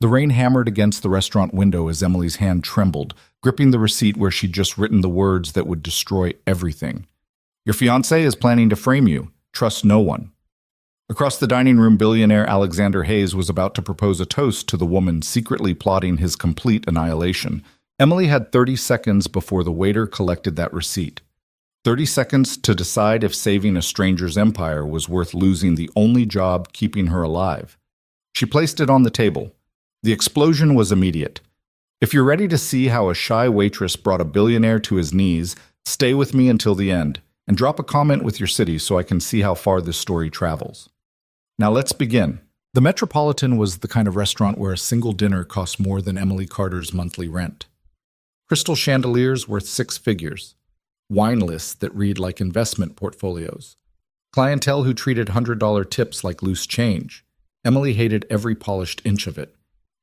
The rain hammered against the restaurant window as Emily's hand trembled, gripping the receipt where she'd just written the words that would destroy everything. Your fiancé is planning to frame you. Trust no one. Across the dining room, billionaire Alexander Hayes was about to propose a toast to the woman secretly plotting his complete annihilation. Emily had 30 seconds before the waiter collected that receipt. 30 seconds to decide if saving a stranger's empire was worth losing the only job keeping her alive. She placed it on the table. The explosion was immediate. If you're ready to see how a shy waitress brought a billionaire to his knees, stay with me until the end, and drop a comment with your city so I can see how far this story travels. Now let's begin. The Metropolitan was the kind of restaurant where a single dinner cost more than Emily Carter's monthly rent. Crystal chandeliers worth 6 figures. Wine lists that read like investment portfolios. Clientele who treated $100 tips like loose change. Emily hated every polished inch of it.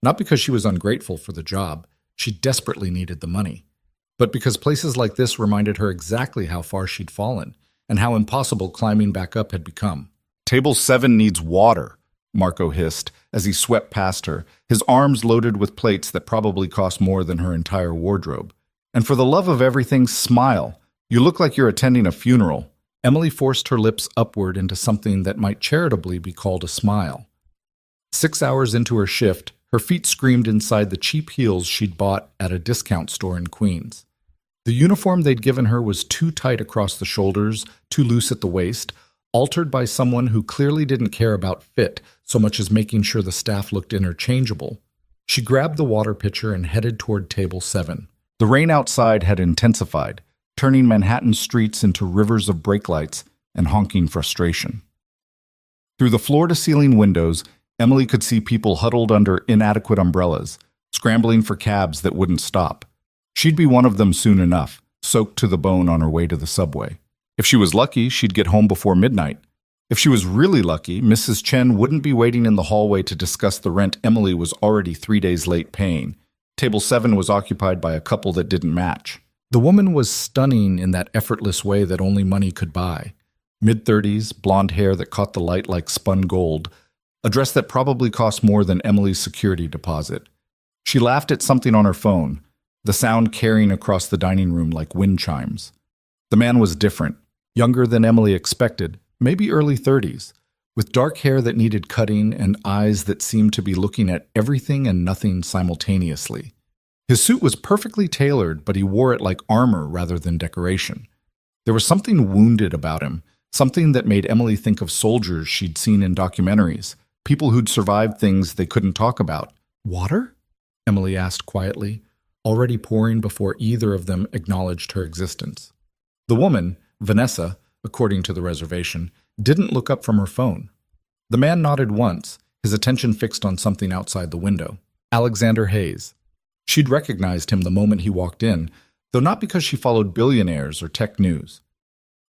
Not because she was ungrateful for the job, she desperately needed the money, but because places like this reminded her exactly how far she'd fallen and how impossible climbing back up had become. Table 7 needs water, Marco hissed as he swept past her, his arms loaded with plates that probably cost more than her entire wardrobe. And for the love of everything, smile. You look like you're attending a funeral. Emily forced her lips upward into something that might charitably be called a smile. 6 hours into her shift, her feet screamed inside the cheap heels she'd bought at a discount store in Queens. The uniform they'd given her was too tight across the shoulders, too loose at the waist, altered by someone who clearly didn't care about fit so much as making sure the staff looked interchangeable. She grabbed the water pitcher and headed toward table 7. The rain outside had intensified, turning Manhattan streets into rivers of brake lights and honking frustration. Through the floor-to-ceiling windows, Emily could see people huddled under inadequate umbrellas, scrambling for cabs that wouldn't stop. She'd be one of them soon enough, soaked to the bone on her way to the subway. If she was lucky, she'd get home before midnight. If she was really lucky, Mrs. Chen wouldn't be waiting in the hallway to discuss the rent Emily was already 3 days late paying. Table 7 was occupied by a couple that didn't match. The woman was stunning in that effortless way that only money could buy. Mid-30s, blonde hair that caught the light like spun gold, a dress that probably cost more than Emily's security deposit. She laughed at something on her phone, the sound carrying across the dining room like wind chimes. The man was different, younger than Emily expected, maybe early 30s, with dark hair that needed cutting and eyes that seemed to be looking at everything and nothing simultaneously. His suit was perfectly tailored, but he wore it like armor rather than decoration. There was something wounded about him, something that made Emily think of soldiers she'd seen in documentaries, people who'd survived things they couldn't talk about. Water? Emily asked quietly, already pouring before either of them acknowledged her existence. The woman, Vanessa, according to the reservation, didn't look up from her phone. The man nodded once, his attention fixed on something outside the window. Alexander Hayes. She'd recognized him the moment he walked in, though not because she followed Billionaires or tech news.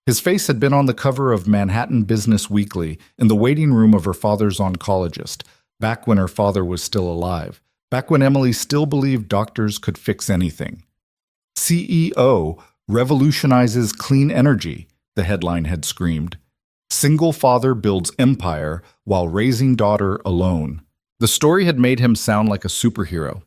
His face had been on the cover of Manhattan Business Weekly in the waiting room of her father's oncologist, back when her father was still alive, back when Emily still believed doctors could fix anything. CEO revolutionizes clean energy, the headline had screamed. Single father builds empire while raising daughter alone. The story had made him sound like a superhero.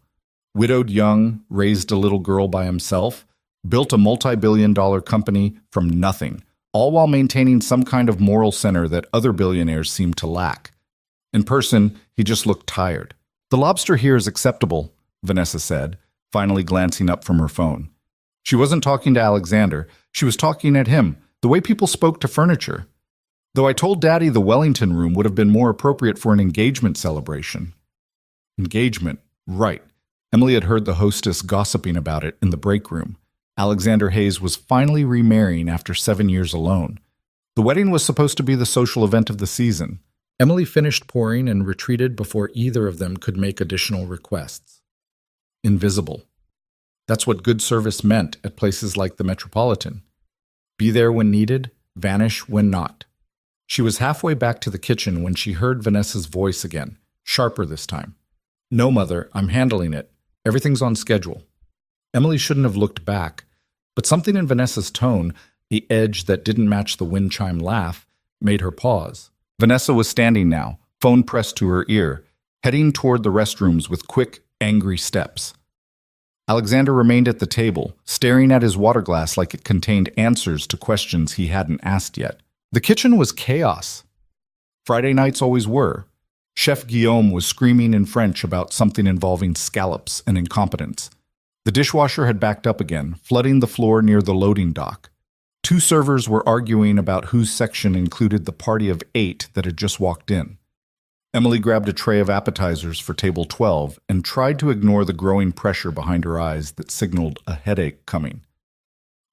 Widowed young, raised a little girl by himself, built a multi-billion-dollar company from nothing, all while maintaining some kind of moral center that other billionaires seemed to lack. In person, he just looked tired. The lobster here is acceptable, Vanessa said, finally glancing up from her phone. She wasn't talking to Alexander, she was talking at him, the way people spoke to furniture. Though I told Daddy the Wellington room would have been more appropriate for an engagement celebration. Engagement, right. Emily had heard the hostess gossiping about it in the break room. Alexander Hayes was finally remarrying after 7 years alone. The wedding was supposed to be the social event of the season. Emily finished pouring and retreated before either of them could make additional requests. Invisible. That's what good service meant at places like the Metropolitan. Be there when needed, vanish when not. She was halfway back to the kitchen when she heard Vanessa's voice again, sharper this time. No, Mother, I'm handling it. Everything's on schedule. Emily shouldn't have looked back, but something in Vanessa's tone, the edge that didn't match the wind chime laugh, made her pause. Vanessa was standing now, phone pressed to her ear, heading toward the restrooms with quick, angry steps. Alexander remained at the table, staring at his water glass like it contained answers to questions he hadn't asked yet. The kitchen was chaos. Friday nights always were. Chef Guillaume was screaming in French about something involving scallops and incompetence. The dishwasher had backed up again, flooding the floor near the loading dock. Two servers were arguing about whose section included the party of 8 that had just walked in. Emily grabbed a tray of appetizers for table 12 and tried to ignore the growing pressure behind her eyes that signaled a headache coming.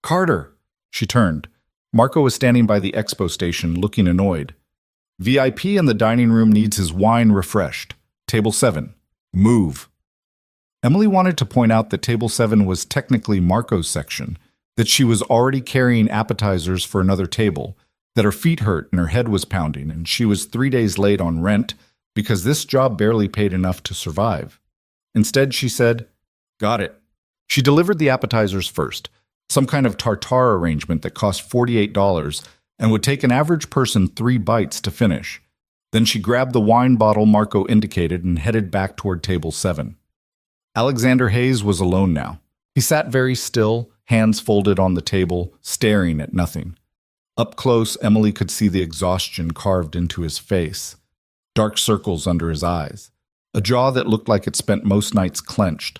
"Carter!" She turned. Marco was standing by the expo station, looking annoyed. "VIP in the dining room needs his wine refreshed. Table 7. Move." Emily wanted to point out that table 7 was technically Marco's section, that she was already carrying appetizers for another table, that her feet hurt and her head was pounding, and she was 3 days late on rent because this job barely paid enough to survive. Instead, she said, "Got it." She delivered the appetizers first, some kind of tartare arrangement that cost $48 and would take an average person 3 bites to finish. Then she grabbed the wine bottle Marco indicated and headed back toward table 7. Alexander Hayes was alone now. He sat very still, hands folded on the table, staring at nothing. Up close, Emily could see the exhaustion carved into his face, dark circles under his eyes, a jaw that looked like it spent most nights clenched.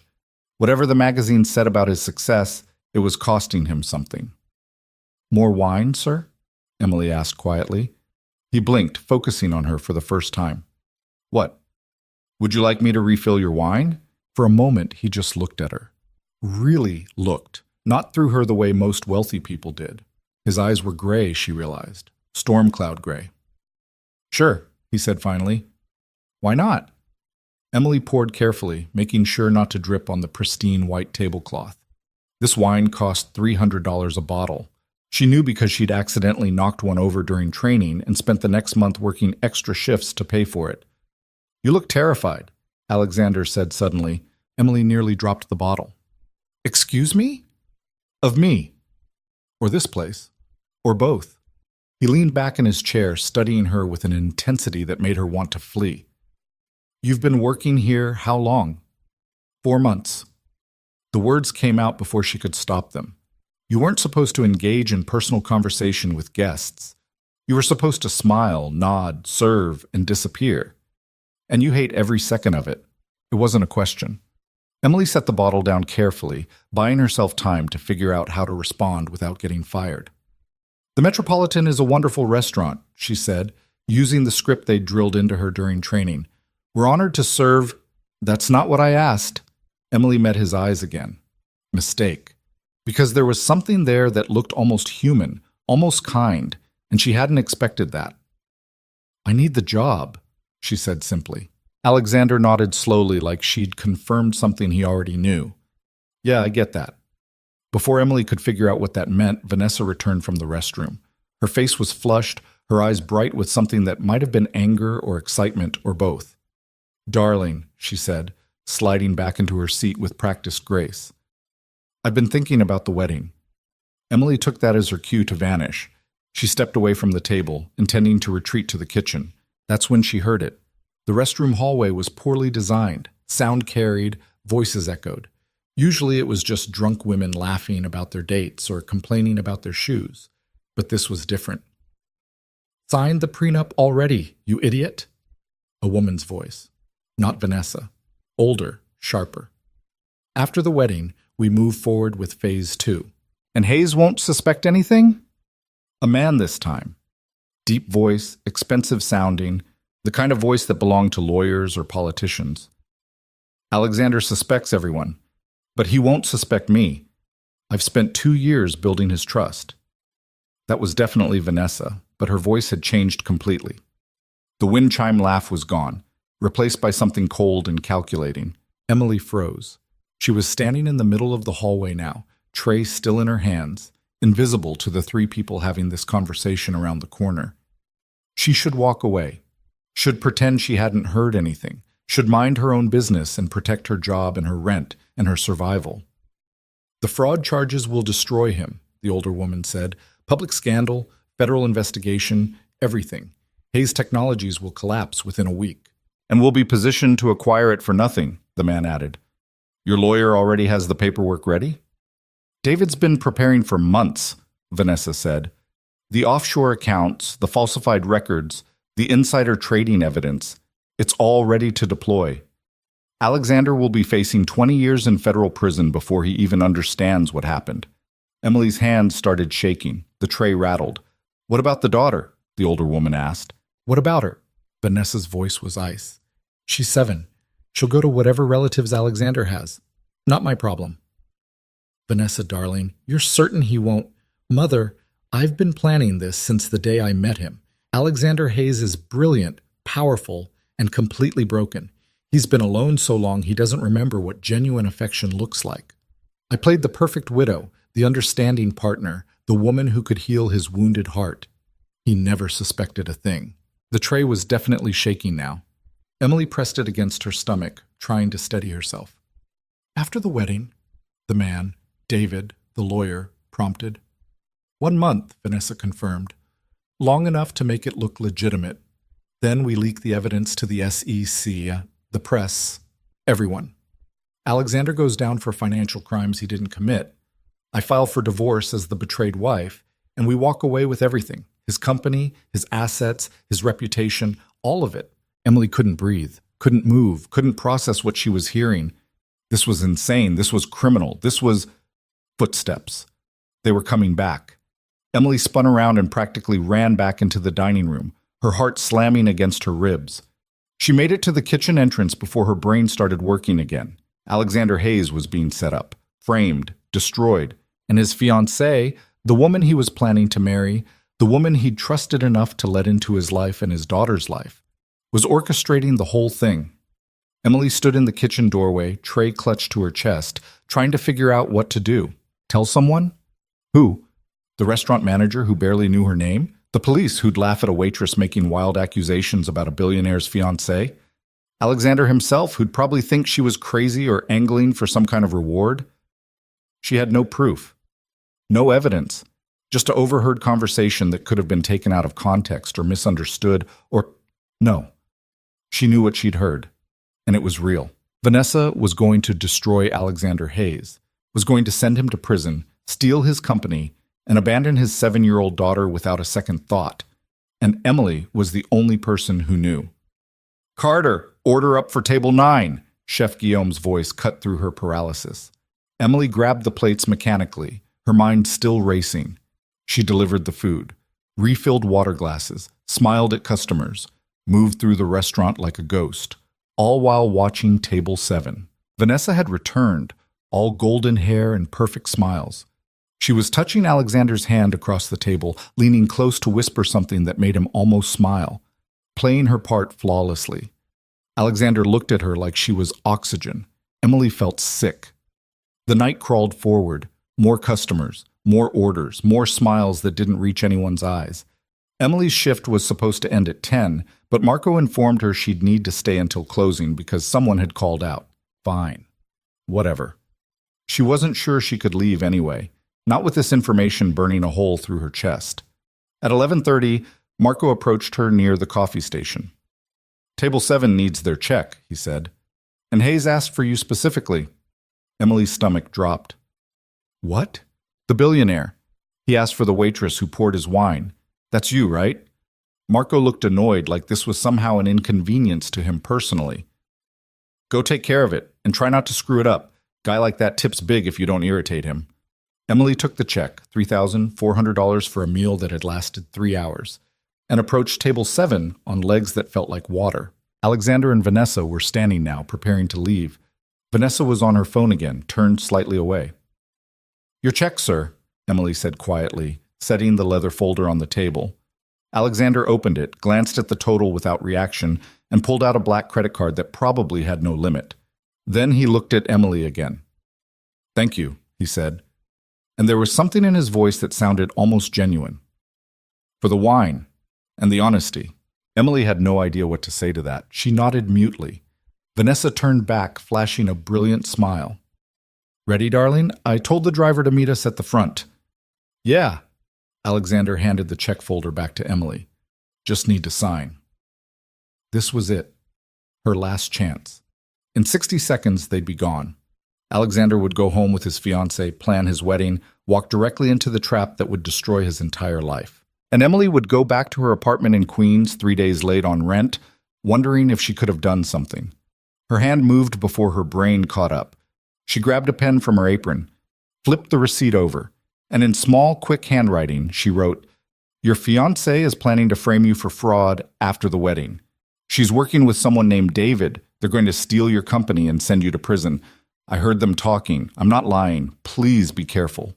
Whatever the magazine said about his success, it was costing him something. "More wine, sir?" Emily asked quietly. He blinked, focusing on her for the first time. "What? Would you like me to refill your wine?" For a moment, he just looked at her. Really looked, not through her the way most wealthy people did. His eyes were gray, she realized, storm cloud gray. "Sure," he said finally. "Why not?" Emily poured carefully, making sure not to drip on the pristine white tablecloth. This wine cost $300 a bottle. She knew because she'd accidentally knocked one over during training and spent the next month working extra shifts to pay for it. "You look terrified," Alexander said suddenly. Emily nearly dropped the bottle. "Excuse me?" "Of me. Or this place. Or both." He leaned back in his chair, studying her with an intensity that made her want to flee. "You've been working here how long?" 4 months. The words came out before she could stop them. You weren't supposed to engage in personal conversation with guests. You were supposed to smile, nod, serve, and disappear. And you hate every second of it. It wasn't a question. Emily set the bottle down carefully, buying herself time to figure out how to respond without getting fired. "The Metropolitan is a wonderful restaurant," she said, using the script they drilled into her during training. "We're honored to serve—" "That's not what I asked." Emily met his eyes again. Mistake. Because there was something there that looked almost human, almost kind, and she hadn't expected that. "I need the job," she said simply. Alexander nodded slowly like she'd confirmed something he already knew. "Yeah, I get that." Before Emily could figure out what that meant, Vanessa returned from the restroom. Her face was flushed, her eyes bright with something that might have been anger or excitement or both. "Darling," she said, sliding back into her seat with practiced grace. "I've been thinking about the wedding." Emily took that as her cue to vanish. She stepped away from the table, intending to retreat to the kitchen. That's when she heard it. The restroom hallway was poorly designed, sound carried, voices echoed. Usually it was just drunk women laughing about their dates or complaining about their shoes. But this was different. "Signed the prenup already, you idiot?" A woman's voice. Not Vanessa. Older, sharper. "After the wedding, we move forward with phase 2. And Hayes won't suspect anything?" A man this time. Deep voice, expensive sounding, the kind of voice that belonged to lawyers or politicians. "Alexander suspects everyone, but he won't suspect me. I've spent 2 years building his trust." That was definitely Vanessa, but her voice had changed completely. The wind chime laugh was gone, replaced by something cold and calculating. Emily froze. She was standing in the middle of the hallway now, tray still in her hands, invisible to the 3 people having this conversation around the corner. She should walk away. Should pretend she hadn't heard anything. Should mind her own business and protect her job and her rent and her survival. "The fraud charges will destroy him," the older woman said. "Public scandal, federal investigation, everything. Hayes Technologies will collapse within a week." And we'll be positioned to acquire it for nothing, the man added. Your lawyer already has the paperwork ready? David's been preparing for months, Vanessa said. The offshore accounts, the falsified records, the insider trading evidence, it's all ready to deploy. Alexander will be facing 20 years in federal prison before he even understands what happened. Emily's hands started shaking. The tray rattled. What about the daughter? The older woman asked. What about her? Vanessa's voice was ice. She's 7. She'll go to whatever relatives Alexander has. Not my problem. Vanessa, darling, you're certain he won't? Mother, I've been planning this since the day I met him. Alexander Hayes is brilliant, powerful, and completely broken. He's been alone so long he doesn't remember what genuine affection looks like. I played the perfect widow, the understanding partner, the woman who could heal his wounded heart. He never suspected a thing. The tray was definitely shaking now. Emily pressed it against her stomach, trying to steady herself. After the wedding, the man, David, the lawyer, prompted. 1 month, Vanessa confirmed. Long enough to make it look legitimate. Then we leak the evidence to the SEC, the press, everyone. Alexander goes down for financial crimes he didn't commit. I file for divorce as the betrayed wife, and we walk away with everything. His company, his assets, his reputation, all of it. Emily couldn't breathe, couldn't move, couldn't process what she was hearing. This was insane. This was criminal. This was footsteps. They were coming back. Emily spun around and practically ran back into the dining room, her heart slamming against her ribs. She made it to the kitchen entrance before her brain started working again. Alexander Hayes was being set up, framed, destroyed, and his fiancée, the woman he was planning to marry, the woman he'd trusted enough to let into his life and his daughter's life, was orchestrating the whole thing. Emily stood in the kitchen doorway, tray clutched to her chest, trying to figure out what to do. Tell someone? Who? The restaurant manager who barely knew her name? The police who'd laugh at a waitress making wild accusations about a billionaire's fiancé? Alexander himself, who'd probably think she was crazy or angling for some kind of reward? She had no proof. No evidence. Just an overheard conversation that could have been taken out of context or misunderstood or... No. She knew what she'd heard, and it was real. Vanessa was going to destroy Alexander Hayes, was going to send him to prison, steal his company, and abandon his 7-year-old daughter without a second thought. And Emily was the only person who knew. Carter, order up for table 9, Chef Guillaume's voice cut through her paralysis. Emily grabbed the plates mechanically, her mind still racing. She delivered the food, refilled water glasses, smiled at customers, moved through the restaurant like a ghost, all while watching table 7. Vanessa had returned, all golden hair and perfect smiles. She was touching Alexander's hand across the table, leaning close to whisper something that made him almost smile, playing her part flawlessly. Alexander looked at her like she was oxygen. Emily felt sick. The night crawled forward, more customers, more orders, more smiles that didn't reach anyone's eyes. Emily's shift was supposed to end at 10, but Marco informed her she'd need to stay until closing because someone had called out. Fine. Whatever. She wasn't sure she could leave anyway, not with this information burning a hole through her chest. At 11:30, Marco approached her near the coffee station. Table 7 needs their check, he said. And Hayes asked for you specifically. Emily's stomach dropped. What? The billionaire. He asked for the waitress who poured his wine. That's you, right? Marco looked annoyed, like this was somehow an inconvenience to him personally. Go take care of it, and try not to screw it up. Guy like that tips big if you don't irritate him. Emily took the check, $3,400 for a meal that had lasted 3 hours, and approached table 7 on legs that felt like water. Alexander and Vanessa were standing now, preparing to leave. Vanessa was on her phone again, turned slightly away. Your check, sir, Emily said quietly, setting the leather folder on the table. Alexander opened it, glanced at the total without reaction, and pulled out a black credit card that probably had no limit. Then he looked at Emily again. Thank you, he said, and there was something in his voice that sounded almost genuine. For the wine and the honesty. Emily had no idea what to say to that. She nodded mutely. Vanessa turned back, flashing a brilliant smile. Ready, darling? I told the driver to meet us at the front. Yeah. Alexander handed the check folder back to Emily. Just need to sign. This was it. Her last chance. In 60 seconds, they'd be gone. Alexander would go home with his fiancée, plan his wedding, walk directly into the trap that would destroy his entire life. And Emily would go back to her apartment in Queens 3 days late on rent, wondering if she could have done something. Her hand moved before her brain caught up. She grabbed a pen from her apron, flipped the receipt over, and in small, quick handwriting, she wrote, "Your fiancée is planning to frame you for fraud after the wedding. She's working with someone named David. They're going to steal your company and send you to prison. I heard them talking. I'm not lying. Please be careful."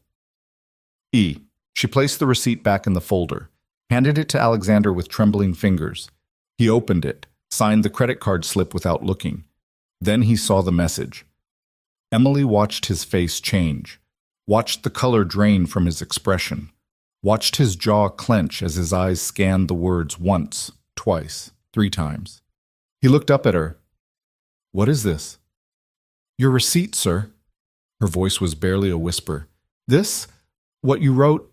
E. She placed the receipt back in the folder, handed it to Alexander with trembling fingers. He opened it, signed the credit card slip without looking. Then he saw the message. Emily watched his face change, watched the color drain from his expression, watched his jaw clench as his eyes scanned the words once, twice, 3 times. He looked up at her. "What is this?" "Your receipt, sir." Her voice was barely a whisper. "This? What you wrote?"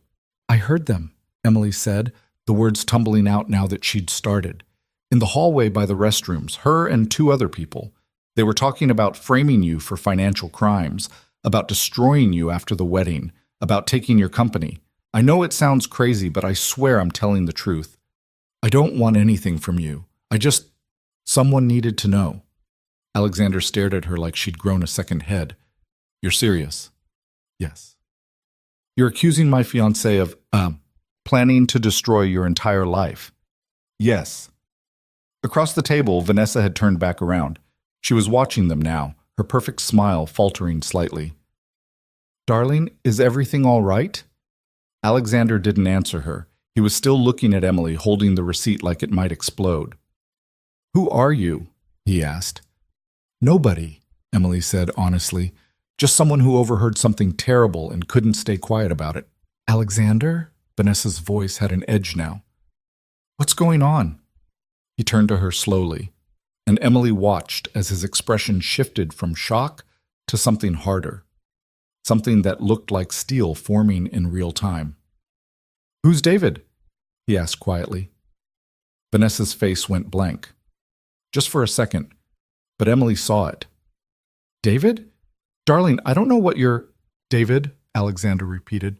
"I heard them," Emily said, the words tumbling out now that she'd started. "In the hallway by the restrooms, her and 2 other people. They were talking about framing you for financial crimes, about destroying you after the wedding, about taking your company. I know it sounds crazy, but I swear I'm telling the truth. I don't want anything from you. Someone needed to know." Alexander stared at her like she'd grown a second head. "You're serious?" "Yes." "You're accusing my fiancé of, planning to destroy your entire life?" "Yes." Across the table, Vanessa had turned back around. She was watching them now, her perfect smile faltering slightly. "Darling, is everything all right?" Alexander didn't answer her. He was still looking at Emily, holding the receipt like it might explode. "Who are you?" he asked. "Nobody," Emily said honestly. "Just someone who overheard something terrible and couldn't stay quiet about it." "Alexander?" Vanessa's voice had an edge now. "What's going on?" He turned to her slowly, and Emily watched as his expression shifted from shock to something harder, something that looked like steel forming in real time. "Who's David?" he asked quietly. Vanessa's face went blank. Just for a second, but Emily saw it. "David? Darling, I don't know what you're—" "David," Alexander repeated.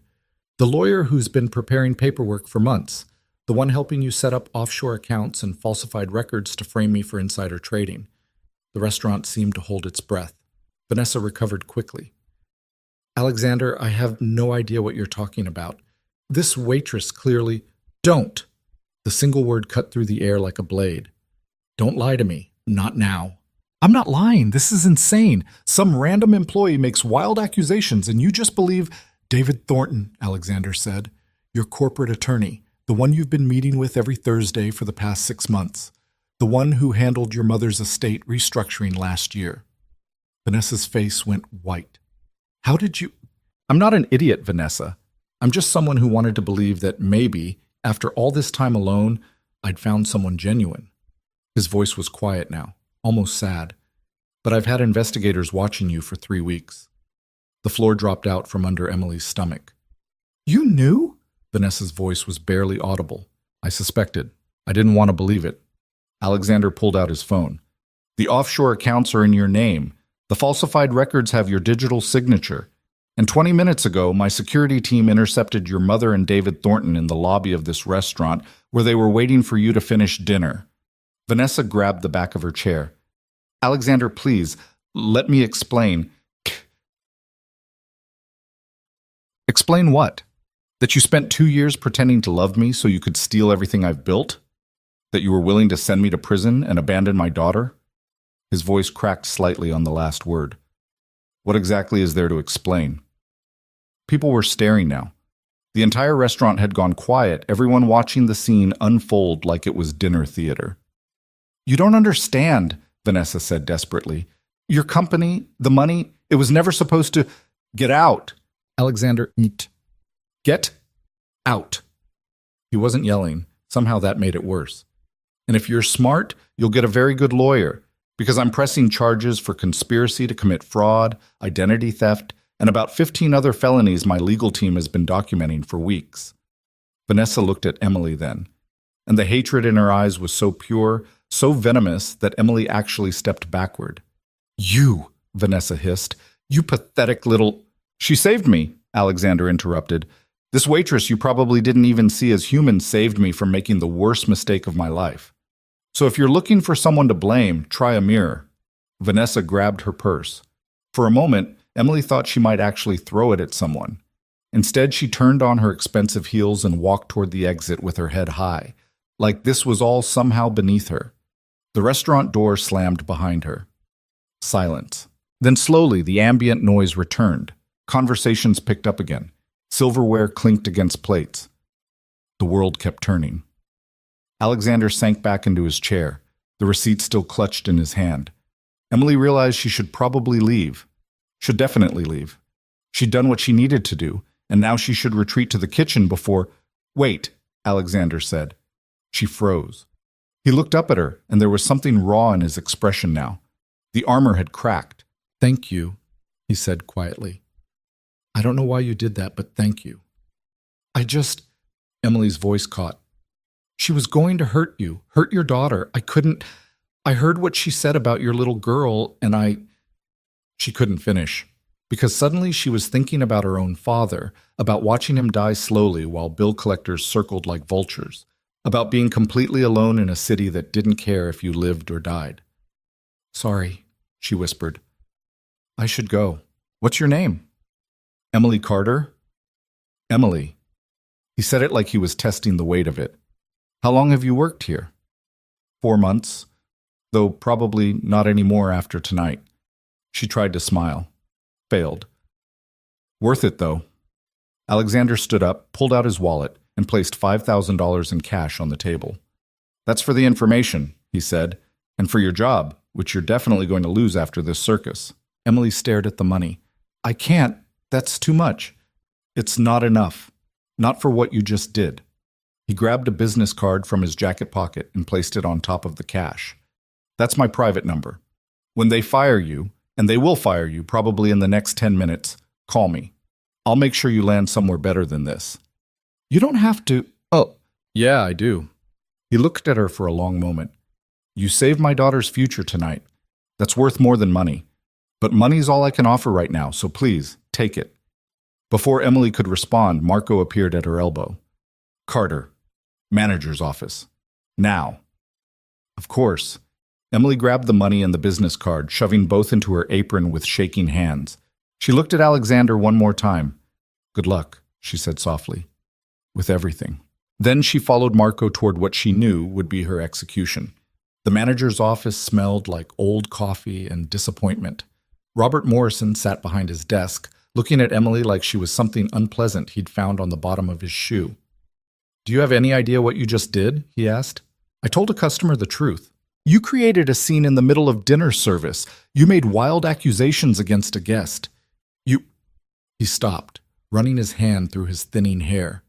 "The lawyer who's been preparing paperwork for months. The one helping you set up offshore accounts and falsified records to frame me for insider trading." The restaurant seemed to hold its breath. Vanessa recovered quickly. "Alexander, I have no idea what you're talking about. This waitress clearly—" "Don't!" The single word cut through the air like a blade. "Don't lie to me. Not now." "I'm not lying. This is insane. Some random employee makes wild accusations and you just believe—" "David Thornton," Alexander said. "Your corporate attorney. The one you've been meeting with every Thursday for the past 6 months. The one who handled your mother's estate restructuring last year." Vanessa's face went white. "How did you—" "I'm not an idiot, Vanessa. I'm just someone who wanted to believe that maybe, after all this time alone, I'd found someone genuine." His voice was quiet now, almost sad. "But I've had investigators watching you for 3 weeks." The floor dropped out from under Emily's stomach. "You knew?" Vanessa's voice was barely audible. "I suspected. I didn't want to believe it." Alexander pulled out his phone. "The offshore accounts are in your name. The falsified records have your digital signature. And 20 minutes ago, my security team intercepted your mother and David Thornton in the lobby of this restaurant where they were waiting for you to finish dinner." Vanessa grabbed the back of her chair. "Alexander, please, let me explain." "Explain what? That you spent 2 years pretending to love me so you could steal everything I've built? That you were willing to send me to prison and abandon my daughter?" His voice cracked slightly on the last word. "What exactly is there to explain?" People were staring now. The entire restaurant had gone quiet, everyone watching the scene unfold like it was dinner theater. "You don't understand," Vanessa said desperately. "Your company, the money, it was never supposed to—" "Get out!" Alexander eat. "Get out." He wasn't yelling. Somehow that made it worse. "And if you're smart, you'll get a very good lawyer, because I'm pressing charges for conspiracy to commit fraud, identity theft, and about 15 other felonies my legal team has been documenting for weeks." Vanessa looked at Emily then, and the hatred in her eyes was so pure, so venomous that Emily actually stepped backward. "You," Vanessa hissed. "You pathetic little—" "She saved me," Alexander interrupted. "This waitress you probably didn't even see as human saved me from making the worst mistake of my life. So if you're looking for someone to blame, try a mirror." Vanessa grabbed her purse. For a moment, Emily thought she might actually throw it at someone. Instead, she turned on her expensive heels and walked toward the exit with her head high, like this was all somehow beneath her. The restaurant door slammed behind her. Silence. Then slowly, the ambient noise returned. Conversations picked up again. Silverware clinked against plates. The world kept turning. Alexander sank back into his chair, the receipt still clutched in his hand. Emily realized she should probably leave. Should definitely leave. She'd done what she needed to do, and now she should retreat to the kitchen before— "Wait," Alexander said. She froze. He looked up at her, and there was something raw in his expression now. The armor had cracked. "Thank you," he said quietly. "I don't know why you did that, but thank you." Emily's voice caught. "She was going to hurt you, hurt your daughter. I heard what she said about your little girl, and She couldn't finish, because suddenly she was thinking about her own father, about watching him die slowly while bill collectors circled like vultures, about being completely alone in a city that didn't care if you lived or died. "Sorry," she whispered. "I should go. What's your name?" "Emily Carter." "Emily." He said it like he was testing the weight of it. "How long have you worked here?" 4 months, though probably not any more after tonight. She tried to smile. Failed. "Worth it, though." Alexander stood up, pulled out his wallet, and placed $5,000 in cash on the table. "That's for the information," he said, "and for your job, which you're definitely going to lose after this circus." Emily stared at the money. "I can't. That's too much." "It's not enough. Not for what you just did." He grabbed a business card from his jacket pocket and placed it on top of the cash. "That's my private number. When they fire you, and they will fire you probably in the next 10 minutes, call me. I'll make sure you land somewhere better than this." "You don't have to—" "Oh, yeah, I do." He looked at her for a long moment. "You saved my daughter's future tonight. That's worth more than money. But money's all I can offer right now, so please, take it." Before Emily could respond, Marco appeared at her elbow. "Carter, manager's office. Now." Of course. Emily grabbed the money and the business card, shoving both into her apron with shaking hands. She looked at Alexander one more time. "Good luck," she said softly. "With everything." Then she followed Marco toward what she knew would be her execution. The manager's office smelled like old coffee and disappointment. Robert Morrison sat behind his desk, looking at Emily like she was something unpleasant he'd found on the bottom of his shoe. "Do you have any idea what you just did?" he asked. "I told a customer the truth. You created a scene in the middle of dinner service. You made wild accusations against a guest. He stopped, running his hand through his thinning hair.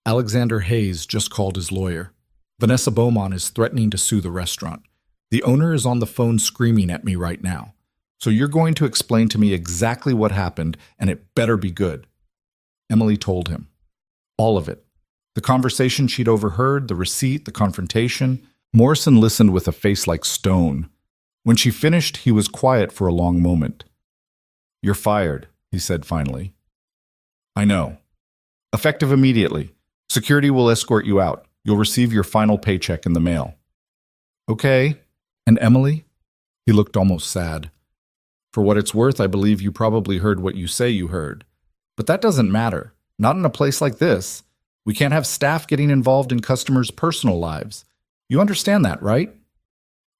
"Alexander Hayes just called his lawyer. Vanessa Beaumont is threatening to sue the restaurant. The owner is on the phone screaming at me right now. So you're going to explain to me exactly what happened, and it better be good." Emily told him. All of it. The conversation she'd overheard, the receipt, the confrontation. Morrison listened with a face like stone. When she finished, he was quiet for a long moment. "You're fired," he said finally. "I know. Effective immediately. Security will escort you out. You'll receive your final paycheck in the mail." "Okay. And Emily?" He looked almost sad. "For what it's worth, I believe you probably heard what you say you heard. But that doesn't matter. Not in a place like this. We can't have staff getting involved in customers' personal lives. You understand that, right?"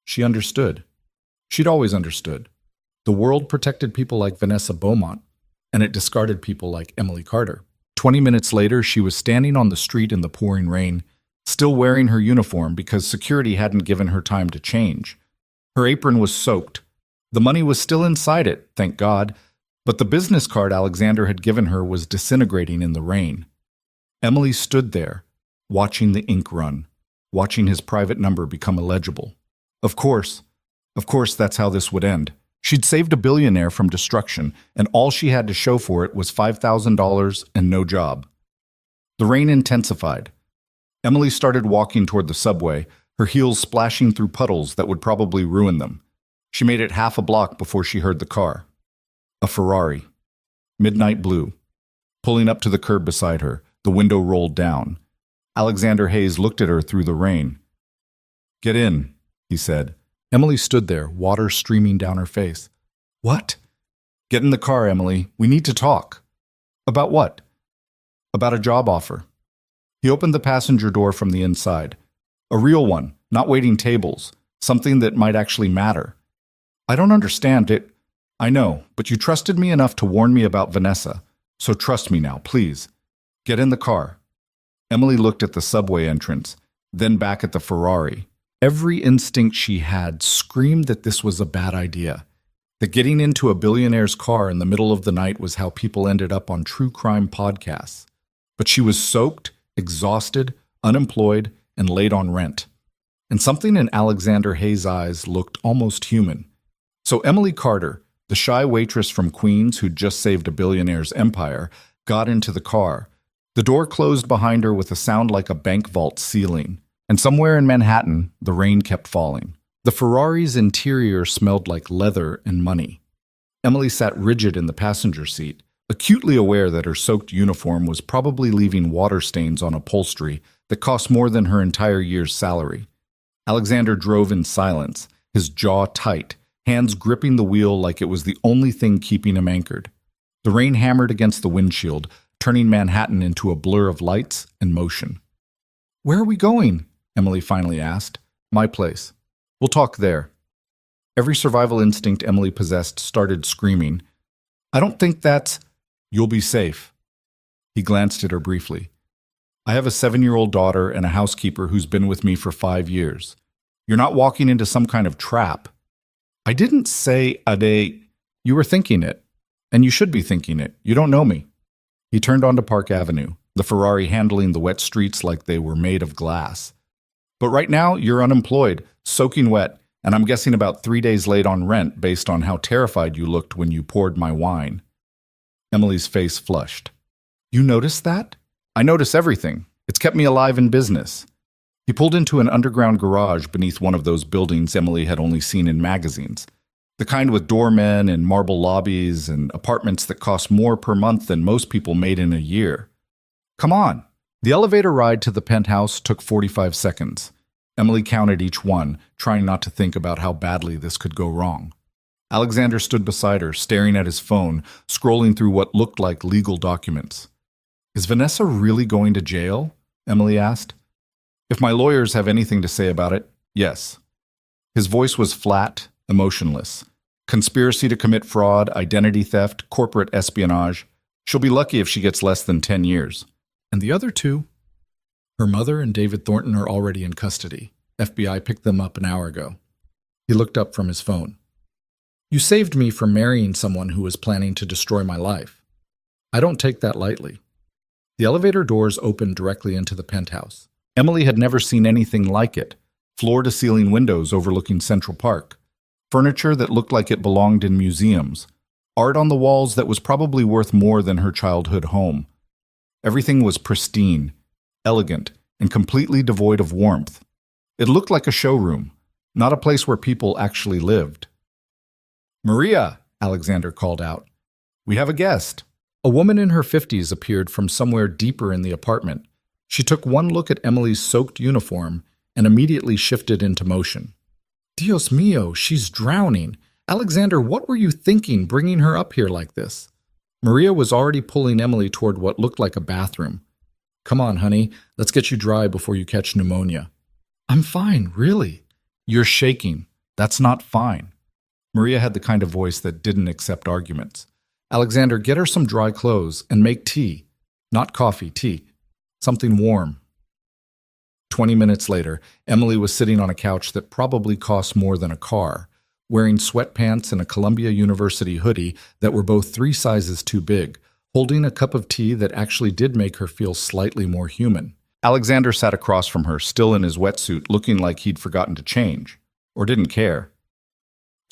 She understood. She'd always understood. The world protected people like Vanessa Beaumont, and it discarded people like Emily Carter. 20 minutes later, she was standing on the street in the pouring rain, still wearing her uniform because security hadn't given her time to change. Her apron was soaked. The money was still inside it, thank God, but the business card Alexander had given her was disintegrating in the rain. Emily stood there, watching the ink run, watching his private number become illegible. Of course, that's how this would end. She'd saved a billionaire from destruction, and all she had to show for it was $5,000 and no job. The rain intensified. Emily started walking toward the subway, her heels splashing through puddles that would probably ruin them. She made it half a block before she heard the car. A Ferrari. Midnight blue. Pulling up to the curb beside her, the window rolled down. Alexander Hayes looked at her through the rain. "Get in," he said. Emily stood there, water streaming down her face. "What?" "Get in the car, Emily. We need to talk." "About what?" "About a job offer." He opened the passenger door from the inside. "A real one, not waiting tables. Something that might actually matter." "I don't understand it." "I know, but you trusted me enough to warn me about Vanessa. So trust me now, please. Get in the car." Emily looked at the subway entrance, then back at the Ferrari. Every instinct she had screamed that this was a bad idea, that getting into a billionaire's car in the middle of the night was how people ended up on true crime podcasts. But she was soaked, exhausted, unemployed, and late on rent. And something in Alexander Hayes' eyes looked almost human. So Emily Carter, the shy waitress from Queens who'd just saved a billionaire's empire, got into the car. The door closed behind her with a sound like a bank vault ceiling. And somewhere in Manhattan, the rain kept falling. The Ferrari's interior smelled like leather and money. Emily sat rigid in the passenger seat, acutely aware that her soaked uniform was probably leaving water stains on upholstery that cost more than her entire year's salary. Alexander drove in silence, his jaw tight, hands gripping the wheel like it was the only thing keeping him anchored. The rain hammered against the windshield, turning Manhattan into a blur of lights and motion. "Where are we going?" Emily finally asked. "My place. We'll talk there." Every survival instinct Emily possessed started screaming. "I don't think that's—" "You'll be safe." He glanced at her briefly. "I have a 7-year-old daughter and a housekeeper who's been with me for 5 years. You're not walking into some kind of trap." "I didn't say a day." "You were thinking it. And you should be thinking it. You don't know me." He turned onto Park Avenue, the Ferrari handling the wet streets like they were made of glass. "But right now, you're unemployed, soaking wet, and I'm guessing about 3 days late on rent based on how terrified you looked when you poured my wine." Emily's face flushed. "You noticed that?" "I notice everything. It's kept me alive in business." He pulled into an underground garage beneath one of those buildings Emily had only seen in magazines. The kind with doormen and marble lobbies and apartments that cost more per month than most people made in a year. "Come on." The elevator ride to the penthouse took 45 seconds. Emily counted each one, trying not to think about how badly this could go wrong. Alexander stood beside her, staring at his phone, scrolling through what looked like legal documents. "Is Vanessa really going to jail?" Emily asked. "If my lawyers have anything to say about it, yes." His voice was flat, emotionless. "Conspiracy to commit fraud, identity theft, corporate espionage. She'll be lucky if she gets less than 10 years. And the other two? Her mother and David Thornton are already in custody. FBI picked them up an hour ago." He looked up from his phone. "You saved me from marrying someone who was planning to destroy my life. I don't take that lightly." The elevator doors opened directly into the penthouse. Emily had never seen anything like it. Floor-to-ceiling windows overlooking Central Park. Furniture that looked like it belonged in museums. Art on the walls that was probably worth more than her childhood home. Everything was pristine, elegant, and completely devoid of warmth. It looked like a showroom, not a place where people actually lived. "Maria," Alexander called out. "We have a guest." A woman in her 50s appeared from somewhere deeper in the apartment. She took one look at Emily's soaked uniform and immediately shifted into motion. "Dios mío, she's drowning. Alexander, what were you thinking bringing her up here like this?" Maria was already pulling Emily toward what looked like a bathroom. "Come on, honey, let's get you dry before you catch pneumonia." "I'm fine, really." "You're shaking. That's not fine." Maria had the kind of voice that didn't accept arguments. "Alexander, get her some dry clothes and make tea. Not coffee, tea. Something warm." 20 minutes later, Emily was sitting on a couch that probably cost more than a car, wearing sweatpants and a Columbia University hoodie that were both 3 sizes too big, holding a cup of tea that actually did make her feel slightly more human. Alexander sat across from her, still in his wetsuit, looking like he'd forgotten to change, or didn't care.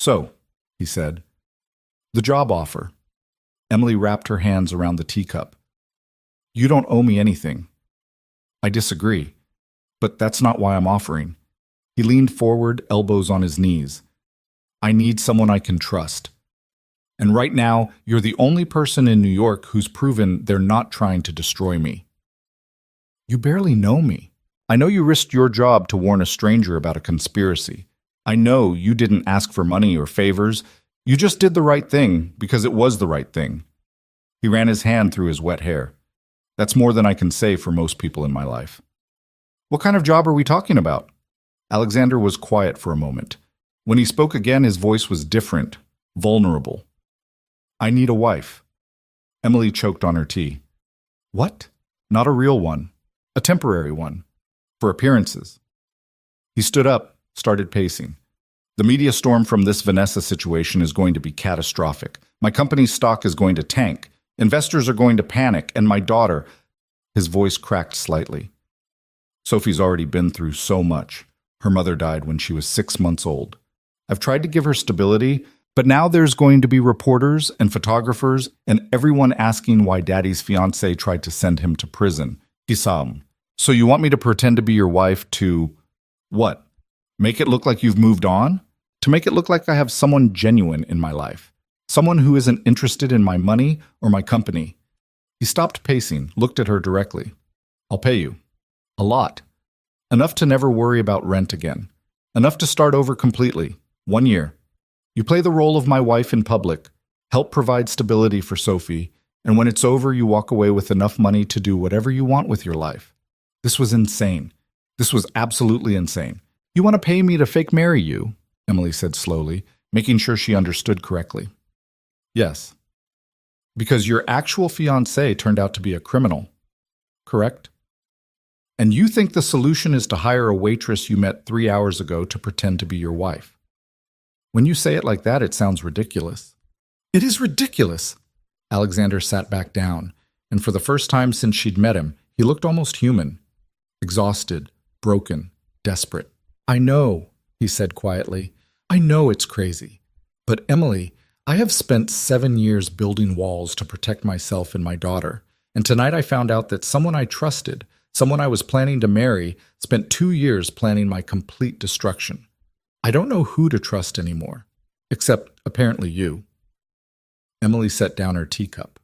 "So," he said, "the job offer." Emily wrapped her hands around the teacup. "You don't owe me anything." "I disagree. But that's not why I'm offering. He leaned forward, elbows on his knees. I need someone I can trust. And right now, you're the only person in New York who's proven they're not trying to destroy me. You barely know me. I know you risked your job to warn a stranger about a conspiracy. I know you didn't ask for money or favors. You just did the right thing because it was the right thing. He ran his hand through his wet hair. That's more than I can say for most people in my life. What kind of job are we talking about? Alexander was quiet for a moment. When he spoke again, his voice was different, vulnerable. I need a wife. Emily choked on her tea. What? Not a real one. A temporary one. For appearances. He stood up, started pacing. The media storm from this Vanessa situation is going to be catastrophic. My company's stock is going to tank. Investors are going to panic, and my daughter... His voice cracked slightly. Sophie's already been through so much. Her mother died when she was 6 months old. I've tried to give her stability, but now there's going to be reporters and photographers and everyone asking why Daddy's fiancée tried to send him to prison. Gisam. So you want me to pretend to be your wife to... what? Make it look like you've moved on? To make it look like I have someone genuine in my life. Someone who isn't interested in my money or my company. He stopped pacing, looked at her directly. I'll pay you. A lot. Enough to never worry about rent again. Enough to start over completely. 1 year. You play the role of my wife in public, help provide stability for Sophie, and when it's over, you walk away with enough money to do whatever you want with your life. This was insane. This was absolutely insane. You want to pay me to fake marry you? Emily said slowly, making sure she understood correctly. Yes. Because your actual fiancé turned out to be a criminal. Correct? And you think the solution is to hire a waitress you met 3 hours ago to pretend to be your wife. When you say it like that, it sounds ridiculous. It is ridiculous. Alexander sat back down, and for the first time since she'd met him, he looked almost human. Exhausted, broken, desperate. I know, he said quietly. I know it's crazy. But Emily, I have spent 7 years building walls to protect myself and my daughter, and tonight I found out that someone I trusted, someone I was planning to marry, spent 2 years planning my complete destruction. I don't know who to trust anymore, except apparently you. Emily set down her teacup.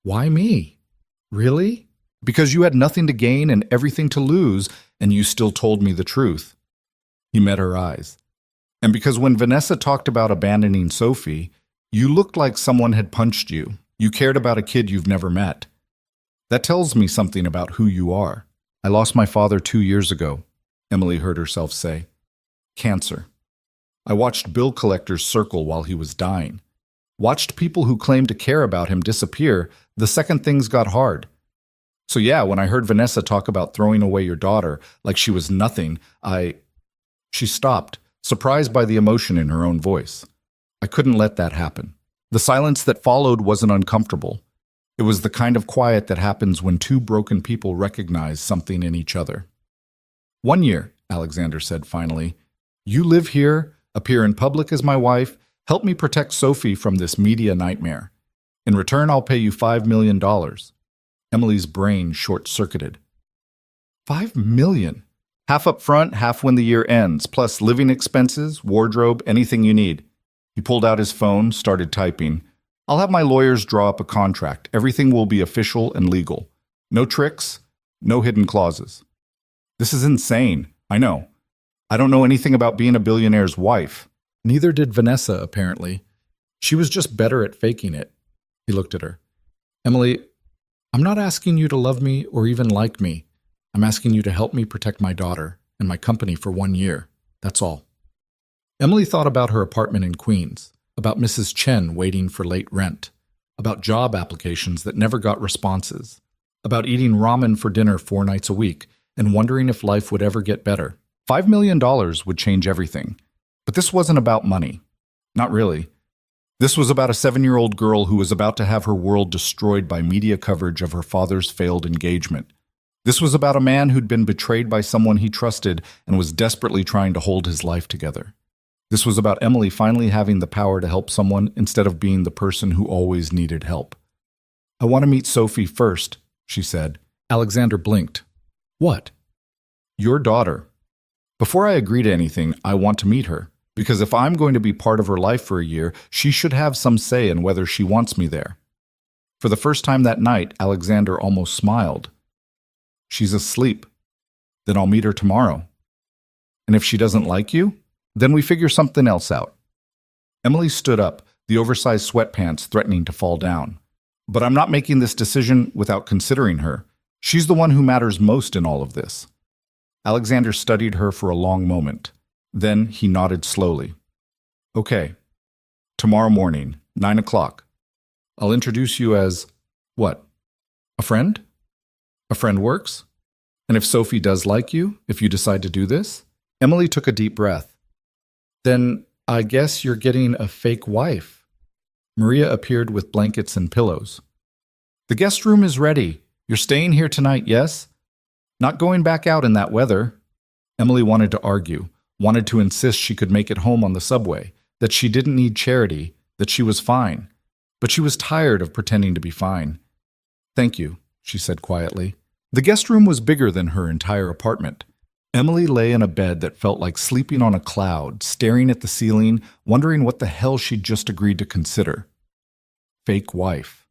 Why me? Really? Because you had nothing to gain and everything to lose, and you still told me the truth. He met her eyes. And because when Vanessa talked about abandoning Sophie, you looked like someone had punched you. You cared about a kid you've never met. That tells me something about who you are. I lost my father 2 years ago, Emily heard herself say. Cancer. I watched bill collectors circle while he was dying. Watched people who claimed to care about him disappear the second things got hard. So yeah, when I heard Vanessa talk about throwing away your daughter like she was nothing, She stopped, surprised by the emotion in her own voice. I couldn't let that happen. The silence that followed wasn't uncomfortable. It was the kind of quiet that happens when two broken people recognize something in each other. 1 year, Alexander said finally. You live here, appear in public as my wife, help me protect Sophie from this media nightmare. In return, I'll pay you $5 million. Emily's brain short-circuited. $5 million? Half up front, half when the year ends, plus living expenses, wardrobe, anything you need. He pulled out his phone, started typing. I'll have my lawyers draw up a contract. Everything will be official and legal. No tricks, no hidden clauses. This is insane. I know. I don't know anything about being a billionaire's wife. Neither did Vanessa, apparently. She was just better at faking it. He looked at her. Emily, I'm not asking you to love me or even like me. I'm asking you to help me protect my daughter and my company for 1 year. That's all. Emily thought about her apartment in Queens, about Mrs. Chen waiting for late rent, about job applications that never got responses, about eating ramen for dinner 4 nights a week and wondering if life would ever get better. $5 million would change everything. But this wasn't about money. Not really. This was about a 7-year-old girl who was about to have her world destroyed by media coverage of her father's failed engagement. This was about a man who'd been betrayed by someone he trusted and was desperately trying to hold his life together. This was about Emily finally having the power to help someone instead of being the person who always needed help. I want to meet Sophie first, she said. Alexander blinked. What? Your daughter. Before I agree to anything, I want to meet her. Because if I'm going to be part of her life for a year, she should have some say in whether she wants me there. For the first time that night, Alexander almost smiled. She's asleep. Then I'll meet her tomorrow. And if she doesn't like you, then we figure something else out. Emily stood up, the oversized sweatpants threatening to fall down. But I'm not making this decision without considering her. She's the one who matters most in all of this. Alexander studied her for a long moment. Then he nodded slowly. Okay. Tomorrow morning, 9 o'clock. I'll introduce you as, what? A friend? A friend works? And if Sophie does like you, if you decide to do this? Emily took a deep breath. Then I guess you're getting a fake wife. Maria appeared with blankets and pillows. The guest room is ready. You're staying here tonight, yes? Not going back out in that weather. Emily wanted to argue, wanted to insist she could make it home on the subway, that she didn't need charity, that she was fine. But she was tired of pretending to be fine. Thank you, she said quietly. The guest room was bigger than her entire apartment. Emily lay in a bed that felt like sleeping on a cloud, staring at the ceiling, wondering what the hell she'd just agreed to consider. Fake wife.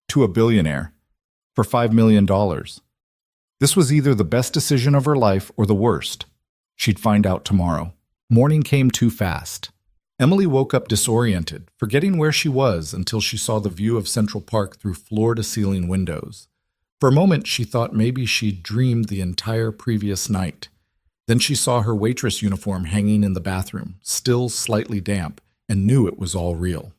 To a billionaire. For $5 million. This was either the best decision of her life or the worst. She'd find out tomorrow. Morning came too fast. Emily woke up disoriented, forgetting where she was until she saw the view of Central Park through floor-to-ceiling windows. For a moment, she thought maybe she'd dreamed the entire previous night. Then she saw her waitress uniform hanging in the bathroom, still slightly damp, and knew it was all real.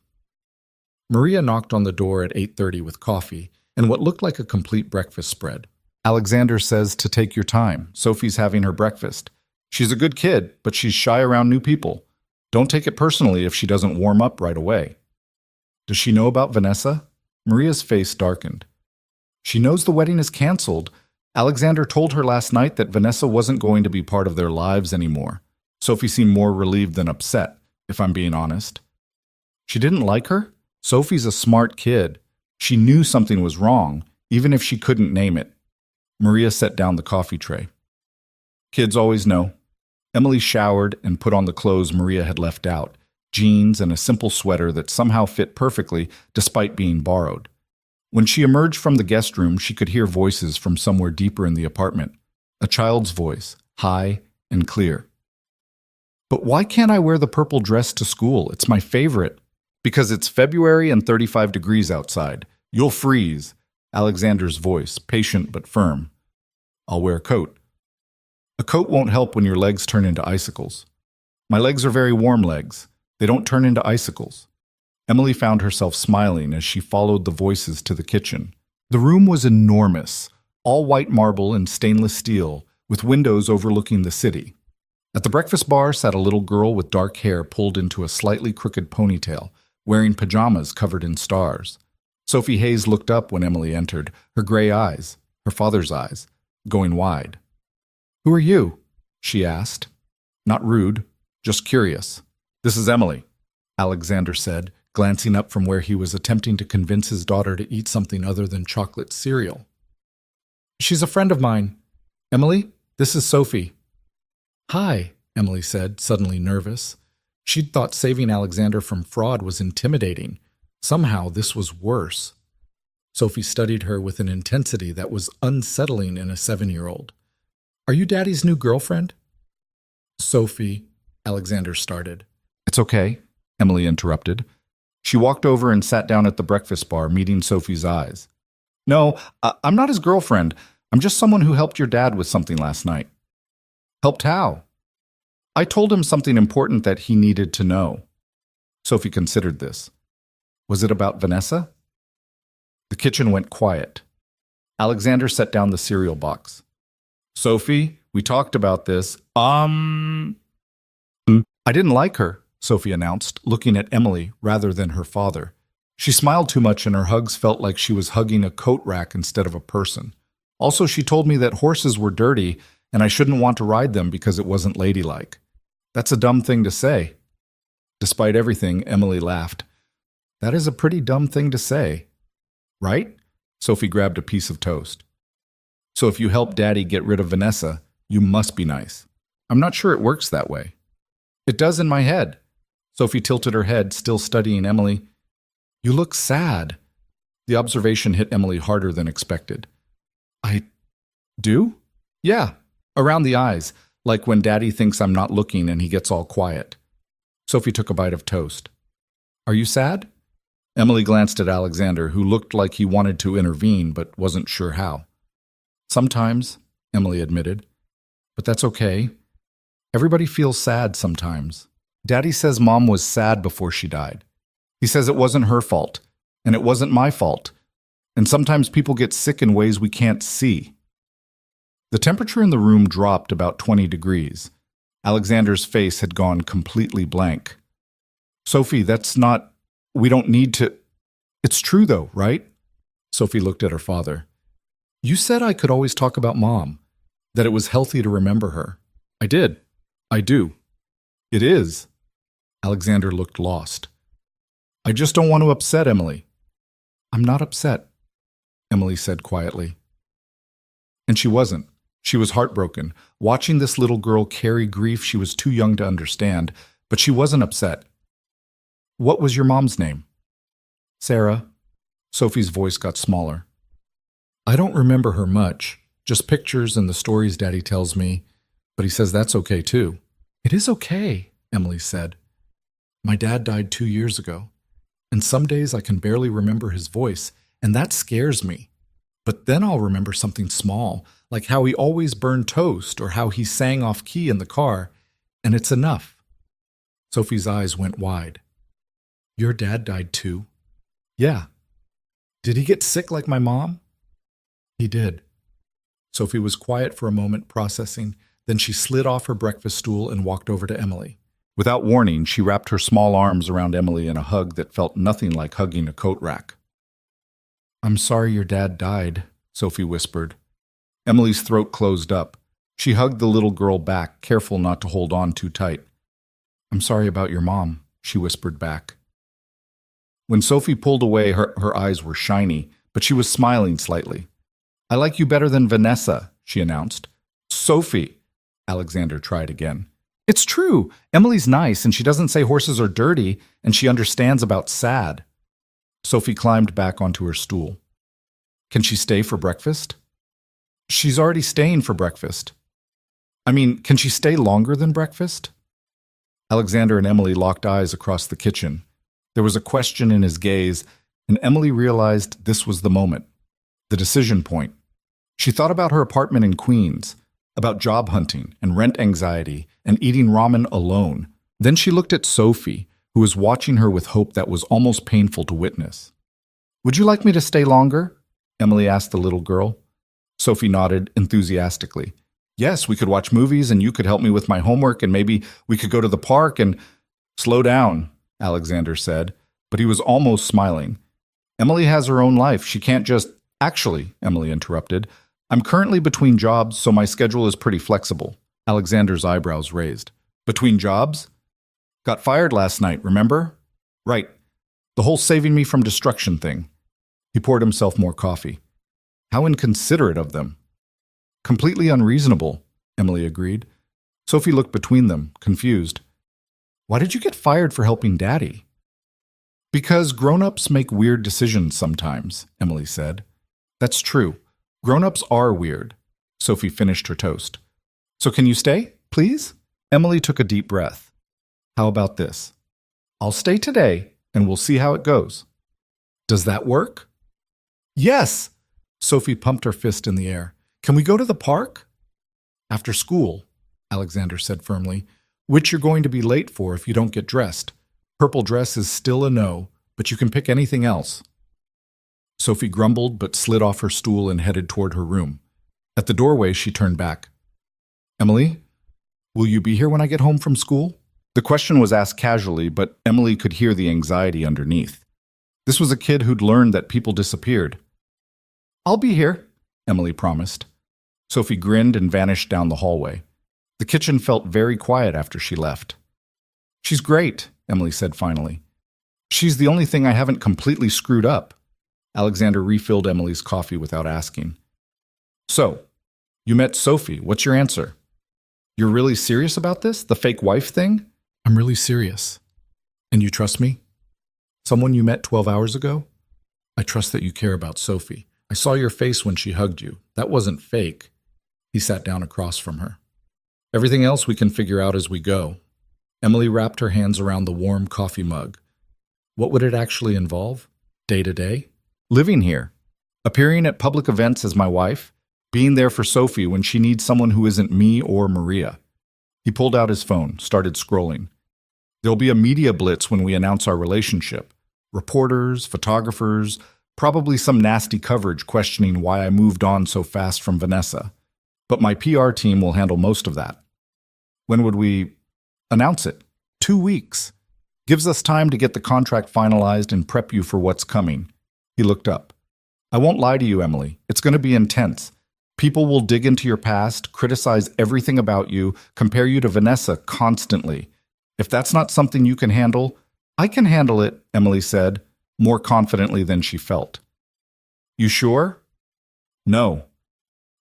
Maria knocked on the door at 8:30 with coffee and what looked like a complete breakfast spread. Alexander says to take your time. Sophie's having her breakfast. She's a good kid, but she's shy around new people. Don't take it personally if she doesn't warm up right away. Does she know about Vanessa? Maria's face darkened. She knows the wedding is canceled. Alexander told her last night that Vanessa wasn't going to be part of their lives anymore. Sophie seemed more relieved than upset, if I'm being honest. She didn't like her? Sophie's a smart kid. She knew something was wrong, even if she couldn't name it. Maria set down the coffee tray. Kids always know. Emily showered and put on the clothes Maria had left out, jeans and a simple sweater that somehow fit perfectly despite being borrowed. When she emerged from the guest room, she could hear voices from somewhere deeper in the apartment. A child's voice, high and clear. But why can't I wear the purple dress to school? It's my favorite. Because it's February and 35 degrees outside. You'll freeze. Alexander's voice, patient but firm. I'll wear a coat. A coat won't help when your legs turn into icicles. My legs are very warm legs. They don't turn into icicles. Emily found herself smiling as she followed the voices to the kitchen. The room was enormous, all white marble and stainless steel, with windows overlooking the city. At the breakfast bar sat a little girl with dark hair pulled into a slightly crooked ponytail, wearing pajamas covered in stars. Sophie Hayes looked up when Emily entered, her gray eyes, her father's eyes, going wide. "Who are you?" she asked. Not rude, just curious. "This is Emily," Alexander said, glancing up from where he was attempting to convince his daughter to eat something other than chocolate cereal. "She's a friend of mine. Emily, this is Sophie." "Hi," Emily said, suddenly nervous. She'd thought saving Alexander from fraud was intimidating. Somehow this was worse. Sophie studied her with an intensity that was unsettling in a 7-year-old. "Are you Daddy's new girlfriend?" "Sophie," Alexander started. "It's okay," Emily interrupted. She walked over and sat down at the breakfast bar, meeting Sophie's eyes. "No, I'm not his girlfriend. I'm just someone who helped your dad with something last night." "Helped how?" "I told him something important that he needed to know." Sophie considered this. "Was it about Vanessa?" The kitchen went quiet. Alexander set down the cereal box. "Sophie, we talked about this. I didn't like her," Sophie announced, looking at Emily rather than her father. She smiled too much and her hugs felt like she was hugging a coat rack instead of a person. Also, she told me that horses were dirty and I shouldn't want to ride them because it wasn't ladylike. That's a dumb thing to say. Despite everything, Emily laughed. "That is a pretty dumb thing to say. Right?" Sophie grabbed a piece of toast. "So if you help Daddy get rid of Vanessa, You must be nice. I'm not sure it works that way. It does in my head. Sophie tilted her head, still studying Emily. You look sad. The observation hit Emily harder than expected. I do? Yeah, around the eyes, like when Daddy thinks I'm not looking and he gets all quiet. Sophie took a bite of toast. Are you sad? Emily glanced at Alexander, who looked like he wanted to intervene but wasn't sure how. Sometimes, Emily admitted. But that's okay. Everybody feels sad sometimes. Daddy says Mom was sad before she died. He says it wasn't her fault, and it wasn't my fault. And sometimes people get sick in ways we can't see. The temperature in the room dropped about 20 degrees. Alexander's face had gone completely blank. Sophie, we don't need to. It's true though, right? Sophie looked at her father. You said I could always talk about Mom, that it was healthy to remember her. I did. I do. It is. Alexander looked lost. I just don't want to upset Emily. I'm not upset, Emily said quietly. And she wasn't. She was heartbroken, watching this little girl carry grief she was too young to understand, but she wasn't upset. What was your mom's name? Sarah. Sophie's voice got smaller. I don't remember her much, just pictures and the stories Daddy tells me, but he says that's okay too. It is okay, Emily said. My dad died 2 years ago, and some days I can barely remember his voice, and that scares me. But then I'll remember something small, like how he always burned toast or how he sang off key in the car, and it's enough. Sophie's eyes went wide. Your dad died too? Yeah. Did he get sick like my mom? He did. Sophie was quiet for a moment, processing. Then she slid off her breakfast stool and walked over to Emily. Without warning, she wrapped her small arms around Emily in a hug that felt nothing like hugging a coat rack. I'm sorry your dad died, Sophie whispered. Emily's throat closed up. She hugged the little girl back, careful not to hold on too tight. I'm sorry about your mom, she whispered back. When Sophie pulled away, her eyes were shiny, but she was smiling slightly. I like you better than Vanessa, she announced. Sophie, Alexander tried again. It's true. Emily's nice, and she doesn't say horses are dirty, and she understands about sad. Sophie climbed back onto her stool. Can she stay for breakfast? She's already staying for breakfast. Can she stay longer than breakfast? Alexander and Emily locked eyes across the kitchen. There was a question in his gaze, and Emily realized this was the moment, the decision point. She thought about her apartment in Queens, about job hunting and rent anxiety and eating ramen alone. Then she looked at Sophie, who was watching her with hope that was almost painful to witness. Would you like me to stay longer? Emily asked the little girl. Sophie nodded enthusiastically. Yes, we could watch movies and you could help me with my homework and maybe we could go to the park and... Slow down, Alexander said, but he was almost smiling. Emily has her own life. She can't just... Actually, Emily interrupted, I'm currently between jobs, so my schedule is pretty flexible. Alexander's eyebrows raised. Between jobs? Got fired last night, remember? Right. The whole saving me from destruction thing. He poured himself more coffee. How inconsiderate of them. Completely unreasonable, Emily agreed. Sophie looked between them, confused. Why did you get fired for helping Daddy? Because grown-ups make weird decisions sometimes, Emily said. That's true. Grown-ups are weird. Sophie finished her toast. So can you stay, please? Emily took a deep breath. How about this? I'll stay today, and we'll see how it goes. Does that work? Yes! Sophie pumped her fist in the air. Can we go to the park? After school, Alexander said firmly, which you're going to be late for if you don't get dressed. Purple dress is still a no, but you can pick anything else. Sophie grumbled but slid off her stool and headed toward her room. At the doorway, she turned back. Emily, will you be here when I get home from school? The question was asked casually, but Emily could hear the anxiety underneath. This was a kid who'd learned that people disappeared. I'll be here, Emily promised. Sophie grinned and vanished down the hallway. The kitchen felt very quiet after she left. She's great, Emily said finally. She's the only thing I haven't completely screwed up. Alexander refilled Emily's coffee without asking. So, you met Sophie. What's your answer? You're really serious about this? The fake wife thing? I'm really serious. And you trust me? Someone you met 12 hours ago? I trust that you care about Sophie. I saw your face when she hugged you. That wasn't fake. He sat down across from her. Everything else we can figure out as we go. Emily wrapped her hands around the warm coffee mug. What would it actually involve? Day to day? Living here. Appearing at public events as my wife. Being there for Sophie when she needs someone who isn't me or Maria. He pulled out his phone, started scrolling. There'll be a media blitz when we announce our relationship. Reporters, photographers, probably some nasty coverage questioning why I moved on so fast from Vanessa. But my PR team will handle most of that. When would we announce it? 2 weeks. Gives us time to get the contract finalized and prep you for what's coming. He looked up. I won't lie to you, Emily. It's going to be intense. People will dig into your past, criticize everything about you, compare you to Vanessa constantly. If that's not something you can handle, I can handle it, Emily said, more confidently than she felt. You sure? No.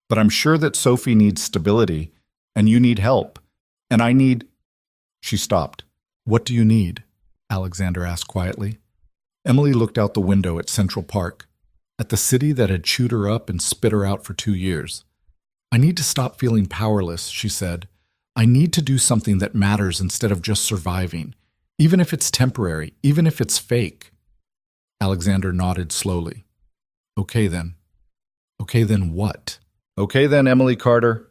But I'm sure that Sophie needs stability, and you need help, and I need... She stopped. What do you need? Alexander asked quietly. Emily looked out the window at Central Park, at the city that had chewed her up and spit her out for 2 years. I need to stop feeling powerless, she said. I need to do something that matters instead of just surviving, even if it's temporary, even if it's fake. Alexander nodded slowly. Okay then. Okay then what? Okay then, Emily Carter.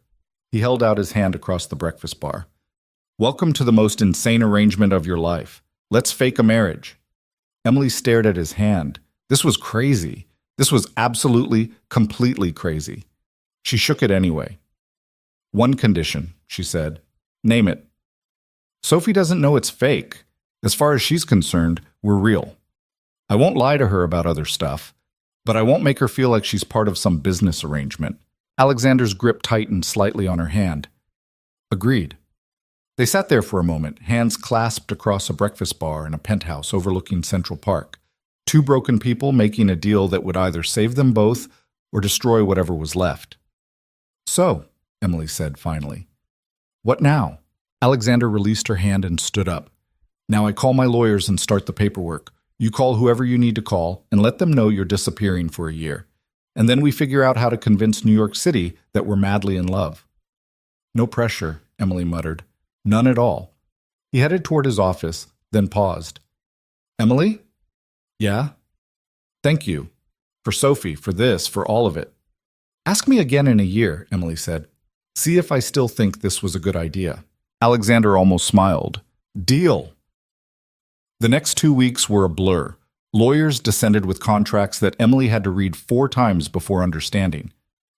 He held out his hand across the breakfast bar. Welcome to the most insane arrangement of your life. Let's fake a marriage. Emily stared at his hand. This was crazy. This was absolutely, completely crazy. She shook it anyway. One condition, she said. Name it. Sophie doesn't know it's fake. As far as she's concerned, we're real. I won't lie to her about other stuff, but I won't make her feel like she's part of some business arrangement. Alexander's grip tightened slightly on her hand. Agreed. They sat there for a moment, hands clasped across a breakfast bar in a penthouse overlooking Central Park. 2 broken people making a deal that would either save them both or destroy whatever was left. So, Emily said finally. What now? Alexander released her hand and stood up. Now I call my lawyers and start the paperwork. You call whoever you need to call and let them know you're disappearing for a year. And then we figure out how to convince New York City that we're madly in love. No pressure, Emily muttered. None at all. He headed toward his office, then paused. Emily? Yeah? Thank you. For Sophie, for this, for all of it. Ask me again in a year, Emily said. See if I still think this was a good idea. Alexander almost smiled. Deal. The next 2 weeks were a blur. Lawyers descended with contracts that Emily had to read 4 times before understanding.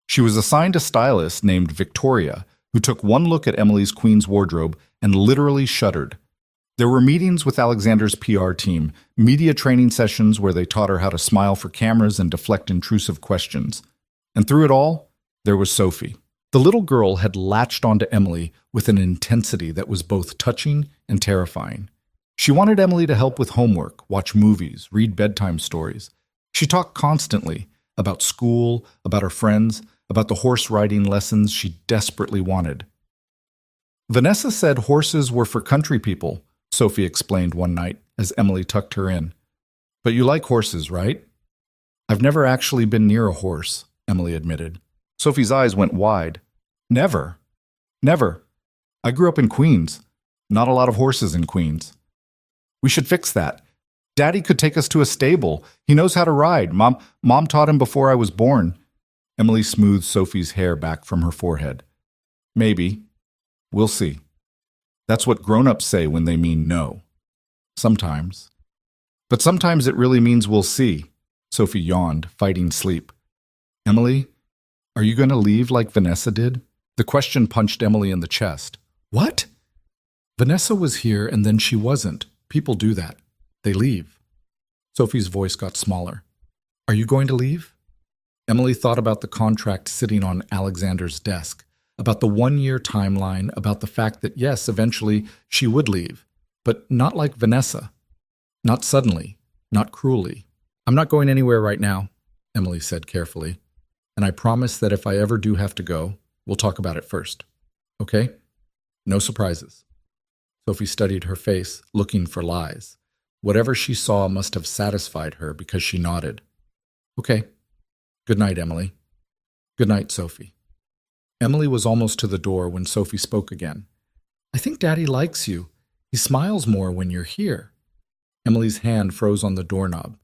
She was assigned a stylist named Victoria, who took one look at Emily's queen's wardrobe and literally shuddered. There were meetings with Alexander's PR team, media training sessions where they taught her how to smile for cameras and deflect intrusive questions. And through it all, there was Sophie. The little girl had latched onto Emily with an intensity that was both touching and terrifying. She wanted Emily to help with homework, watch movies, read bedtime stories. She talked constantly about school, about her friends, about the horse riding lessons she desperately wanted. Vanessa said horses were for country people, Sophie explained one night as Emily tucked her in. But you like horses, right? I've never actually been near a horse, Emily admitted. Sophie's eyes went wide. Never. Never. I grew up in Queens. Not a lot of horses in Queens. We should fix that. Daddy could take us to a stable. He knows how to ride. Mom taught him before I was born. Emily smoothed Sophie's hair back from her forehead. Maybe. We'll see. That's what grown-ups say when they mean no. Sometimes. But sometimes it really means we'll see. Sophie yawned, fighting sleep. Emily, are you going to leave like Vanessa did? The question punched Emily in the chest. What? Vanessa was here and then she wasn't. People do that. They leave. Sophie's voice got smaller. Are you going to leave? Emily thought about the contract sitting on Alexander's desk, about the 1-year timeline, about the fact that yes, eventually she would leave, but not like Vanessa. Not suddenly, not cruelly. I'm not going anywhere right now, Emily said carefully, and I promise that if I ever do have to go, we'll talk about it first. Okay? No surprises. Sophie studied her face, looking for lies. Whatever she saw must have satisfied her because she nodded. Okay. Good night, Emily. Good night, Sophie. Emily was almost to the door when Sophie spoke again. I think Daddy likes you. He smiles more when you're here. Emily's hand froze on the doorknob.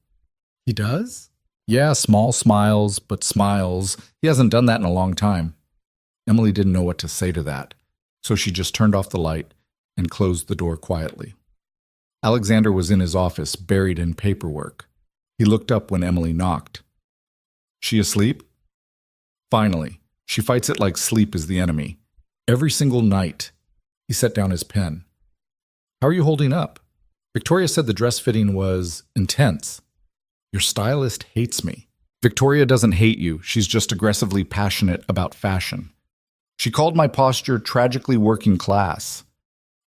He does? Yeah, small smiles, but smiles. He hasn't done that in a long time. Emily didn't know what to say to that, so she just turned off the light and closed the door quietly. Alexander was in his office, buried in paperwork. He looked up when Emily knocked. She asleep? Finally, she fights it like sleep is the enemy. Every single night. He set down his pen. How are you holding up? Victoria said the dress fitting was intense. Your stylist hates me. Victoria doesn't hate you. She's just aggressively passionate about fashion. She called my posture tragically working class.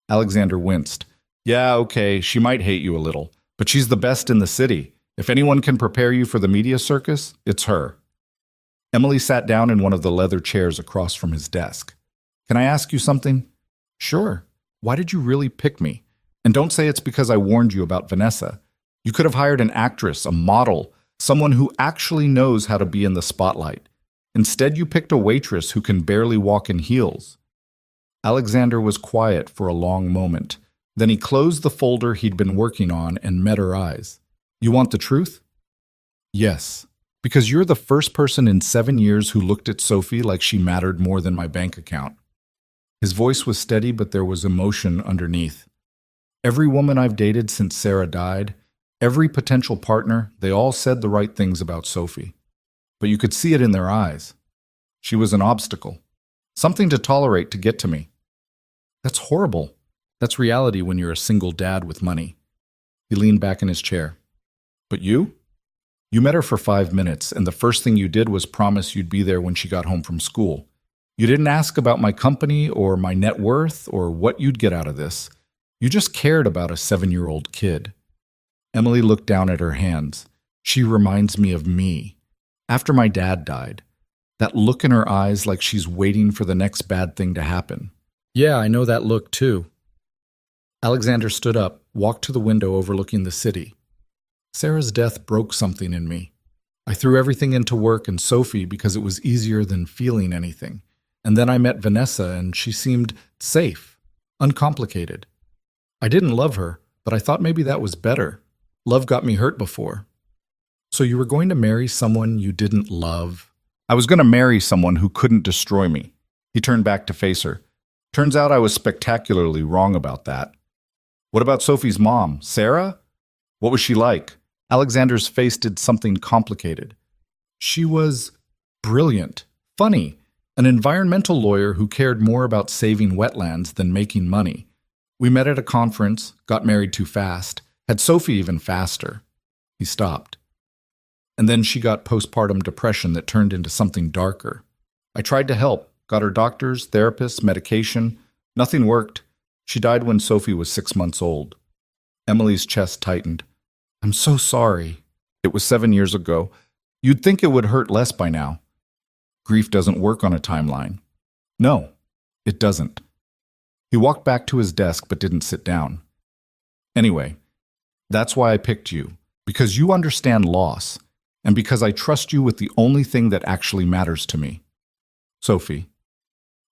Alexander winced. Yeah, okay, she might hate you a little, but she's the best in the city. If anyone can prepare you for the media circus, it's her. Emily sat down in one of the leather chairs across from his desk. Can I ask you something? Sure. Why did you really pick me? And don't say it's because I warned you about Vanessa. You could have hired an actress, a model, someone who actually knows how to be in the spotlight. Instead, you picked a waitress who can barely walk in heels. Alexander was quiet for a long moment. Then he closed the folder he'd been working on and met her eyes. You want the truth? Yes. Because you're the first person in 7 years who looked at Sophie like she mattered more than my bank account. His voice was steady, but there was emotion underneath. Every woman I've dated since Sarah died, every potential partner, they all said the right things about Sophie. But you could see it in their eyes. She was an obstacle. Something to tolerate to get to me. That's horrible. That's reality when you're a single dad with money. He leaned back in his chair. But you? You met her for 5 minutes, and the first thing you did was promise you'd be there when she got home from school. You didn't ask about my company or my net worth or what you'd get out of this. You just cared about a 7-year-old kid. Emily looked down at her hands. She reminds me of me. After my dad died. That look in her eyes like she's waiting for the next bad thing to happen. Yeah, I know that look too. Alexander stood up, walked to the window overlooking the city. Sarah's death broke something in me. I threw everything into work and Sophie because it was easier than feeling anything. And then I met Vanessa and she seemed safe, uncomplicated. I didn't love her, but I thought maybe that was better. Love got me hurt before. So you were going to marry someone you didn't love? I was going to marry someone who couldn't destroy me. He turned back to face her. Turns out I was spectacularly wrong about that. What about Sophie's mom, Sarah? What was she like? Alexander's face did something complicated. She was brilliant, funny, an environmental lawyer who cared more about saving wetlands than making money. We met at a conference, got married too fast, had Sophie even faster. He stopped. And then she got postpartum depression that turned into something darker. I tried to help, got her doctors, therapists, medication. Nothing worked. She died when Sophie was 6 months old. Emily's chest tightened. I'm so sorry. It was 7 years ago. You'd think it would hurt less by now. Grief doesn't work on a timeline. No, it doesn't. He walked back to his desk but didn't sit down. Anyway, that's why I picked you, because you understand loss, and because I trust you with the only thing that actually matters to me. Sophie.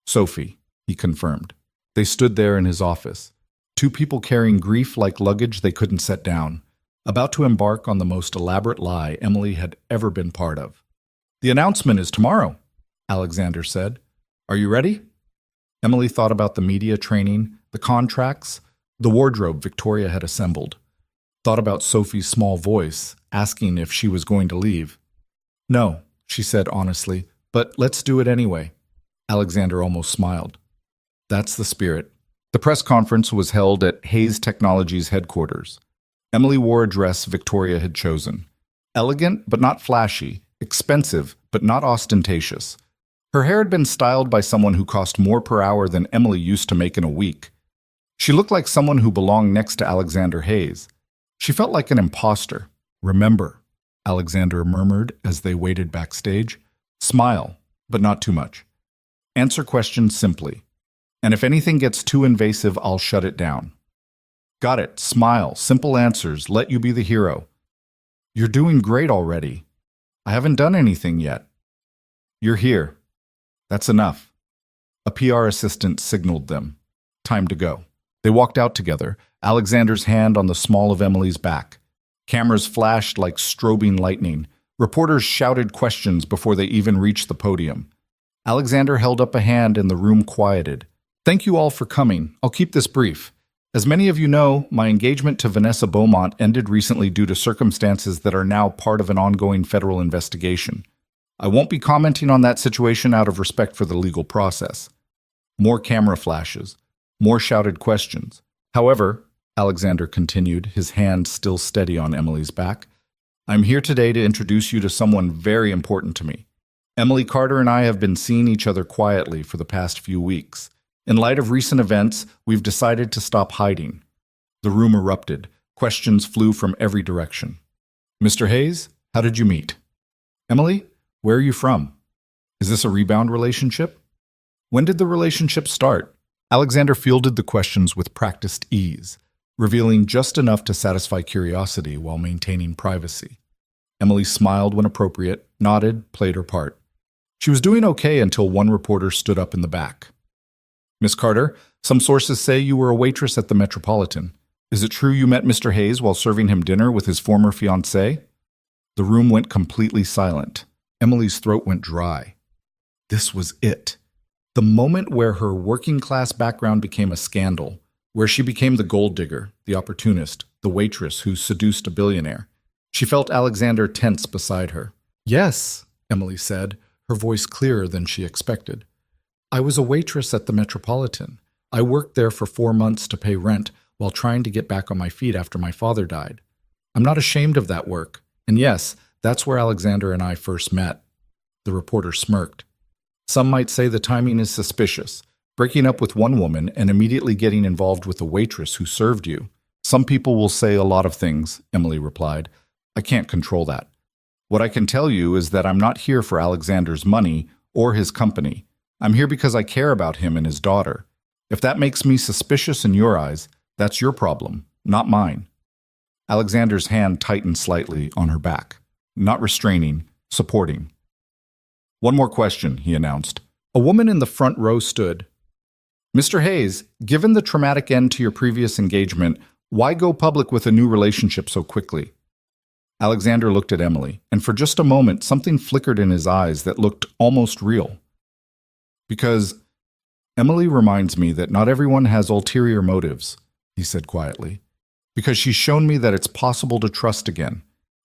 Sophie, he confirmed. They stood there in his office, two people carrying grief like luggage they couldn't set down, about to embark on the most elaborate lie Emily had ever been part of. The announcement is tomorrow, Alexander said. Are you ready? Emily thought about the media training, the contracts, the wardrobe Victoria had assembled. Thought about Sophie's small voice, asking if she was going to leave. No, she said honestly, but let's do it anyway. Alexander almost smiled. That's the spirit. The press conference was held at Hayes Technologies headquarters. Emily wore a dress Victoria had chosen. Elegant but not flashy, expensive but not ostentatious. Her hair had been styled by someone who cost more per hour than Emily used to make in a week. She looked like someone who belonged next to Alexander Hayes. She felt like an imposter. Remember, Alexander murmured as they waited backstage. Smile, but not too much. Answer questions simply. And if anything gets too invasive, I'll shut it down. Got it. Smile. Simple answers. Let you be the hero. You're doing great already. I haven't done anything yet. You're here. That's enough. A PR assistant signaled them. Time to go. They walked out together, Alexander's hand on the small of Emily's back. Cameras flashed like strobing lightning. Reporters shouted questions before they even reached the podium. Alexander held up a hand and the room quieted. Thank you all for coming. I'll keep this brief. As many of you know, my engagement to Vanessa Beaumont ended recently due to circumstances that are now part of an ongoing federal investigation. I won't be commenting on that situation out of respect for the legal process. More camera flashes. More shouted questions. However, Alexander continued, his hand still steady on Emily's back, I'm here today to introduce you to someone very important to me. Emily Carter and I have been seeing each other quietly for the past few weeks. In light of recent events, we've decided to stop hiding. The room erupted. Questions flew from every direction. Mr. Hayes, how did you meet? Emily, where are you from? Is this a rebound relationship? When did the relationship start? Alexander fielded the questions with practiced ease, revealing just enough to satisfy curiosity while maintaining privacy. Emily smiled when appropriate, nodded, played her part. She was doing okay until one reporter stood up in the back. Miss Carter, some sources say you were a waitress at the Metropolitan. Is it true you met Mr. Hayes while serving him dinner with his former fiancée? The room went completely silent. Emily's throat went dry. This was it. The moment where her working-class background became a scandal, where she became the gold digger, the opportunist, the waitress who seduced a billionaire. She felt Alexander tense beside her. Yes, Emily said, her voice clearer than she expected. I was a waitress at the Metropolitan. I worked there for 4 months to pay rent while trying to get back on my feet after my father died. I'm not ashamed of that work. And yes, that's where Alexander and I first met. The reporter smirked. Some might say the timing is suspicious, breaking up with one woman and immediately getting involved with a waitress who served you. Some people will say a lot of things, Emily replied. I can't control that. What I can tell you is that I'm not here for Alexander's money or his company. I'm here because I care about him and his daughter. If that makes me suspicious in your eyes, that's your problem, not mine. Alexander's hand tightened slightly on her back, not restraining, supporting. One more question, he announced. A woman in the front row stood. Mr. Hayes, given the traumatic end to your previous engagement, why go public with a new relationship so quickly? Alexander looked at Emily, and for just a moment something flickered in his eyes that looked almost real. Because Emily reminds me that not everyone has ulterior motives, he said quietly. Because she's shown me that it's possible to trust again,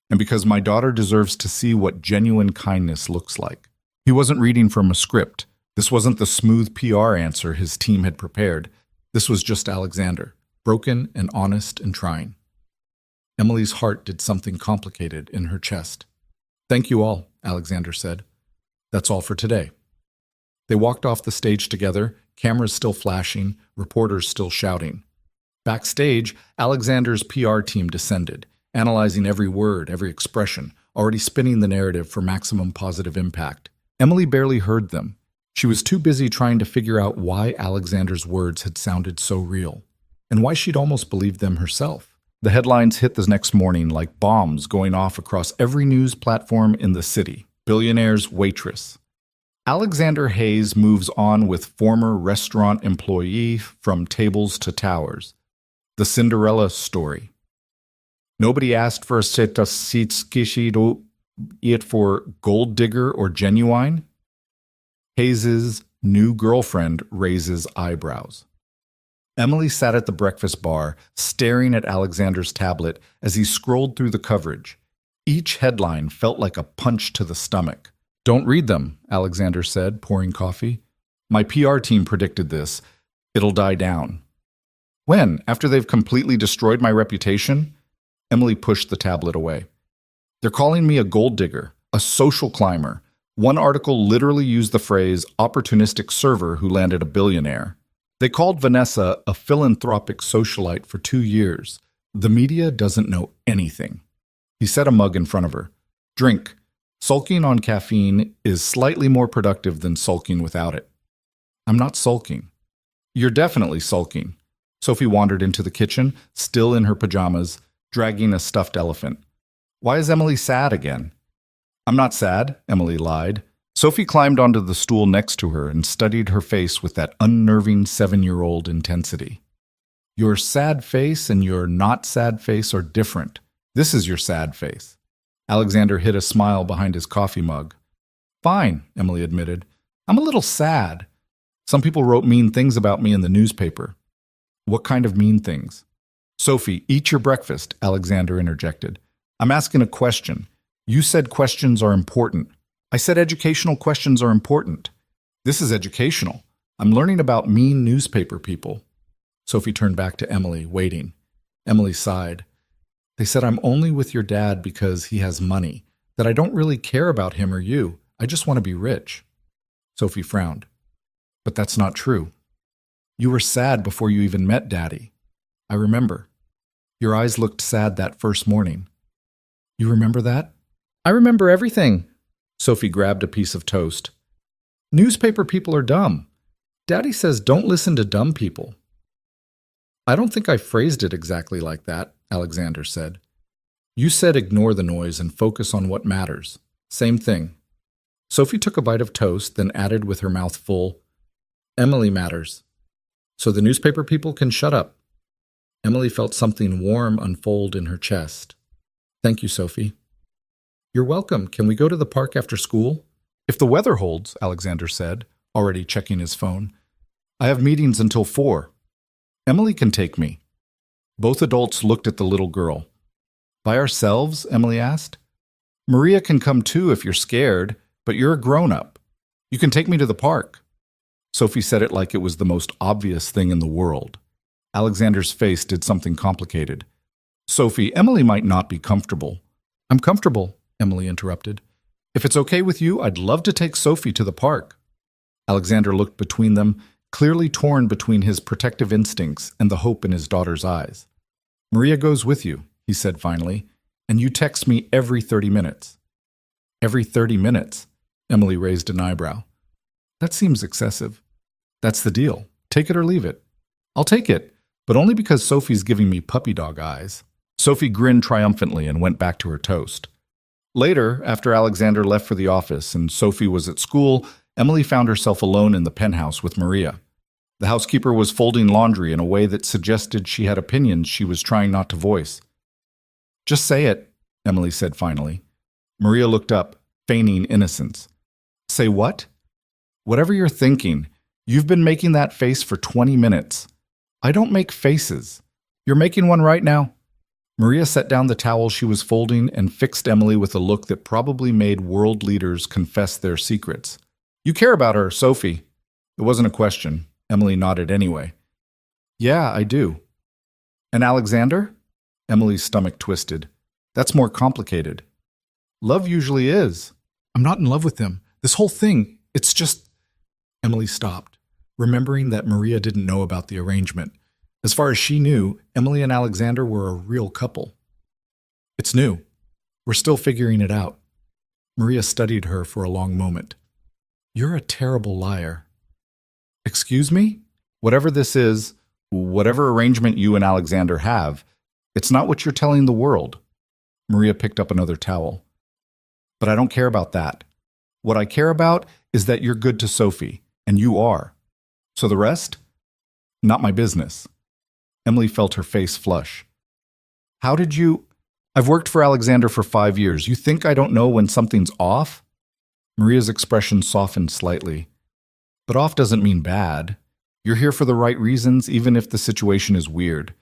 and because my daughter deserves to see what genuine kindness looks like. He wasn't reading from a script. This wasn't the smooth PR answer his team had prepared. This was just Alexander, broken and honest and trying. Emily's heart did something complicated in her chest. Thank you all, Alexander said. That's all for today. They walked off the stage together, cameras still flashing, reporters still shouting. Backstage, Alexander's PR team descended, analyzing every word, every expression, already spinning the narrative for maximum positive impact. Emily barely heard them. She was too busy trying to figure out why Alexander's words had sounded so real, and why she'd almost believed them herself. The headlines hit the next morning like bombs going off across every news platform in the city. Billionaire's Waitress. Alexander Hayes moves on with former restaurant employee from tables to towers. The Cinderella story. Nobody asked for a set of seats kishido it for gold digger or genuine. Hayes's new girlfriend raises eyebrows. Emily sat at the breakfast bar, staring at Alexander's tablet as he scrolled through the coverage. Each headline felt like a punch to the stomach. Don't read them, Alexander said, pouring coffee. My PR team predicted this. It'll die down. When? After they've completely destroyed my reputation? Emily pushed the tablet away. They're calling me a gold digger, a social climber. One article literally used the phrase opportunistic server who landed a billionaire. They called Vanessa a philanthropic socialite for 2 years. The media doesn't know anything. He set a mug in front of her. Drink. Sulking on caffeine is slightly more productive than sulking without it. I'm not sulking. You're definitely sulking. Sophie wandered into the kitchen, still in her pajamas, dragging a stuffed elephant. Why is Emily sad again? I'm not sad, Emily lied. Sophie climbed onto the stool next to her and studied her face with that unnerving 7-year-old intensity. Your sad face and your not sad face are different. This is your sad face. Alexander hid a smile behind his coffee mug. Fine, Emily admitted. I'm a little sad. Some people wrote mean things about me in the newspaper. What kind of mean things? Sophie, eat your breakfast, Alexander interjected. I'm asking a question. You said questions are important. I said educational questions are important. This is educational. I'm learning about mean newspaper people. Sophie turned back to Emily, waiting. Emily sighed. They said I'm only with your dad because he has money, that I don't really care about him or you. I just want to be rich. Sophie frowned. But that's not true. You were sad before you even met Daddy. I remember. Your eyes looked sad that first morning. You remember that? I remember everything. Sophie grabbed a piece of toast. Newspaper people are dumb. Daddy says don't listen to dumb people. I don't think I phrased it exactly like that, Alexander said. You said ignore the noise and focus on what matters. Same thing. Sophie took a bite of toast, then added with her mouth full, Emily matters. So the newspaper people can shut up. Emily felt something warm unfold in her chest. Thank you, Sophie. You're welcome. Can we go to the park after school? If the weather holds, Alexander said, already checking his phone. I have meetings until 4. Emily can take me. Both adults looked at the little girl. By ourselves? Emily asked. Maria can come too if you're scared, but you're a grown-up. You can take me to the park. Sophie said it like it was the most obvious thing in the world. Alexander's face did something complicated. Sophie, Emily might not be comfortable. I'm comfortable, Emily interrupted. If it's okay with you, I'd love to take Sophie to the park. Alexander looked between them, clearly torn between his protective instincts and the hope in his daughter's eyes. Maria goes with you, he said finally, and you text me every 30 minutes. Every 30 minutes? Emily raised an eyebrow. That seems excessive. That's the deal. Take it or leave it. I'll take it, but only because Sophie's giving me puppy dog eyes. Sophie grinned triumphantly and went back to her toast. Later, after Alexander left for the office and Sophie was at school, Emily found herself alone in the penthouse with Maria. The housekeeper was folding laundry in a way that suggested she had opinions she was trying not to voice. Just say it, Emily said finally. Maria looked up, feigning innocence. Say what? Whatever you're thinking. You've been making that face for 20 minutes. I don't make faces. You're making one right now. Maria set down the towel she was folding and fixed Emily with a look that probably made world leaders confess their secrets. You care about her, Sophie. It wasn't a question. Emily nodded anyway. Yeah, I do. And Alexander? Emily's stomach twisted. That's more complicated. Love usually is. I'm not in love with him. This whole thing, it's just... Emily stopped, remembering that Maria didn't know about the arrangement. As far as she knew, Emily and Alexander were a real couple. It's new. We're still figuring it out. Maria studied her for a long moment. You're a terrible liar. Excuse me? Whatever this is, whatever arrangement you and Alexander have, it's not what you're telling the world. Maria picked up another towel. But I don't care about that. What I care about is that you're good to Sophie, and you are. So the rest? Not my business. Emily felt her face flush. How did you... I've worked for Alexander for 5 years. You think I don't know when something's off? Maria's expression softened slightly. But off doesn't mean bad. You're here for the right reasons, even if the situation is weird.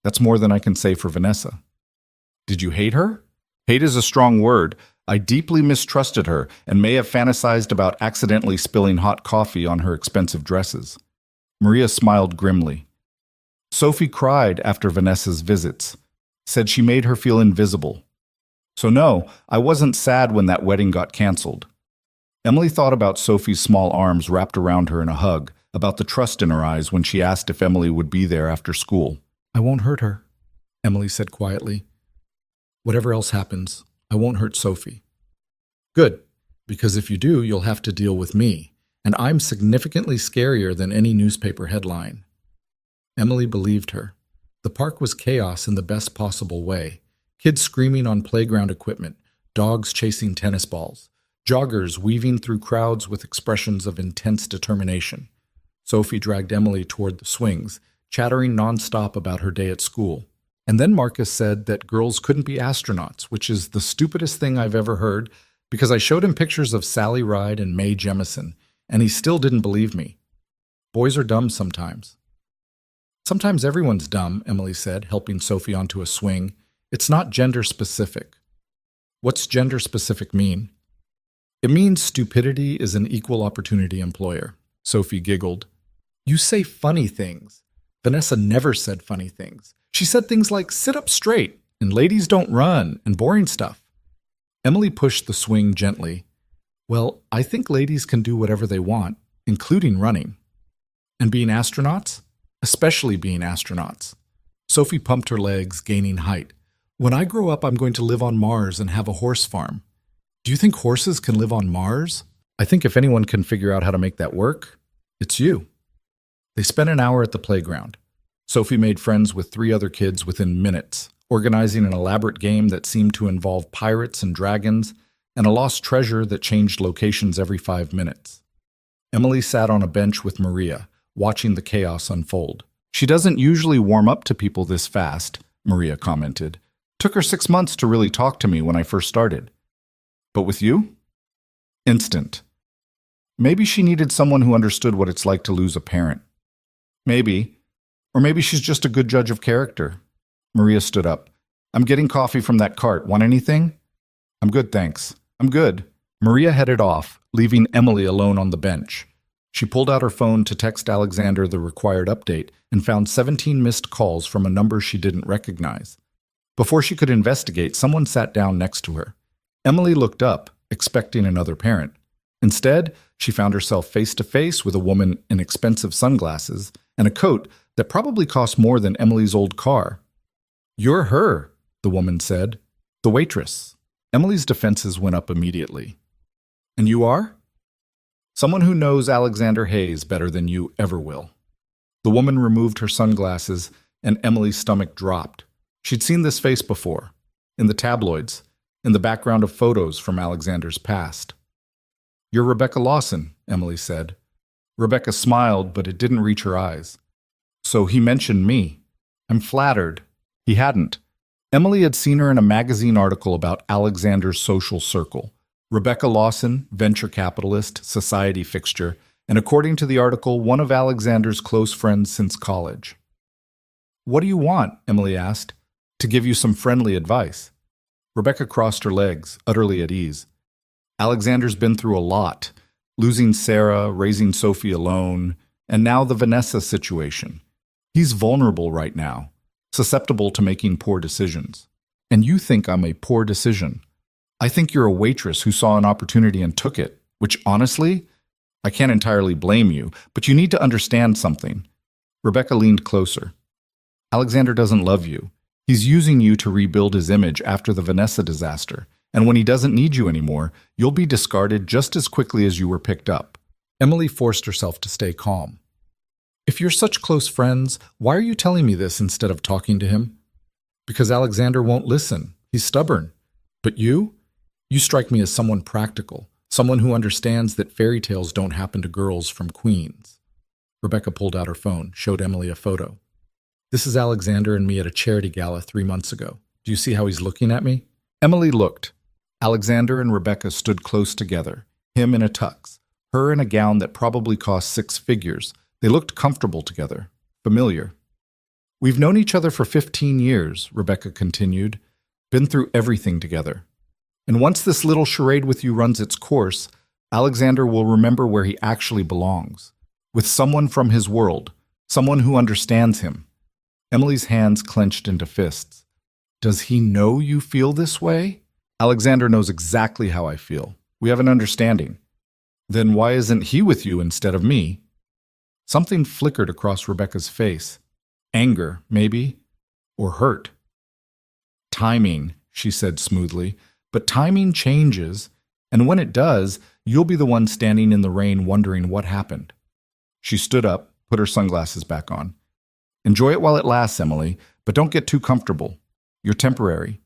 That's more than I can say for Vanessa. Did you hate her? Hate is a strong word. I deeply mistrusted her and may have fantasized about accidentally spilling hot coffee on her expensive dresses. Maria smiled grimly. Sophie cried after Vanessa's visits, said she made her feel invisible. So no, I wasn't sad when that wedding got canceled. Emily thought about Sophie's small arms wrapped around her in a hug, about the trust in her eyes when she asked if Emily would be there after school. I won't hurt her, Emily said quietly. Whatever else happens, I won't hurt Sophie. Good, because if you do, you'll have to deal with me, and I'm significantly scarier than any newspaper headline." Emily believed her. The park was chaos in the best possible way. Kids screaming on playground equipment, dogs chasing tennis balls, joggers weaving through crowds with expressions of intense determination. Sophie dragged Emily toward the swings, chattering nonstop about her day at school. And then Marcus said that girls couldn't be astronauts, which is the stupidest thing I've ever heard, because I showed him pictures of Sally Ride and Mae Jemison, and he still didn't believe me. Boys are dumb sometimes. "Sometimes everyone's dumb," Emily said, helping Sophie onto a swing. "It's not gender-specific." "What's gender-specific mean?" "It means stupidity is an equal opportunity employer." Sophie giggled. "You say funny things." Vanessa never said funny things. She said things like, "sit up straight," and "ladies don't run," and boring stuff. Emily pushed the swing gently. "Well, I think ladies can do whatever they want, including running." "And being astronauts?" "Especially being astronauts." Sophie pumped her legs, gaining height. "When I grow up, I'm going to live on Mars and have a horse farm." "Do you think horses can live on Mars?" "I think if anyone can figure out how to make that work, it's you." They spent an hour at the playground. Sophie made friends with 3 other kids within minutes, organizing an elaborate game that seemed to involve pirates and dragons and a lost treasure that changed locations every 5 minutes. Emily sat on a bench with Maria, watching the chaos unfold. "She doesn't usually warm up to people this fast," Maria commented. "Took her 6 months to really talk to me when I first started. But with you? Instant. Maybe she needed someone who understood what it's like to lose a parent. Maybe. Or maybe she's just a good judge of character." Maria stood up. "I'm getting coffee from that cart. Want anything?" "I'm good, thanks." "I'm good." Maria headed off, leaving Emily alone on the bench. She pulled out her phone to text Alexander the required update and found 17 missed calls from a number she didn't recognize. Before she could investigate, someone sat down next to her. Emily looked up, expecting another parent. Instead, she found herself face to face with a woman in expensive sunglasses and a coat that probably cost more than Emily's old car. "You're her," the woman said. "The waitress." Emily's defenses went up immediately. "And you are?" "Someone who knows Alexander Hayes better than you ever will." The woman removed her sunglasses, and Emily's stomach dropped. She'd seen this face before, in the tabloids, in the background of photos from Alexander's past. "You're Rebecca Lawson," Emily said. Rebecca smiled, but it didn't reach her eyes. "So he mentioned me. I'm flattered." He hadn't. Emily had seen her in a magazine article about Alexander's social circle. Rebecca Lawson, venture capitalist, society fixture, and according to the article, one of Alexander's close friends since college. "What do you want?" Emily asked. "To give you some friendly advice." Rebecca crossed her legs, utterly at ease. "Alexander's been through a lot. Losing Sarah, raising Sophie alone, and now the Vanessa situation. He's vulnerable right now, susceptible to making poor decisions. And you think I'm a poor decision. I think you're a waitress who saw an opportunity and took it, which honestly, I can't entirely blame you, but you need to understand something." Rebecca leaned closer. "Alexander doesn't love you. He's using you to rebuild his image after the Vanessa disaster, and when he doesn't need you anymore, you'll be discarded just as quickly as you were picked up." Emily forced herself to stay calm. "If you're such close friends, why are you telling me this instead of talking to him?" "Because Alexander won't listen. He's stubborn. But you? You strike me as someone practical, someone who understands that fairy tales don't happen to girls from Queens." Rebecca pulled out her phone, showed Emily a photo. "This is Alexander and me at a charity gala 3 months ago. Do you see how he's looking at me?" Emily looked. Alexander and Rebecca stood close together, him in a tux, her in a gown that probably cost 6 figures. They looked comfortable together, familiar. "We've known each other for 15 years, Rebecca continued, "been through everything together. And once this little charade with you runs its course, Alexander will remember where he actually belongs, with someone from his world, someone who understands him." Emily's hands clenched into fists. "Does he know you feel this way?" "Alexander knows exactly how I feel. We have an understanding." "Then why isn't he with you instead of me?" Something flickered across Rebecca's face. Anger, maybe, or hurt. "Timing," she said smoothly. "But timing changes. And when it does, you'll be the one standing in the rain wondering what happened. She stood up, put her sunglasses back on. Enjoy it while it lasts, Emily, but don't get too comfortable. You're temporary.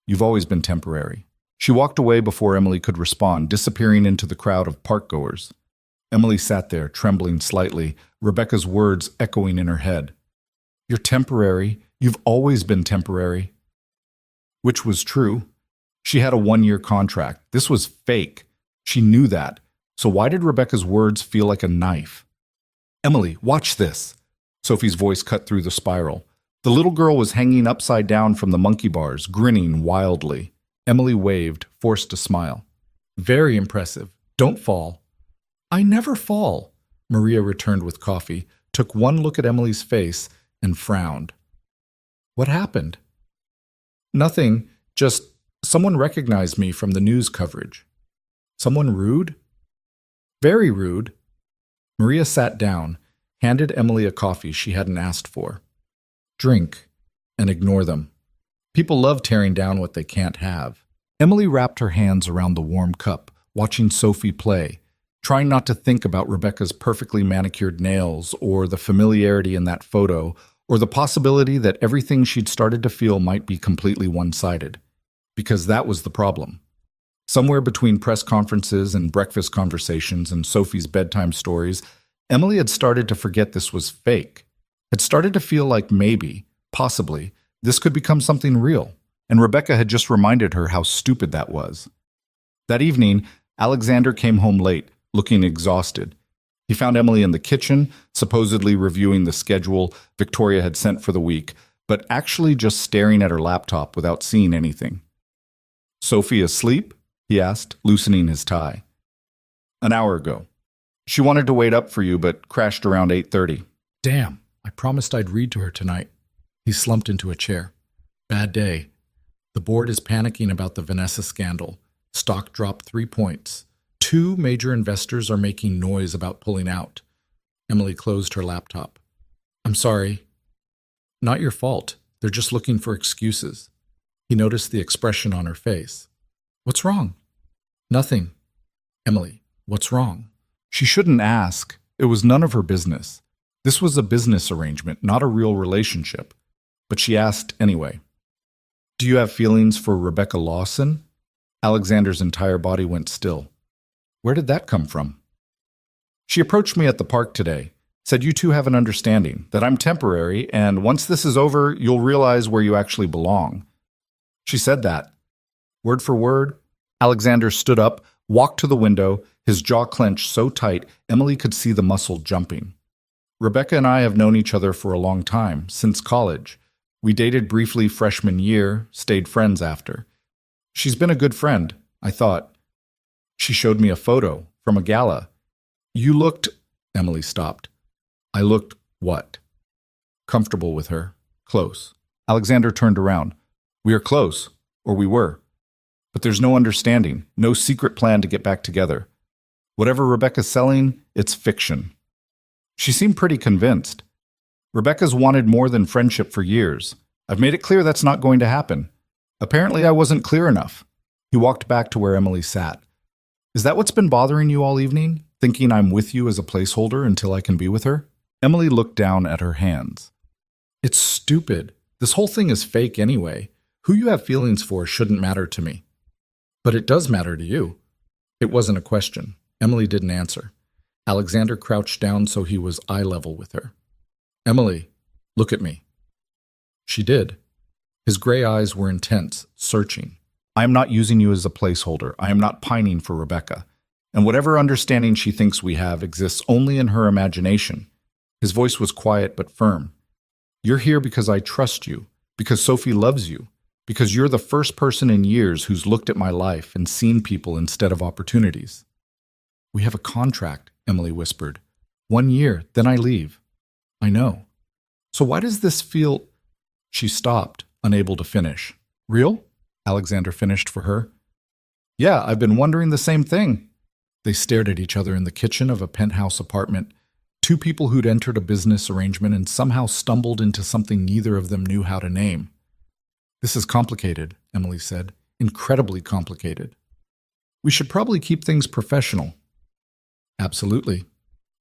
You've always been temporary. She walked away before Emily could respond, disappearing into the crowd of park-goers. Emily sat there, trembling slightly, Rebecca's words echoing in her head. You're temporary. You've always been temporary. Which was true. She had a 1-year contract. This was fake. She knew that. So why did Rebecca's words feel like a knife? Emily, watch this. Sophie's voice cut through the spiral. The little girl was hanging upside down from the monkey bars, grinning wildly. Emily waved, forced a smile. Very impressive. Don't fall. I never fall. Maria returned with coffee, took one look at Emily's face, and frowned. What happened? Nothing, just someone recognized me from the news coverage. Someone rude? Very rude. Maria sat down, handed Emily a coffee she hadn't asked for. Drink, and ignore them. People love tearing down what they can't have. Emily wrapped her hands around the warm cup, watching Sophie play, trying not to think about Rebecca's perfectly manicured nails or the familiarity in that photo or the possibility that everything she'd started to feel might be completely one-sided. Because that was the problem. Somewhere between press conferences and breakfast conversations and Sophie's bedtime stories, Emily had started to forget this was fake. Had started to feel like maybe, possibly, this could become something real. And Rebecca had just reminded her how stupid that was. That evening, Alexander came home late, looking exhausted. He found Emily in the kitchen, supposedly reviewing the schedule Victoria had sent for the week, but actually just staring at her laptop without seeing anything. Sophie asleep? He asked, loosening his tie. An hour ago. She wanted to wait up for you, but crashed around 8:30. Damn, I promised I'd read to her tonight. He slumped into a chair. Bad day. The board is panicking about the Vanessa scandal. Stock dropped 3 points. 2 major investors are making noise about pulling out. Emily closed her laptop. I'm sorry. Not your fault. They're just looking for excuses. He noticed the expression on her face. What's wrong? Nothing. Emily, what's wrong? She shouldn't ask. It was none of her business. This was a business arrangement, not a real relationship. But she asked anyway. Do you have feelings for Rebecca Lawson? Alexander's entire body went still. Where did that come from? She approached me at the park today, said you two have an understanding, that I'm temporary, and once this is over, you'll realize where you actually belong. She said that. Word for word, Alexander stood up, walked to the window, his jaw clenched so tight Emily could see the muscle jumping. Rebecca and I have known each other for a long time, since college. We dated briefly freshman year, stayed friends after. She's been a good friend, I thought. She showed me a photo from a gala. You looked... Emily stopped. I looked what? Comfortable with her. Close. Alexander turned around. We are close, or we were. But there's no understanding, no secret plan to get back together. Whatever Rebecca's selling, it's fiction. She seemed pretty convinced. Rebecca's wanted more than friendship for years. I've made it clear that's not going to happen. Apparently I wasn't clear enough. He walked back to where Emily sat. Is that what's been bothering you all evening? Thinking I'm with you as a placeholder until I can be with her? Emily looked down at her hands. It's stupid. This whole thing is fake anyway. Who you have feelings for shouldn't matter to me. But it does matter to you. It wasn't a question. Emily didn't answer. Alexander crouched down so he was eye level with her. Emily, look at me. She did. His gray eyes were intense, searching. I am not using you as a placeholder. I am not pining for Rebecca. And whatever understanding she thinks we have exists only in her imagination. His voice was quiet but firm. You're here because I trust you, because Sophie loves you, because you're the first person in years who's looked at my life and seen people instead of opportunities. We have a contract, Emily whispered. 1 year, then I leave. I know. So why does this feel... She stopped, unable to finish. Real? Alexander finished for her. Yeah, I've been wondering the same thing. They stared at each other in the kitchen of a penthouse apartment, 2 people who'd entered a business arrangement and somehow stumbled into something neither of them knew how to name. This is complicated, Emily said. Incredibly complicated. We should probably keep things professional. Absolutely.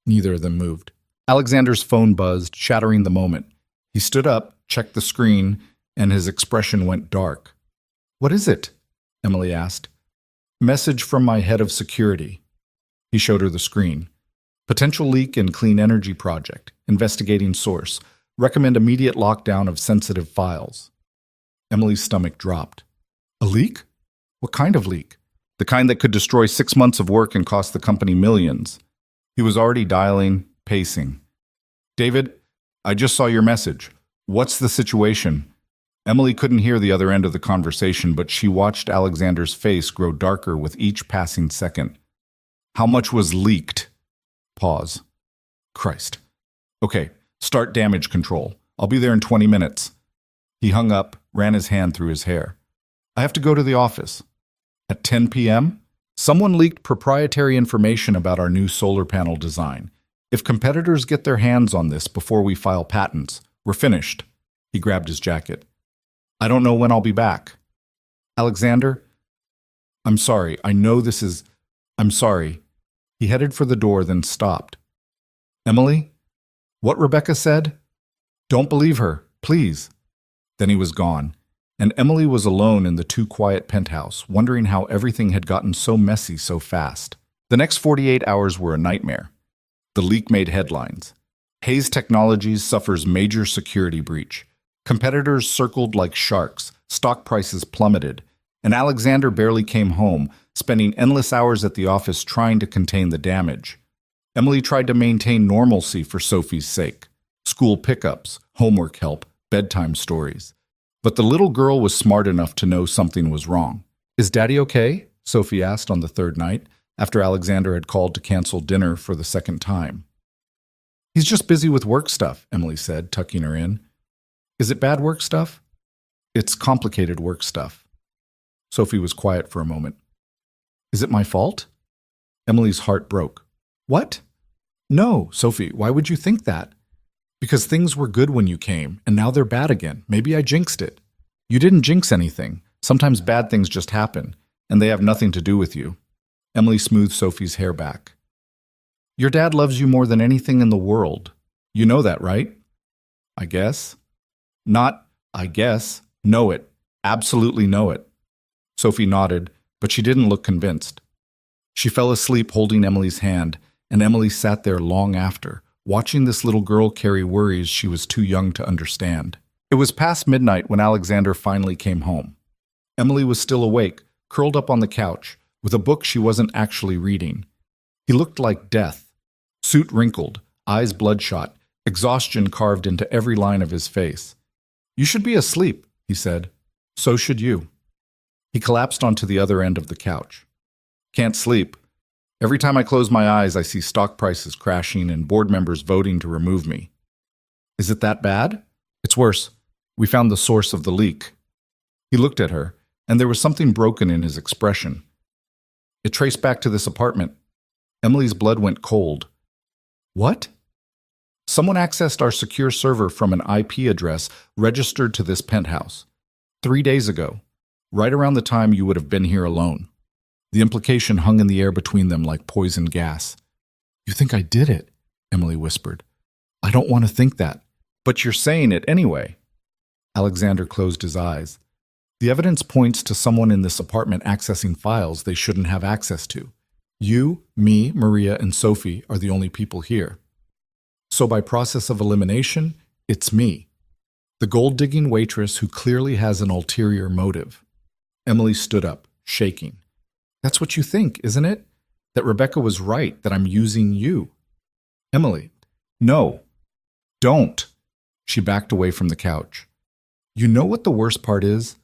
Neither of them moved. Alexander's phone buzzed, shattering the moment. He stood up, checked the screen, and his expression went dark. What is it? Emily asked. Message from my head of security. He showed her the screen. Potential leak in clean energy project. Investigating source. Recommend immediate lockdown of sensitive files. Emily's stomach dropped. A leak? What kind of leak? The kind that could destroy 6 months of work and cost the company millions. He was already dialing, pacing. David, I just saw your message. What's the situation? Emily couldn't hear the other end of the conversation, but she watched Alexander's face grow darker with each passing second. How much was leaked? Pause. Christ. Okay, start damage control. I'll be there in 20 minutes. He hung up, ran his hand through his hair. I have to go to the office. At 10 p.m., someone leaked proprietary information about our new solar panel design. If competitors get their hands on this before we file patents, we're finished. He grabbed his jacket. I don't know when I'll be back. Alexander? I'm sorry. I know this is... I'm sorry. He headed for the door, then stopped. Emily? What Rebecca said? Don't believe her, please. Then he was gone, and Emily was alone in the too quiet penthouse, wondering how everything had gotten so messy so fast. The next 48 hours were a nightmare. The leak made headlines. Hayes Technologies suffers major security breach. Competitors circled like sharks, stock prices plummeted, and Alexander barely came home, spending endless hours at the office trying to contain the damage. Emily tried to maintain normalcy for Sophie's sake. School pickups, homework help, bedtime stories. But the little girl was smart enough to know something was wrong. Is Daddy okay? Sophie asked on the third night, after Alexander had called to cancel dinner for the second time. He's just busy with work stuff, Emily said, tucking her in. Is it bad work stuff? It's complicated work stuff. Sophie was quiet for a moment. Is it my fault? Emily's heart broke. What? No, Sophie, why would you think that? Because things were good when you came, and now they're bad again. Maybe I jinxed it. You didn't jinx anything. Sometimes bad things just happen, and they have nothing to do with you. Emily smoothed Sophie's hair back. Your dad loves you more than anything in the world. You know that, right? I guess. Not, I guess. Know it. Absolutely know it. Sophie nodded, but she didn't look convinced. She fell asleep holding Emily's hand, and Emily sat there long after, watching this little girl carry worries she was too young to understand. It was past midnight when Alexander finally came home. Emily was still awake, curled up on the couch, with a book she wasn't actually reading. He looked like death. Suit wrinkled, eyes bloodshot, exhaustion carved into every line of his face. You should be asleep, he said. So should you. He collapsed onto the other end of the couch. Can't sleep. Every time I close my eyes, I see stock prices crashing and board members voting to remove me. Is it that bad? It's worse. We found the source of the leak. He looked at her, and there was something broken in his expression. It traced back to this apartment. Emily's blood went cold. What? Someone accessed our secure server from an IP address registered to this penthouse. 3 days ago, right around the time you would have been here alone. The implication hung in the air between them like poison gas. You think I did it? Emily whispered. I don't want to think that. But you're saying it anyway. Alexander closed his eyes. The evidence points to someone in this apartment accessing files they shouldn't have access to. You, me, Maria, and Sophie are the only people here. So by process of elimination, it's me. The gold-digging waitress who clearly has an ulterior motive. Emily stood up, shaking. That's what you think, isn't it? That Rebecca was right, that I'm using you. Emily, no. Don't. She backed away from the couch. You know what the worst part is?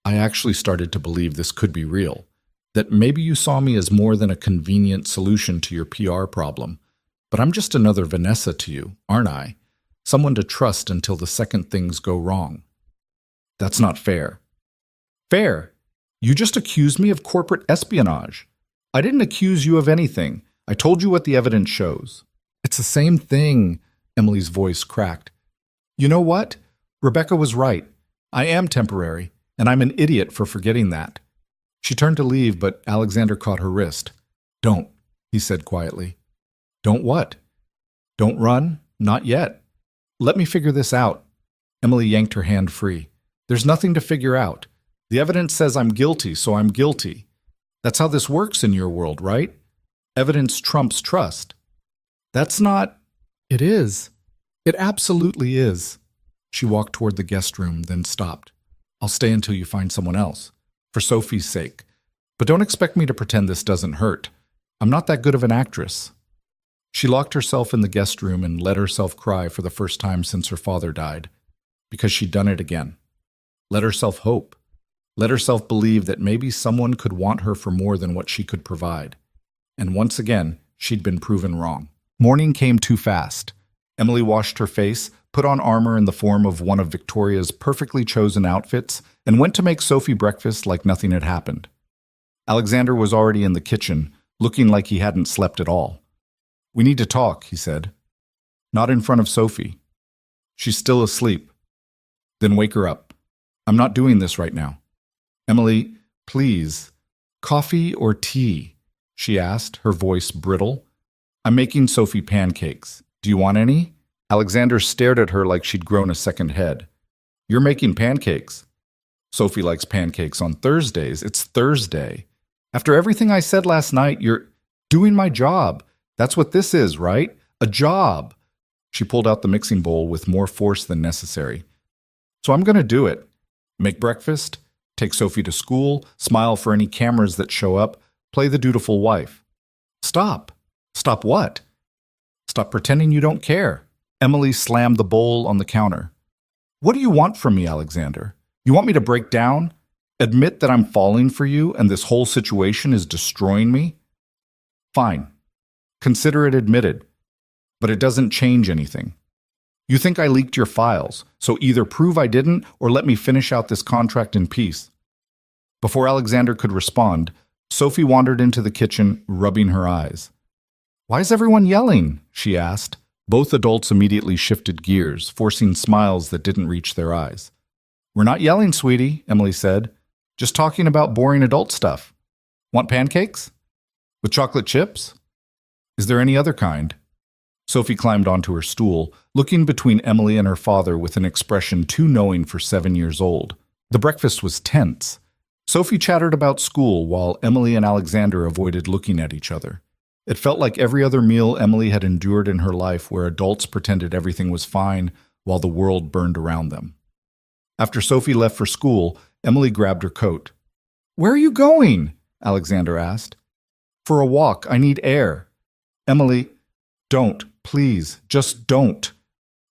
I actually started to believe this could be real. That maybe you saw me as more than a convenient solution to your PR problem. But I'm just another Vanessa to you, aren't I? Someone to trust until the second things go wrong. That's not fair. Fair? You just accused me of corporate espionage. I didn't accuse you of anything. I told you what the evidence shows. It's the same thing, Emily's voice cracked. You know what? Rebecca was right. I am temporary, and I'm an idiot for forgetting that. She turned to leave, but Alexander caught her wrist. Don't, he said quietly. Don't what? Don't run? Not yet. Let me figure this out. Emily yanked her hand free. There's nothing to figure out. The evidence says I'm guilty, so I'm guilty. That's how this works in your world, right? Evidence trumps trust. That's not... It is. It absolutely is. She walked toward the guest room, then stopped. I'll stay until you find someone else. For Sophie's sake. But don't expect me to pretend this doesn't hurt. I'm not that good of an actress. She locked herself in the guest room and let herself cry for the first time since her father died. Because she'd done it again. Let herself hope. Let herself believe that maybe someone could want her for more than what she could provide. And once again, she'd been proven wrong. Morning came too fast. Emily washed her face, put on armor in the form of one of Victoria's perfectly chosen outfits, and went to make Sophie breakfast like nothing had happened. Alexander was already in the kitchen, looking like he hadn't slept at all. We need to talk, he said. Not in front of Sophie. She's still asleep. Then wake her up. I'm not doing this right now. Emily, please. Coffee or tea? She asked, her voice brittle. I'm making Sophie pancakes. Do you want any? Alexander stared at her like she'd grown a second head. You're making pancakes. Sophie likes pancakes on Thursdays. It's Thursday. After everything I said last night, you're doing my job. That's what this is, right? A job. She pulled out the mixing bowl with more force than necessary. So I'm going to do it. Make breakfast, take Sophie to school, smile for any cameras that show up, play the dutiful wife. Stop. Stop what? Stop pretending you don't care. Emily slammed the bowl on the counter. What do you want from me, Alexander? You want me to break down? Admit that I'm falling for you and this whole situation is destroying me? Fine. Consider it admitted. But it doesn't change anything. You think I leaked your files, so either prove I didn't or let me finish out this contract in peace. Before Alexander could respond, Sophie wandered into the kitchen, rubbing her eyes. Why is everyone yelling? She asked. Both adults immediately shifted gears, forcing smiles that didn't reach their eyes. We're not yelling, sweetie, Emily said. Just talking about boring adult stuff. Want pancakes? With chocolate chips? Is there any other kind? Sophie climbed onto her stool, looking between Emily and her father with an expression too knowing for 7 years old. The breakfast was tense. Sophie chattered about school while Emily and Alexander avoided looking at each other. It felt like every other meal Emily had endured in her life where adults pretended everything was fine while the world burned around them. After Sophie left for school, Emily grabbed her coat. Where are you going? Alexander asked. For a walk. I need air. Emily, don't. Please, just don't.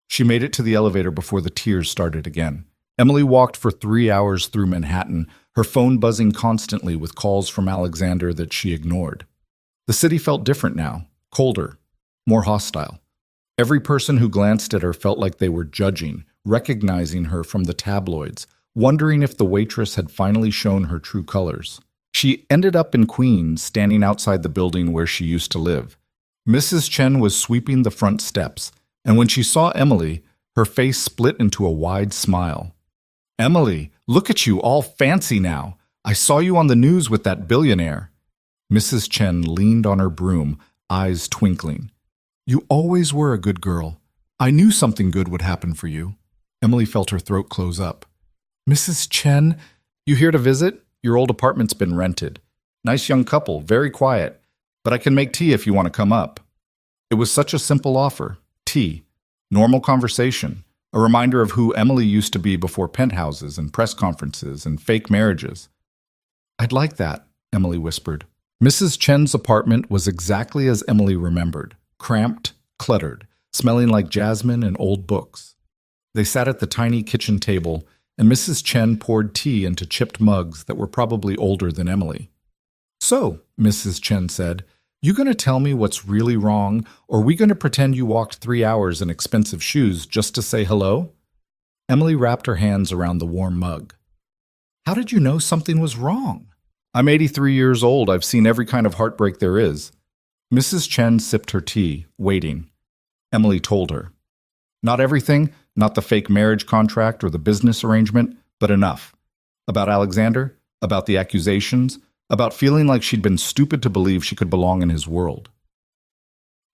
She made it to the elevator before the tears started again. Emily walked for 3 hours through Manhattan, her phone buzzing constantly with calls from Alexander that she ignored. The city felt different now, colder, more hostile. Every person who glanced at her felt like they were judging, recognizing her from the tabloids, wondering if the waitress had finally shown her true colors. She ended up in Queens, standing outside the building where she used to live. Mrs. Chen was sweeping the front steps, and when she saw Emily, her face split into a wide smile. Emily, look at you, all fancy now. I saw you on the news with that billionaire. Mrs. Chen leaned on her broom, eyes twinkling. You always were a good girl. I knew something good would happen for you. Emily felt her throat close up. Mrs. Chen, you here to visit? Your old apartment's been rented. Nice young couple, very quiet. But I can make tea if you want to come up. It was such a simple offer. Tea. Normal conversation. A reminder of who Emily used to be before penthouses and press conferences and fake marriages. I'd like that, Emily whispered. Mrs. Chen's apartment was exactly as Emily remembered. Cramped, cluttered, smelling like jasmine and old books. They sat at the tiny kitchen table, and Mrs. Chen poured tea into chipped mugs that were probably older than Emily. So, Mrs. Chen said, you going to tell me what's really wrong, or are we going to pretend you walked 3 hours in expensive shoes just to say hello? Emily wrapped her hands around the warm mug. How did you know something was wrong? I'm 83 years old. I've seen every kind of heartbreak there is. Mrs. Chen sipped her tea, waiting. Emily told her. Not everything, not the fake marriage contract or the business arrangement, but enough. About Alexander, About the accusations, about feeling like she'd been stupid to believe she could belong in his world.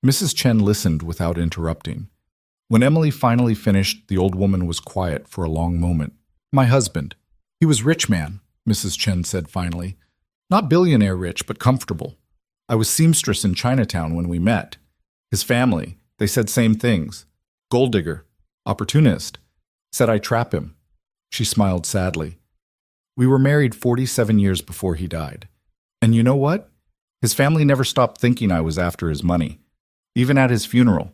Mrs. Chen listened without interrupting. When Emily finally finished, the old woman was quiet for a long moment. My husband. He was rich man, Mrs. Chen said finally. Not billionaire rich, but comfortable. I was seamstress in Chinatown when we met. His family, they said same things. Gold digger, opportunist. Said I trap him. She smiled sadly. We were married 47 years before he died. And you know what? His family never stopped thinking I was after his money. Even at his funeral.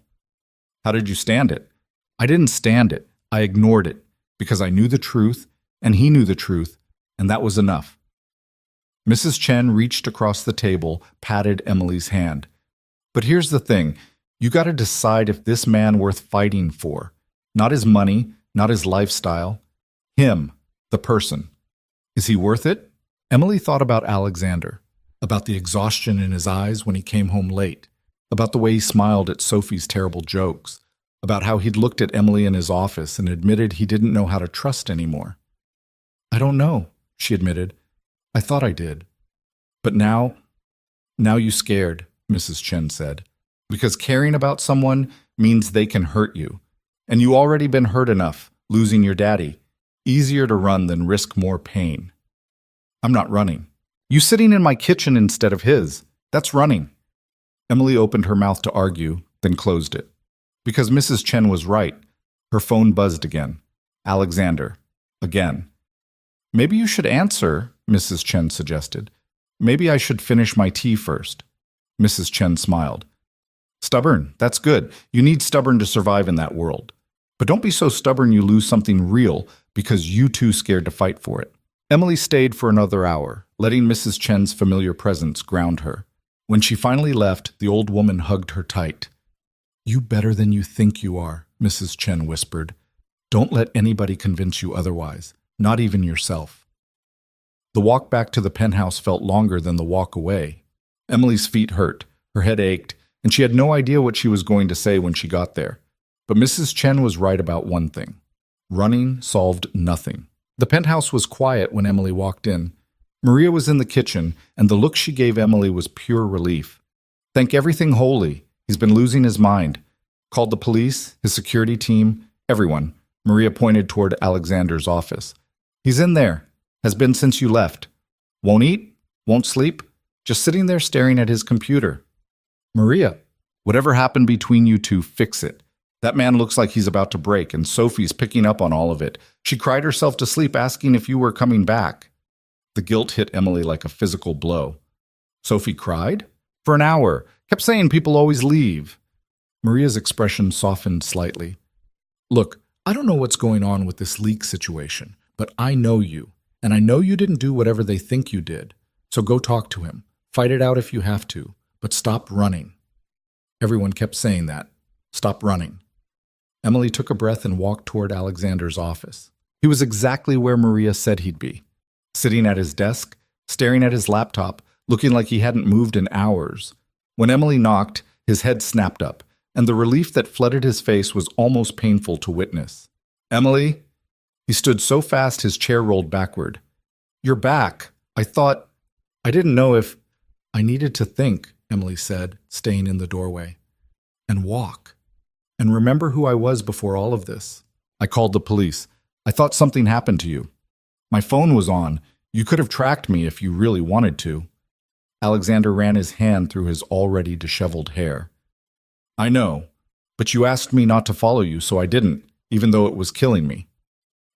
How did you stand it? I didn't stand it. I ignored it. Because I knew the truth, and he knew the truth, and that was enough. Mrs. Chen reached across the table, patted Emily's hand. But here's the thing. You got to decide if this man worth fighting for. Not his money, not his lifestyle. Him, the person. Is he worth it? Emily thought about Alexander, about the exhaustion in his eyes when he came home late, about the way he smiled at Sophie's terrible jokes, about how he'd looked at Emily in his office and admitted he didn't know how to trust anymore. I don't know, she admitted. I thought I did. But now you scared, Mrs. Chen said, because caring about someone means they can hurt you. And you already been hurt enough, losing your daddy. Easier to run than risk more pain. I'm not running. You sitting in my kitchen instead of his. That's running. Emily opened her mouth to argue, then closed it. Because Mrs. Chen was right. Her phone buzzed again. Alexander. Again. Maybe you should answer, Mrs. Chen suggested. Maybe I should finish my tea first. Mrs. Chen smiled. Stubborn, that's good. You need stubborn to survive in that world. But don't be so stubborn you lose something real because you too scared to fight for it. Emily stayed for another hour, letting Mrs. Chen's familiar presence ground her. When she finally left, the old woman hugged her tight. You better than you think you are, Mrs. Chen whispered. Don't let anybody convince you otherwise, not even yourself. The walk back to the penthouse felt longer than the walk away. Emily's feet hurt, her head ached, and she had no idea what she was going to say when she got there. But Mrs. Chen was right about one thing. Running solved nothing. The penthouse was quiet when Emily walked in. Maria was in the kitchen, and the look she gave Emily was pure relief. Thank everything holy. He's been losing his mind. Called the police, his security team, everyone. Maria pointed toward Alexander's office. He's in there. Has been since you left. Won't eat? Won't sleep? Just sitting there staring at his computer. Maria, whatever happened between you two, fix it. That man looks like he's about to break, and Sophie's picking up on all of it. She cried herself to sleep asking if you were coming back. The guilt hit Emily like a physical blow. Sophie cried? For an hour. Kept saying people always leave. Maria's expression softened slightly. Look, I don't know what's going on with this leak situation, but I know you, and I know you didn't do whatever they think you did. So go talk to him. Fight it out if you have to, but stop running. Everyone kept saying that. Stop running. Emily took a breath and walked toward Alexander's office. He was exactly where Maria said he'd be, sitting at his desk, staring at his laptop, looking like he hadn't moved in hours. When Emily knocked, his head snapped up, and the relief that flooded his face was almost painful to witness. Emily? He stood so fast his chair rolled backward. You're back. I didn't know if... I needed to think, Emily said, staying in the doorway. And walk. And remember who I was before all of this. I called the police. I thought something happened to you. My phone was on. You could have tracked me if you really wanted to. Alexander ran his hand through his already disheveled hair. I know, but you asked me not to follow you, so I didn't, even though it was killing me.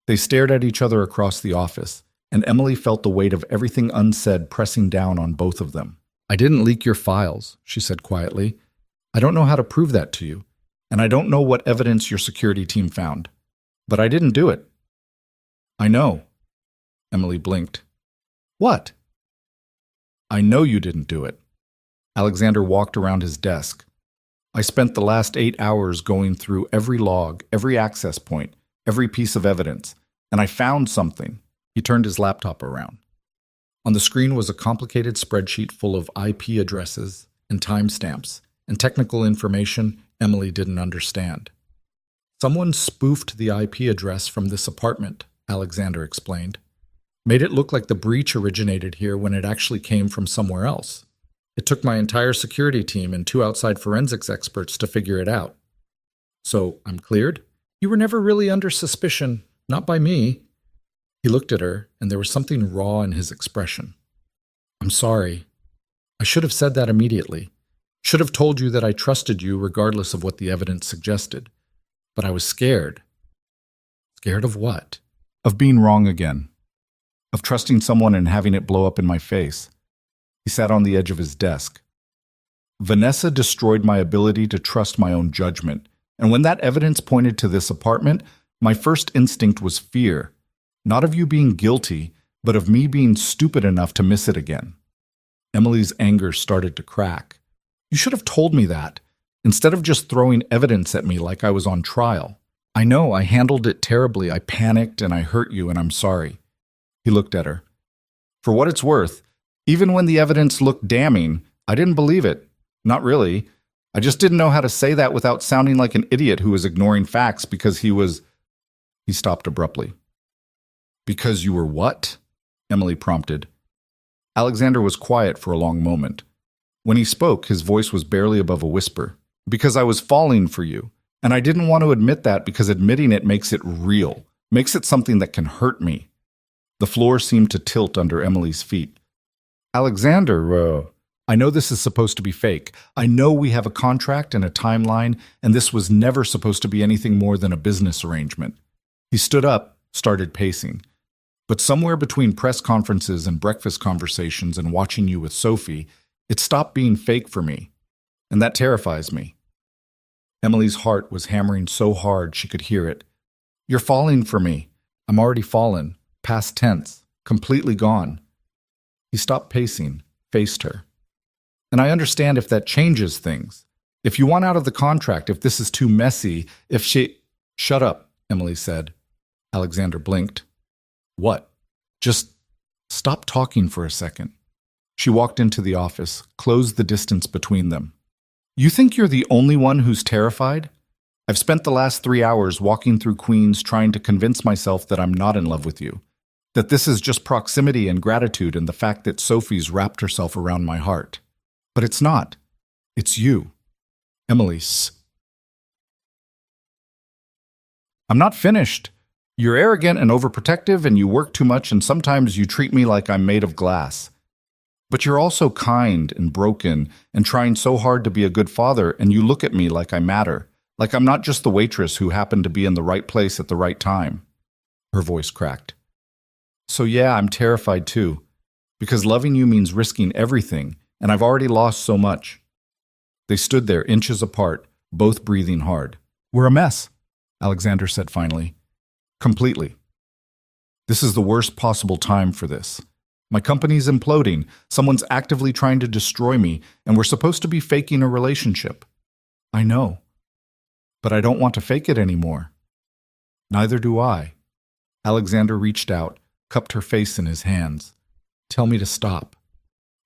They stared at each other across the office, and Emily felt the weight of everything unsaid pressing down on both of them. I didn't leak your files, she said quietly. I don't know how to prove that to you, and I don't know what evidence your security team found. But I didn't do it. I know. Emily blinked. What? I know you didn't do it. Alexander walked around his desk. I spent the last 8 hours going through every log, every access point, every piece of evidence, and I found something. He turned his laptop around. On the screen was a complicated spreadsheet full of IP addresses and timestamps and technical information Emily didn't understand. Someone spoofed the IP address from this apartment, Alexander explained. Made it look like the breach originated here when it actually came from somewhere else. It took my entire security team and 2 outside forensics experts to figure it out. So, I'm cleared? You were never really under suspicion, not by me. He looked at her, and there was something raw in his expression. I'm sorry. I should have said that immediately. Should have told you that I trusted you regardless of what the evidence suggested. But I was scared. Scared of what? Of being wrong again. Of trusting someone and having it blow up in my face. He sat on the edge of his desk. Vanessa destroyed my ability to trust my own judgment, and when that evidence pointed to this apartment, my first instinct was fear. Not of you being guilty, but of me being stupid enough to miss it again. Emily's anger started to crack. You should have told me that, instead of just throwing evidence at me like I was on trial. I know I handled it terribly. I panicked and I hurt you, and I'm sorry. He looked at her. For what it's worth, even when the evidence looked damning, I didn't believe it. Not really. I just didn't know how to say that without sounding like an idiot who was ignoring facts because he was... He stopped abruptly. Because you were what? Emily prompted. Alexander was quiet for a long moment. When he spoke, his voice was barely above a whisper. Because I was falling for you. And I didn't want to admit that because admitting it makes it real, makes it something that can hurt me. The floor seemed to tilt under Emily's feet. Alexander, I know this is supposed to be fake. I know we have a contract and a timeline, and this was never supposed to be anything more than a business arrangement. He stood up, started pacing. But somewhere between press conferences and breakfast conversations and watching you with Sophie, it stopped being fake for me. And that terrifies me. Emily's heart was hammering so hard she could hear it. You're falling for me. I'm already fallen. Past tense. Completely gone. He stopped pacing, faced her. And I understand if that changes things. If you want out of the contract, if this is too messy, if she... Shut up, Emily said. Alexander blinked. What? Just stop talking for a second. She walked into the office, closed the distance between them. You think you're the only one who's terrified? I've spent the last 3 hours walking through Queens trying to convince myself that I'm not in love with you. That this is just proximity and gratitude and the fact that Sophie's wrapped herself around my heart. But it's not. It's you. Emily. I'm not finished. You're arrogant and overprotective and you work too much and sometimes you treat me like I'm made of glass. But you're also kind and broken and trying so hard to be a good father, and you look at me like I matter, like I'm not just the waitress who happened to be in the right place at the right time. Her voice cracked. So yeah, I'm terrified too, because loving you means risking everything, and I've already lost so much. They stood there inches apart, both breathing hard. We're a mess, Alexander said finally. Completely. This is the worst possible time for this. My company's imploding, someone's actively trying to destroy me, and we're supposed to be faking a relationship. I know. But I don't want to fake it anymore. Neither do I. Alexander reached out, cupped her face in his hands. Tell me to stop.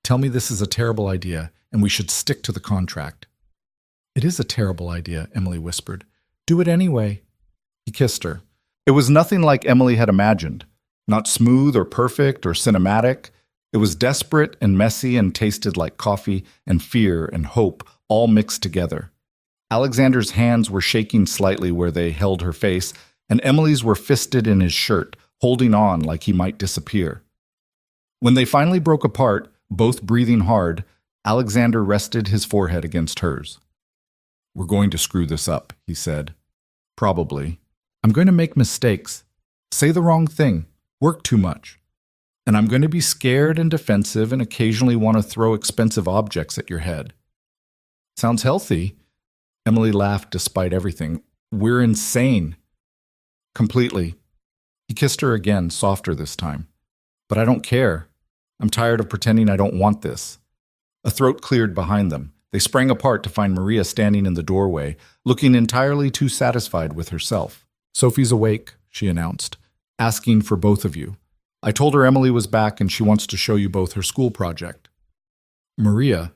Tell me this is a terrible idea, and we should stick to the contract. It is a terrible idea, Emily whispered. Do it anyway. He kissed her. It was nothing like Emily had imagined. Not smooth or perfect or cinematic. It was desperate and messy and tasted like coffee and fear and hope all mixed together. Alexander's hands were shaking slightly where they held her face, and Emily's were fisted in his shirt, holding on like he might disappear. When they finally broke apart, both breathing hard, Alexander rested his forehead against hers. We're going to screw this up, he said. Probably. I'm going to make mistakes. Say the wrong thing. Work too much. And I'm going to be scared and defensive and occasionally want to throw expensive objects at your head. Sounds healthy. Emily laughed despite everything. We're insane. Completely. He kissed her again, softer this time. But I don't care. I'm tired of pretending I don't want this. A throat cleared behind them. They sprang apart to find Maria standing in the doorway, looking entirely too satisfied with herself. Sophie's awake, she announced. Asking for both of you. I told her Emily was back and she wants to show you both her school project. Maria,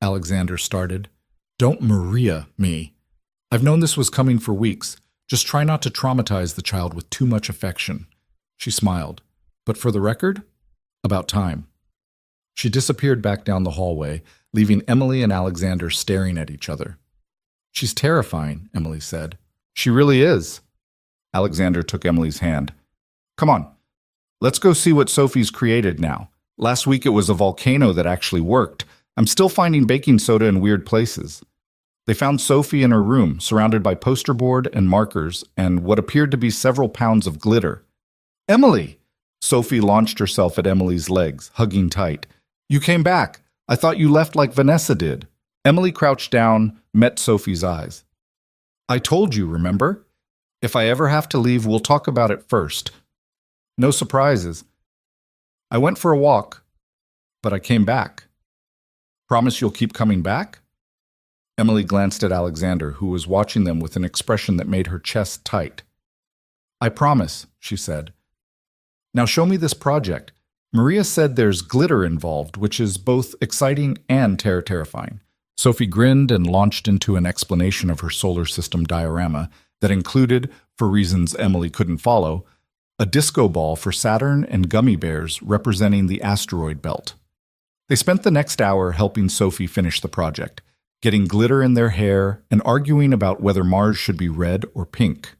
Alexander started. Don't Maria me. I've known this was coming for weeks. Just try not to traumatize the child with too much affection. She smiled. But for the record, about time. She disappeared back down the hallway, leaving Emily and Alexander staring at each other. "She's terrifying," Emily said. "She really is." Alexander took Emily's hand. "Come on, let's go see what Sophie's created now. Last week it was a volcano that actually worked. I'm still finding baking soda in weird places." They found Sophie in her room, surrounded by poster board and markers and what appeared to be several pounds of glitter. "Emily!" Sophie launched herself at Emily's legs, hugging tight. "You came back. I thought you left like Vanessa did." Emily crouched down, met Sophie's eyes. "I told you, remember? If I ever have to leave, we'll talk about it first. No surprises. I went for a walk, but I came back. Promise you'll keep coming back?" Emily glanced at Alexander, who was watching them with an expression that made her chest tight. "I promise," she said. "Now show me this project. Maria said there's glitter involved, which is both exciting and terrifying." Sophie grinned and launched into an explanation of her solar system diorama that included, for reasons Emily couldn't follow, a disco ball for Saturn and gummy bears representing the asteroid belt. They spent the next hour helping Sophie finish the project, getting glitter in their hair and arguing about whether Mars should be red or pink.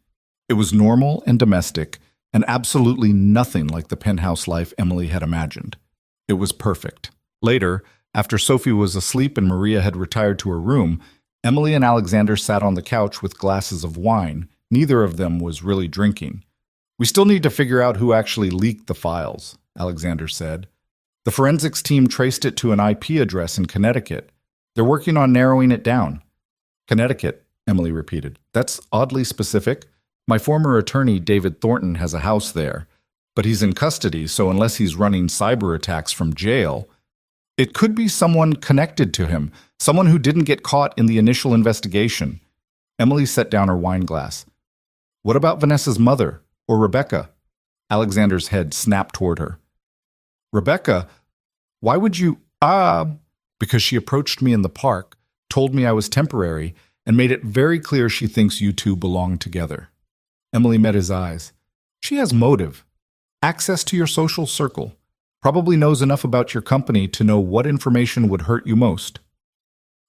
It was normal and domestic, and absolutely nothing like the penthouse life Emily had imagined. It was perfect. Later, after Sophie was asleep and Maria had retired to her room, Emily and Alexander sat on the couch with glasses of wine. Neither of them was really drinking. "We still need to figure out who actually leaked the files," Alexander said. "The forensics team traced it to an IP address in Connecticut. They're working on narrowing it down." "Connecticut," Emily repeated. "That's oddly specific. My former attorney, David Thornton, has a house there, but he's in custody, so unless he's running cyber attacks from jail, it could be someone connected to him, someone who didn't get caught in the initial investigation." Emily set down her wine glass. "What about Vanessa's mother, or Rebecca?" Alexander's head snapped toward her. "Rebecca? Why would you— Because she approached me in the park, told me I was temporary, and made it very clear she thinks you two belong together." Emily met his eyes. "She has motive. Access to your social circle. Probably knows enough about your company to know what information would hurt you most."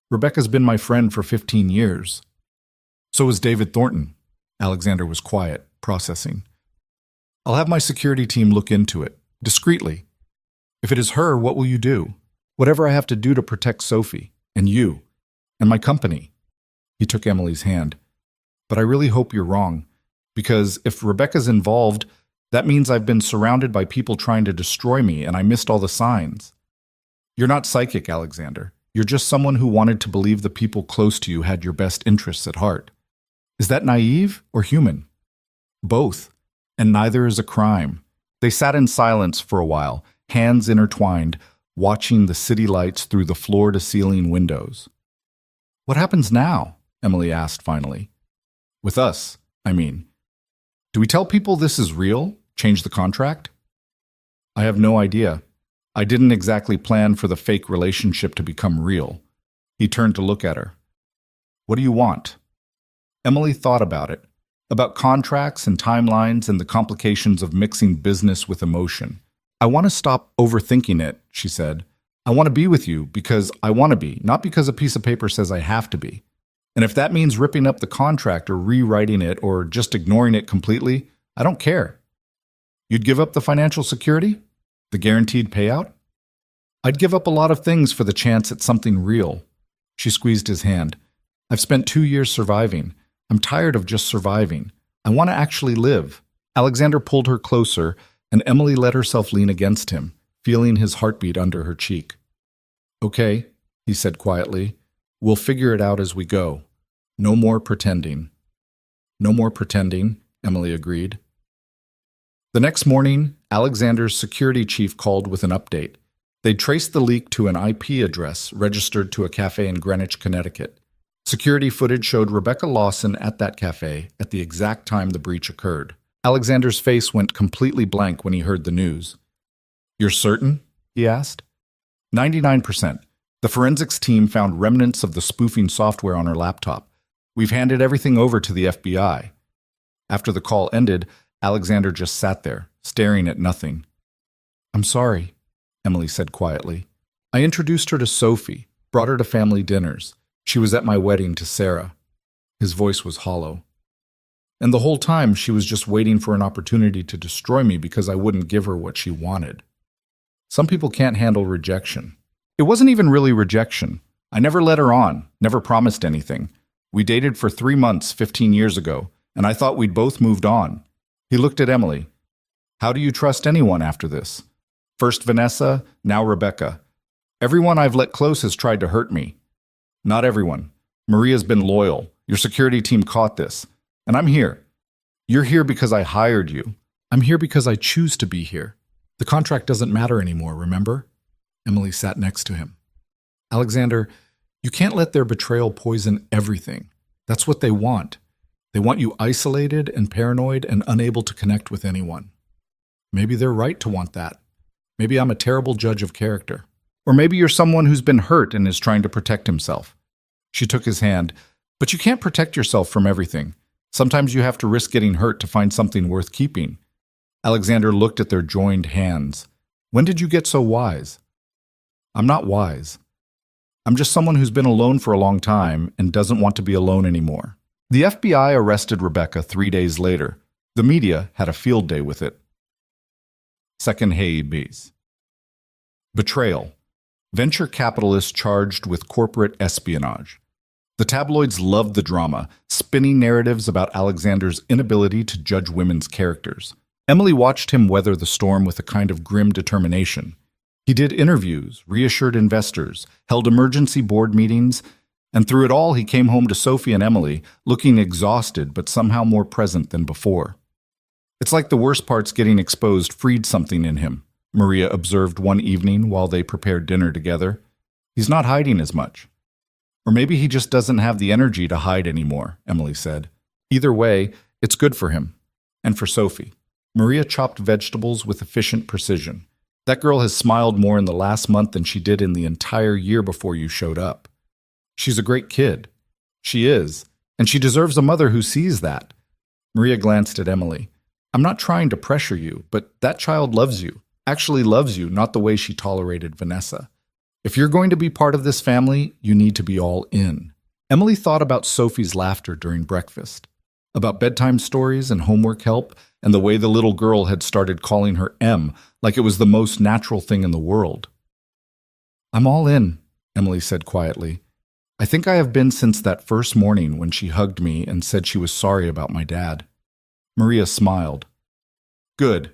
"Rebecca's been my friend for 15 years. So is David Thornton." Alexander was quiet, processing. "I'll have my security team look into it, discreetly. If it is her, what will you do? Whatever I have to do to protect Sophie, and you, and my company." He took Emily's hand. "But I really hope you're wrong, because if Rebecca's involved, that means I've been surrounded by people trying to destroy me and I missed all the signs." "You're not psychic, Alexander. You're just someone who wanted to believe the people close to you had your best interests at heart. Is that naive or human?" "Both, and neither is a crime." They sat in silence for a while, hands intertwined, watching the city lights through the floor-to-ceiling windows. "What happens now?" Emily asked finally. "With us, I mean. Do we tell people this is real? Change the contract?" "I have no idea. I didn't exactly plan for the fake relationship to become real." He turned to look at her. "What do you want?" Emily thought about it, about contracts and timelines and the complications of mixing business with emotion. "I want to stop overthinking it," she said. "I want to be with you because I want to be, not because a piece of paper says I have to be. And if that means ripping up the contract or rewriting it or just ignoring it completely, I don't care." "You'd give up the financial security? The guaranteed payout?" "I'd give up a lot of things for the chance at something real." She squeezed his hand. "I've spent 2 years surviving. I'm tired of just surviving. I want to actually live." Alexander pulled her closer, and Emily let herself lean against him, feeling his heartbeat under her cheek. "Okay," he said quietly. "We'll figure it out as we go. No more pretending." "No more pretending," Emily agreed. The next morning, Alexander's security chief called with an update. They'd traced the leak to an IP address registered to a cafe in Greenwich, Connecticut. Security footage showed Rebecca Lawson at that cafe at the exact time the breach occurred. Alexander's face went completely blank when he heard the news. "You're certain?" he asked. 99%. The forensics team found remnants of the spoofing software on her laptop. We've handed everything over to the FBI. After the call ended, Alexander just sat there, staring at nothing. I'm sorry, Emily said quietly. I introduced her to Sophie, brought her to family dinners. She was at my wedding to Sarah. His voice was hollow. And the whole time she was just waiting for an opportunity to destroy me because I wouldn't give her what she wanted. Some people can't handle rejection. It wasn't even really rejection. I never led her on, never promised anything. We dated for 3 months 15 years ago, and I thought we'd both moved on. He looked at Emily. How do you trust anyone after this? First Vanessa, now Rebecca. Everyone I've let close has tried to hurt me. Not everyone. Maria's been loyal. Your security team caught this. And I'm here. You're here because I hired you. I'm here because I choose to be here. The contract doesn't matter anymore, remember? Emily sat next to him. Alexander, you can't let their betrayal poison everything. That's what they want. They want you isolated and paranoid and unable to connect with anyone. Maybe they're right to want that. Maybe I'm a terrible judge of character. Or maybe you're someone who's been hurt and is trying to protect himself. She took his hand. But you can't protect yourself from everything. Sometimes you have to risk getting hurt to find something worth keeping. Alexander looked at their joined hands. When did you get so wise? I'm not wise. I'm just someone who's been alone for a long time and doesn't want to be alone anymore. The FBI arrested Rebecca 3 days later. The media had a field day with it. Second Heirs. Betrayal. Venture capitalists charged with corporate espionage. The tabloids loved the drama, spinning narratives about Alexander's inability to judge women's characters. Emily watched him weather the storm with a kind of grim determination. He did interviews, reassured investors, held emergency board meetings, and through it all he came home to Sophie and Emily, looking exhausted but somehow more present than before. It's like the worst parts getting exposed freed something in him, Maria observed one evening while they prepared dinner together. He's not hiding as much. Or maybe he just doesn't have the energy to hide anymore, Emily said. Either way, it's good for him. And for Sophie. Maria chopped vegetables with efficient precision. That girl has smiled more in the last month than she did in the entire year before you showed up. She's a great kid. She is. And she deserves a mother who sees that. Maria glanced at Emily. I'm not trying to pressure you, but that child loves you. Actually loves you, not the way she tolerated Vanessa. If you're going to be part of this family, you need to be all in. Emily thought about Sophie's laughter during breakfast, about bedtime stories and homework help, and the way the little girl had started calling her M like it was the most natural thing in the world. I'm all in, Emily said quietly. I think I have been since that first morning when she hugged me and said she was sorry about my dad. Maria smiled. Good,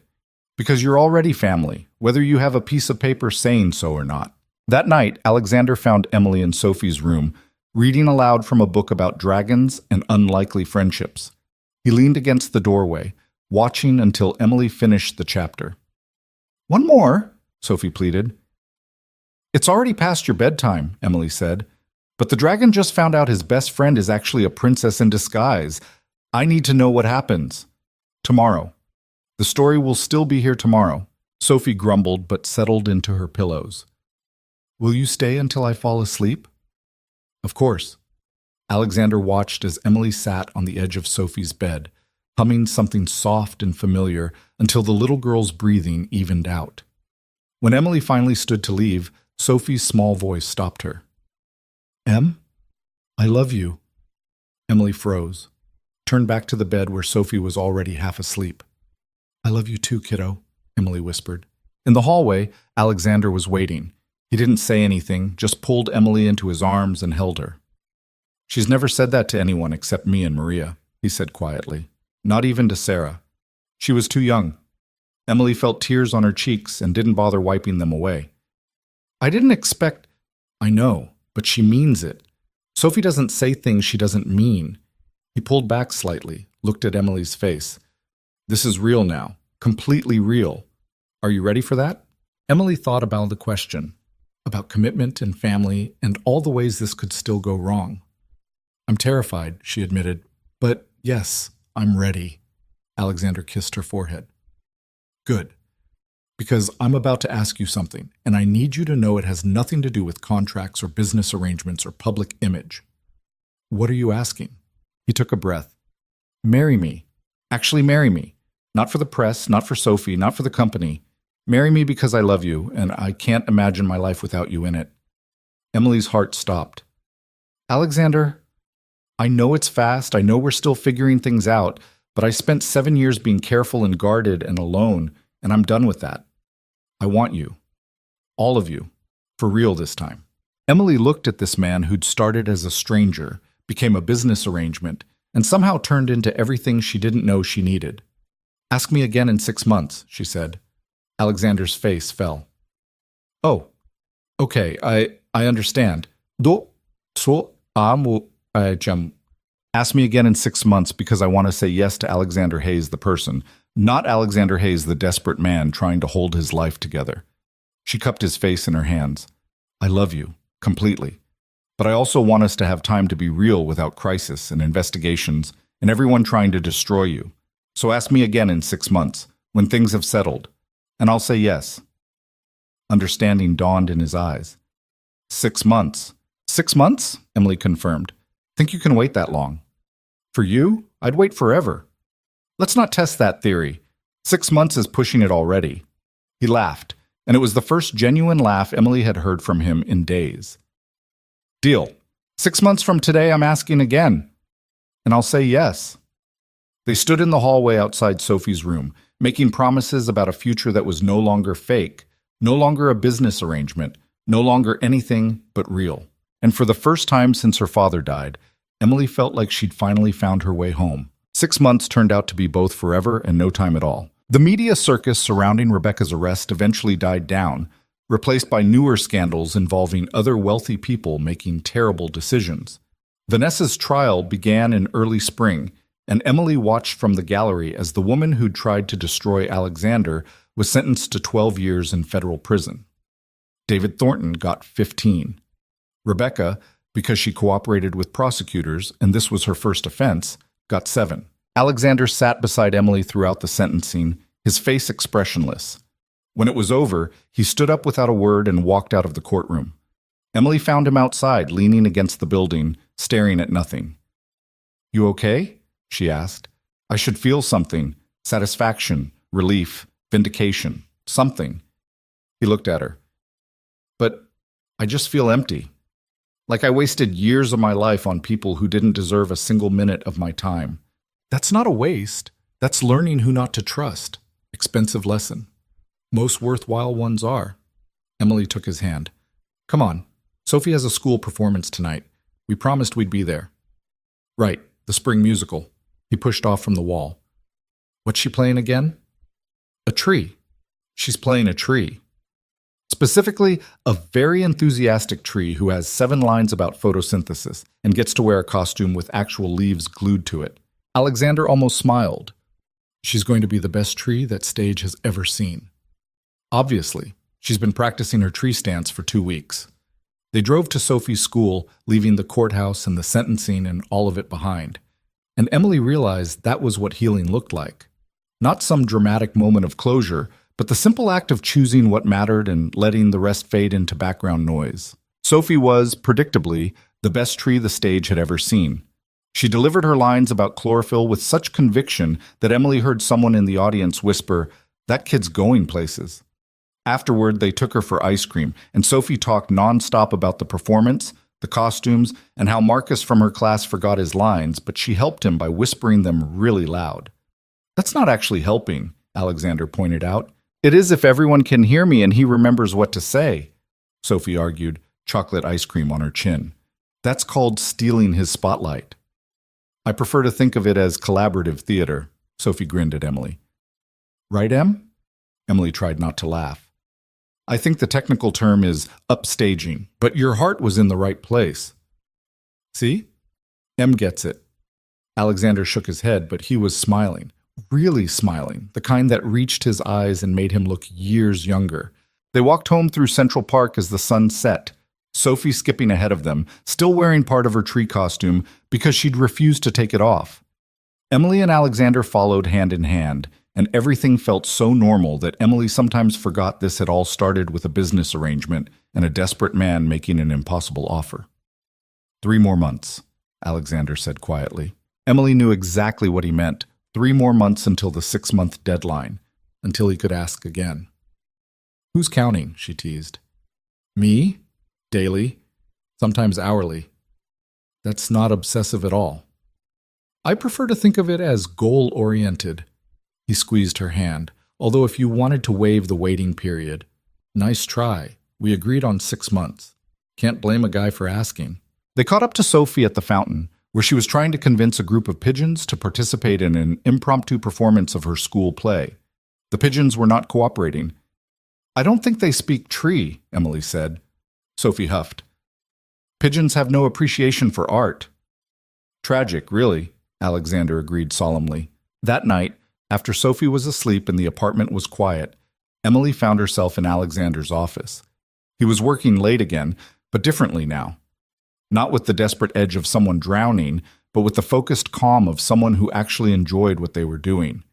because you're already family, whether you have a piece of paper saying so or not. That night, Alexander found Emily in Sophie's room, reading aloud from a book about dragons and unlikely friendships. He leaned against the doorway, watching until Emily finished the chapter. One more, Sophie pleaded. It's already past your bedtime, Emily said. But the dragon just found out his best friend is actually a princess in disguise. I need to know what happens. Tomorrow. The story will still be here tomorrow. Sophie grumbled but settled into her pillows. Will you stay until I fall asleep? Of course. Alexander watched as Emily sat on the edge of Sophie's bed, humming something soft and familiar until the little girl's breathing evened out. When Emily finally stood to leave, Sophie's small voice stopped her. Em? I love you. Emily froze, turned back to the bed where Sophie was already half asleep. I love you too, kiddo, Emily whispered. In the hallway, Alexander was waiting. He didn't say anything, just pulled Emily into his arms and held her. She's never said that to anyone except me and Maria, he said quietly. Not even to Sarah. She was too young. Emily felt tears on her cheeks and didn't bother wiping them away. I didn't expect... I know, but she means it. Sophie doesn't say things she doesn't mean. He pulled back slightly, looked at Emily's face. This is real now. Completely real. Are you ready for that? Emily thought about the question. About commitment and family and all the ways this could still go wrong. I'm terrified, she admitted. But yes, I'm ready. Alexander kissed her forehead. Good. Because I'm about to ask you something, and I need you to know it has nothing to do with contracts or business arrangements or public image. What are you asking? He took a breath. Marry me. Actually marry me. Not for the press, not for Sophie, not for the company. Marry me because I love you, and I can't imagine my life without you in it. Emily's heart stopped. Alexander, I know it's fast, I know we're still figuring things out, but I spent 7 years being careful and guarded and alone, and I'm done with that. I want you. All of you. For real this time. Emily looked at this man who'd started as a stranger, became a business arrangement, and somehow turned into everything she didn't know she needed. Ask me again in 6 months, she said. Alexander's face fell. Oh, okay, I understand. Ask me again in 6 months because I want to say yes to Alexander Hayes the person, not Alexander Hayes the desperate man trying to hold his life together. She cupped his face in her hands. I love you, completely. But I also want us to have time to be real without crisis and investigations and everyone trying to destroy you. So ask me again in 6 months, when things have settled, and I'll say yes. Understanding dawned in his eyes. 6 months. 6 months? Emily confirmed. Think you can wait that long? For you, I'd wait forever. Let's not test that theory. 6 months is pushing it already. He laughed, and it was the first genuine laugh Emily had heard from him in days. Deal. 6 months from today, I'm asking again. And I'll say yes. They stood in the hallway outside Sophie's room, making promises about a future that was no longer fake, no longer a business arrangement, no longer anything but real. And for the first time since her father died, Emily felt like she'd finally found her way home. 6 months turned out to be both forever and no time at all. The media circus surrounding Rebecca's arrest eventually died down, replaced by newer scandals involving other wealthy people making terrible decisions. Vanessa's trial began in early spring, and Emily watched from the gallery as the woman who'd tried to destroy Alexander was sentenced to 12 years in federal prison. David Thornton got 15. Rebecca, because she cooperated with prosecutors, and this was her first offense, got 7. Alexander sat beside Emily throughout the sentencing, his face expressionless. When it was over, he stood up without a word and walked out of the courtroom. Emily found him outside, leaning against the building, staring at nothing. You okay? She asked. I should feel something. Satisfaction, relief, vindication, something. He looked at her. But I just feel empty. Like I wasted years of my life on people who didn't deserve a single minute of my time. That's not a waste. That's learning who not to trust. Expensive lesson. Most worthwhile ones are. Emily took his hand. Come on. Sophie has a school performance tonight. We promised we'd be there. Right, the spring musical. He pushed off from the wall. What's she playing again? A tree. She's playing a tree. Specifically, a very enthusiastic tree who has 7 lines about photosynthesis and gets to wear a costume with actual leaves glued to it. Alexander almost smiled. She's going to be the best tree that stage has ever seen. Obviously, she's been practicing her tree stance for 2 weeks. They drove to Sophie's school, leaving the courthouse and the sentencing and all of it behind. And Emily realized that was what healing looked like. Not some dramatic moment of closure, but the simple act of choosing what mattered and letting the rest fade into background noise. Sophie was, predictably, the best tree the stage had ever seen. She delivered her lines about chlorophyll with such conviction that Emily heard someone in the audience whisper, "That kid's going places." Afterward, they took her for ice cream, and Sophie talked nonstop about the performance, the costumes, and how Marcus from her class forgot his lines, but she helped him by whispering them really loud. That's not actually helping, Alexander pointed out. It is if everyone can hear me and he remembers what to say, Sophie argued, chocolate ice cream on her chin. That's called stealing his spotlight. I prefer to think of it as collaborative theater, Sophie grinned at Emily. Right, Em? Emily tried not to laugh. I think the technical term is upstaging, but your heart was in the right place. See? Em gets it. Alexander shook his head, but he was smiling. Really smiling, the kind that reached his eyes and made him look years younger. They walked home through Central Park as the sun set, Sophie skipping ahead of them, still wearing part of her tree costume because she'd refused to take it off. Emily and Alexander followed hand in hand, and everything felt so normal that Emily sometimes forgot this had all started with a business arrangement and a desperate man making an impossible offer. 3 more months, Alexander said quietly. Emily knew exactly what he meant. 3 more months until the 6-month deadline, until he could ask again. Who's counting? She teased. Me? Daily. Sometimes hourly. That's not obsessive at all. I prefer to think of it as goal-oriented. He squeezed her hand, although if you wanted to waive the waiting period. Nice try. We agreed on 6 months. Can't blame a guy for asking. They caught up to Sophie at the fountain, where she was trying to convince a group of pigeons to participate in an impromptu performance of her school play. The pigeons were not cooperating. I don't think they speak tree, Emily said. Sophie huffed. Pigeons have no appreciation for art. Tragic, really, Alexander agreed solemnly. That night, after Sophie was asleep and the apartment was quiet, Emily found herself in Alexander's office. He was working late again, but differently now. Not with the desperate edge of someone drowning, but with the focused calm of someone who actually enjoyed what they were doing.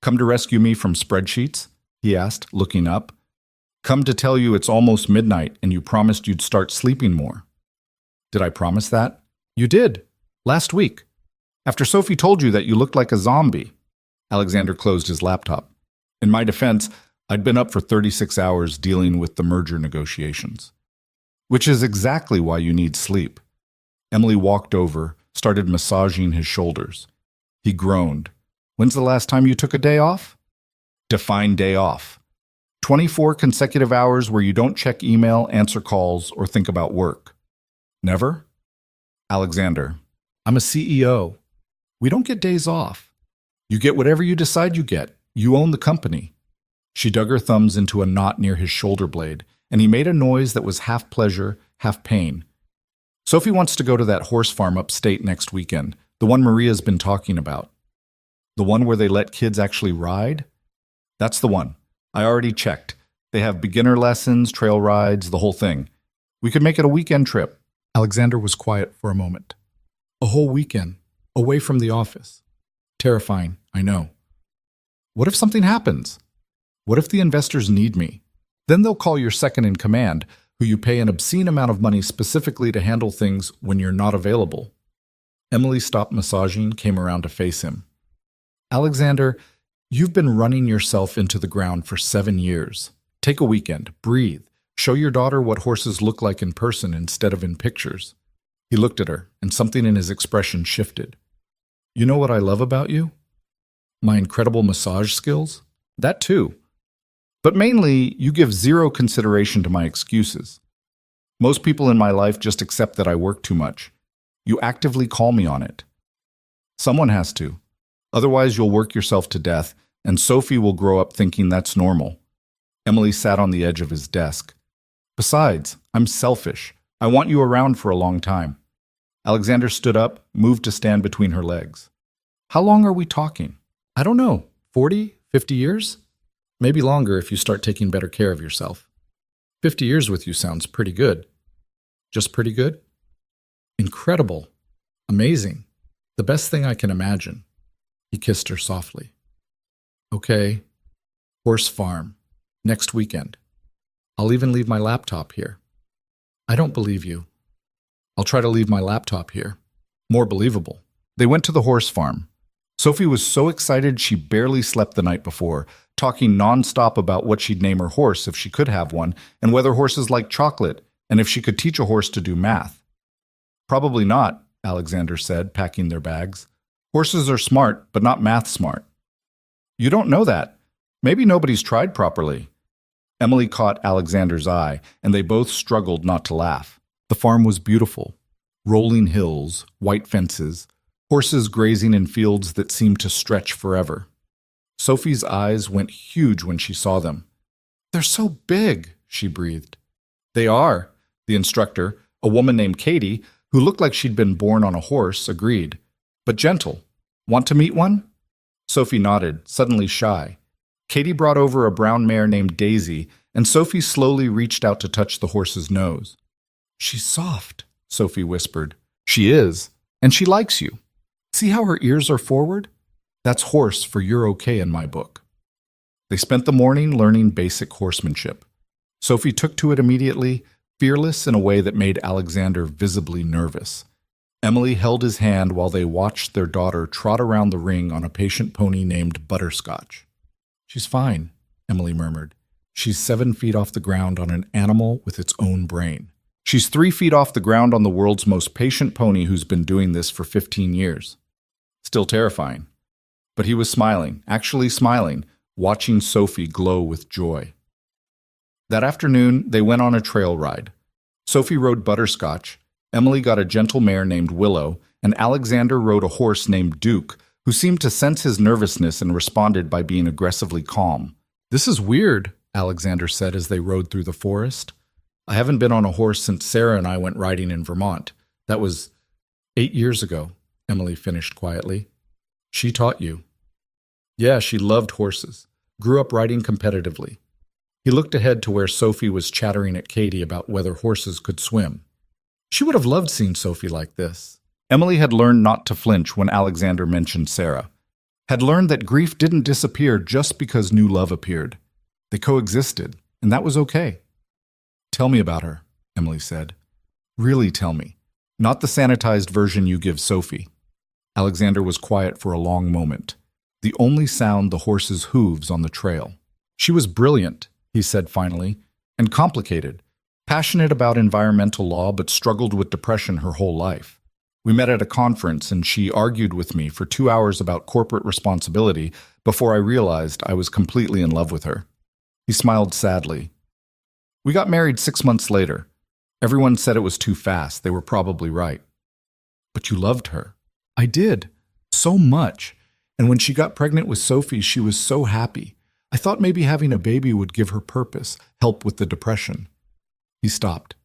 Come to rescue me from spreadsheets? He asked, looking up. Come to tell you it's almost midnight and you promised you'd start sleeping more. Did I promise that? You did. Last week. After Sophie told you that you looked like a zombie. Alexander closed his laptop. In my defense, I'd been up for 36 hours dealing with the merger negotiations. Which is exactly why you need sleep. Emily walked over, started massaging his shoulders. He groaned. When's the last time you took a day off? Define day off. 24 consecutive hours where you don't check email, answer calls, or think about work. Never? Alexander, I'm a CEO. We don't get days off. You get whatever you decide you get. You own the company. She dug her thumbs into a knot near his shoulder blade, and he made a noise that was half pleasure, half pain. Sophie wants to go to that horse farm upstate next weekend, the one Maria's been talking about. The one where they let kids actually ride? That's the one. I already checked. They have beginner lessons, trail rides, the whole thing. We could make it a weekend trip. Alexander was quiet for a moment. A whole weekend, away from the office. Terrifying, I know. What if something happens? What if the investors need me? Then they'll call your second in command, who you pay an obscene amount of money specifically to handle things when you're not available. Emily stopped massaging, came around to face him. Alexander, you've been running yourself into the ground for 7 years. Take a weekend, breathe, show your daughter what horses look like in person instead of in pictures. He looked at her, and something in his expression shifted. You know what I love about you? My incredible massage skills? That too. But mainly, you give zero consideration to my excuses. Most people in my life just accept that I work too much. You actively call me on it. Someone has to. Otherwise, you'll work yourself to death, and Sophie will grow up thinking that's normal. Emily sat on the edge of his desk. Besides, I'm selfish. I want you around for a long time. Alexander stood up, moved to stand between her legs. How long are we talking? I don't know. 40? 50 years? Maybe longer if you start taking better care of yourself. 50 years with you sounds pretty good. Just pretty good? Incredible. Amazing. The best thing I can imagine. He kissed her softly. Okay. Horse farm. Next weekend. I'll even leave my laptop here. I don't believe you. I'll try to leave my laptop here. More believable. They went to the horse farm. Sophie was so excited she barely slept the night before, talking nonstop about what she'd name her horse if she could have one, and whether horses like chocolate, and if she could teach a horse to do math. Probably not, Alexander said, packing their bags. Horses are smart, but not math smart. You don't know that. Maybe nobody's tried properly. Emily caught Alexander's eye, and they both struggled not to laugh. The farm was beautiful. Rolling hills, white fences, horses grazing in fields that seemed to stretch forever. Sophie's eyes went huge when she saw them. They're so big, she breathed. They are, the instructor, a woman named Katie, who looked like she'd been born on a horse, agreed. But gentle. Want to meet one? Sophie nodded, suddenly shy. Katie brought over a brown mare named Daisy, and Sophie slowly reached out to touch the horse's nose. She's soft, Sophie whispered. She is, and she likes you. See how her ears are forward? That's horse for you're okay in my book. They spent the morning learning basic horsemanship. Sophie took to it immediately, fearless in a way that made Alexander visibly nervous. Emily held his hand while they watched their daughter trot around the ring on a patient pony named Butterscotch. She's fine, Emily murmured. She's 7 feet off the ground on an animal with its own brain. She's 3 feet off the ground on the world's most patient pony who's been doing this for 15 years. Still terrifying. But he was smiling, actually smiling, watching Sophie glow with joy. That afternoon, they went on a trail ride. Sophie rode Butterscotch, Emily got a gentle mare named Willow, and Alexander rode a horse named Duke, who seemed to sense his nervousness and responded by being aggressively calm. "This is weird," Alexander said as they rode through the forest. "I haven't been on a horse since Sarah and I went riding in Vermont. That was 8 years ago," Emily finished quietly. "She taught you." "Yeah, she loved horses. Grew up riding competitively." He looked ahead to where Sophie was chattering at Katie about whether horses could swim. She would have loved seeing Sophie like this. Emily had learned not to flinch when Alexander mentioned Sarah. Had learned that grief didn't disappear just because new love appeared. They coexisted, and that was okay. "Tell me about her," Emily said. "Really tell me. Not the sanitized version you give Sophie." Alexander was quiet for a long moment. The only sound the horse's hooves on the trail. "She was brilliant," he said finally, "and complicated. Passionate about environmental law, but struggled with depression her whole life. We met at a conference, and she argued with me for 2 hours about corporate responsibility before I realized I was completely in love with her." He smiled sadly. "We got married 6 months later. Everyone said it was too fast. They were probably right." "But you loved her." "I did. So much. And when she got pregnant with Sophie, she was so happy. I thought maybe having a baby would give her purpose, help with the depression." He stopped.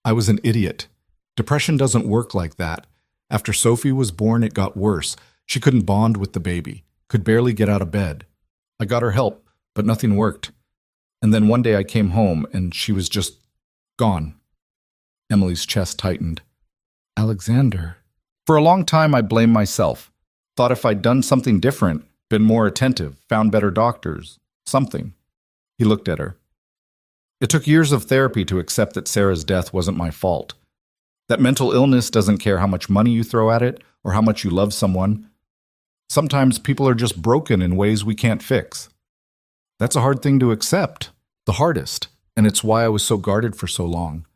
"I was an idiot. Depression doesn't work like that. After Sophie was born, it got worse. She couldn't bond with the baby, could barely get out of bed. I got her help, but nothing worked. And then one day I came home, and she was just gone." Emily's chest tightened. "Alexander." "For a long time, I blamed myself. Thought if I'd done something different, been more attentive, found better doctors, something." He looked at her. "It took years of therapy to accept that Sarah's death wasn't my fault. That mental illness doesn't care how much money you throw at it or how much you love someone. Sometimes people are just broken in ways we can't fix. That's a hard thing to accept, the hardest, and it's why I was so guarded for so long.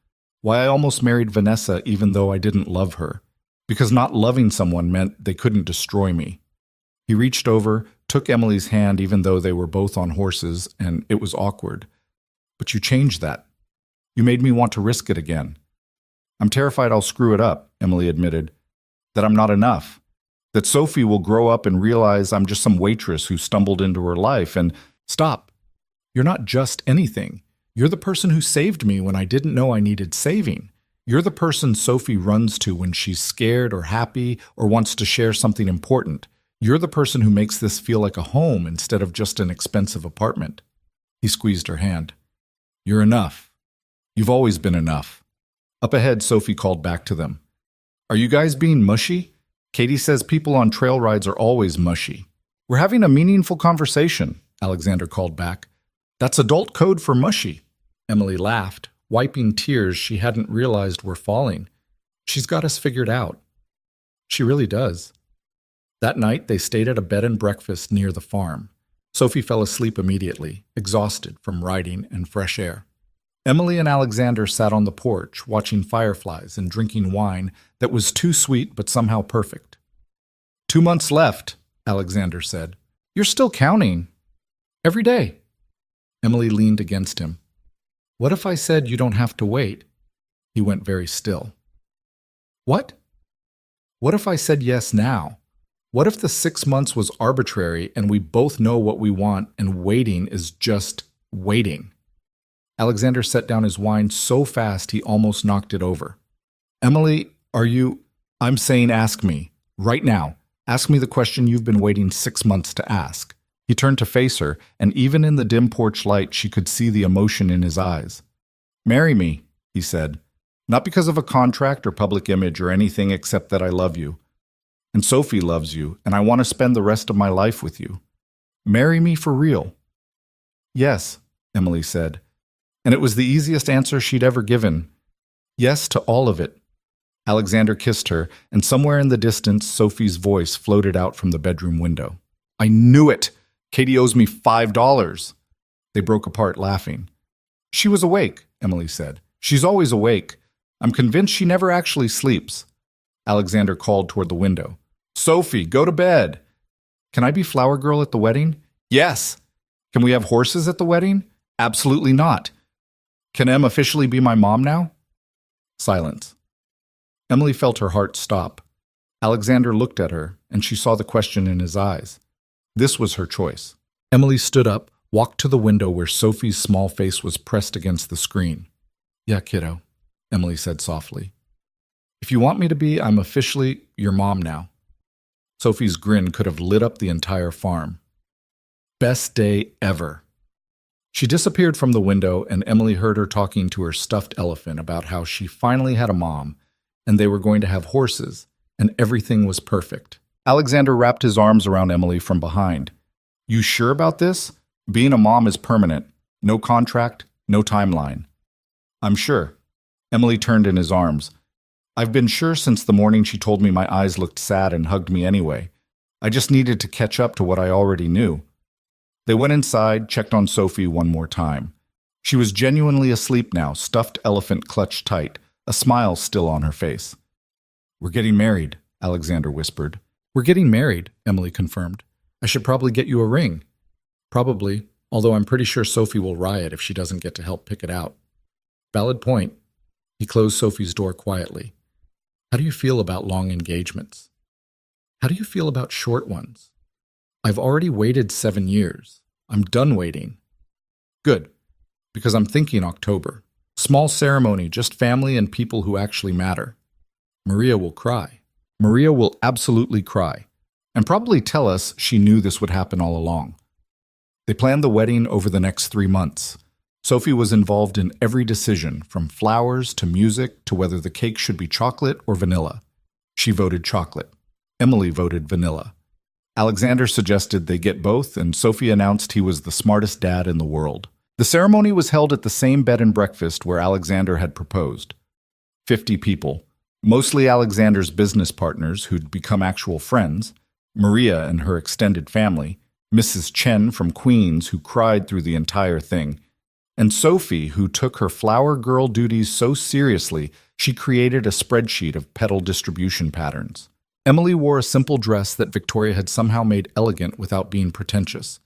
Why I almost married Vanessa even though I didn't love her. Because not loving someone meant they couldn't destroy me." He reached over, took Emily's hand even though they were both on horses, and it was awkward. "But you changed that. You made me want to risk it again." "I'm terrified I'll screw it up," Emily admitted. "That I'm not enough. That Sophie will grow up and realize I'm just some waitress who stumbled into her life and..." "Stop. You're not just anything. You're the person who saved me when I didn't know I needed saving. You're the person Sophie runs to when she's scared or happy or wants to share something important. You're the person who makes this feel like a home instead of just an expensive apartment." He squeezed her hand. "You're enough. You've always been enough." Up ahead, Sophie called back to them. "Are you guys being mushy? Katie says people on trail rides are always mushy." "We're having a meaningful conversation," Alexander called back. "That's adult code for mushy." Emily laughed, wiping tears she hadn't realized were falling. "She's got us figured out." "She really does." That night, they stayed at a bed and breakfast near the farm. Sophie fell asleep immediately, exhausted from riding and fresh air. Emily and Alexander sat on the porch, watching fireflies and drinking wine that was too sweet but somehow perfect. 2 months left, Alexander said. "You're still counting." "Every day." Emily leaned against him. "What if I said you don't have to wait?" He went very still. "What?" "What if I said yes now? What if the 6 months was arbitrary and we both know what we want and waiting is just waiting?" Alexander set down his wine so fast he almost knocked it over. "Emily, are you—" "I'm saying ask me. Right now. Ask me the question you've been waiting 6 months to ask." He turned to face her, and even in the dim porch light she could see the emotion in his eyes. "Marry me," he said. "Not because of a contract or public image or anything except that I love you. And Sophie loves you, and I want to spend the rest of my life with you. Marry me for real." "Yes," Emily said. And it was the easiest answer she'd ever given. Yes to all of it. Alexander kissed her, and somewhere in the distance, Sophie's voice floated out from the bedroom window. "I knew it! Katie owes me $5. They broke apart laughing. She was awake, Emily said. She's always awake. I'm convinced she never actually sleeps. Alexander called toward the window. Sophie, go to bed. Can I be flower girl at the wedding? Yes. Can we have horses at the wedding? Absolutely not. Can Em officially be my mom now? Silence. Emily felt her heart stop. Alexander looked at her, and she saw the question in his eyes. This was her choice. Emily stood up, walked to the window where Sophie's small face was pressed against the screen. Yeah, kiddo, Emily said softly. If you want me to be, I'm officially your mom now. Sophie's grin could have lit up the entire farm. Best day ever. She disappeared from the window, and Emily heard her talking to her stuffed elephant about how she finally had a mom, and they were going to have horses, and everything was perfect. Alexander wrapped his arms around Emily from behind. You sure about this? Being a mom is permanent. No contract, no timeline. I'm sure. Emily turned in his arms. I've been sure since the morning she told me my eyes looked sad and hugged me anyway. I just needed to catch up to what I already knew. They went inside, checked on Sophie one more time. She was genuinely asleep now, stuffed elephant clutched tight, a smile still on her face. We're getting married, Alexander whispered. We're getting married, Emily confirmed. I should probably get you a ring. Probably, although I'm pretty sure Sophie will riot if she doesn't get to help pick it out. Valid point. He closed Sophie's door quietly. How do you feel about long engagements? How do you feel about short ones? I've already waited 7 years. I'm done waiting. Good, because I'm thinking October. Small ceremony, just family and people who actually matter. Maria will cry. Maria will absolutely cry, and probably tell us she knew this would happen all along. They planned the wedding over the next 3 months. Sophie was involved in every decision, from flowers to music to whether the cake should be chocolate or vanilla. She voted chocolate. Emily voted vanilla. Alexander suggested they get both, and Sophie announced he was the smartest dad in the world. The ceremony was held at the same bed and breakfast where Alexander had proposed. 50 people, mostly Alexander's business partners who'd become actual friends, Maria and her extended family, Mrs. Chen from Queens who cried through the entire thing, and Sophie who took her flower girl duties so seriously she created a spreadsheet of petal distribution patterns. Emily wore a simple dress that Victoria had somehow made elegant without being pretentious.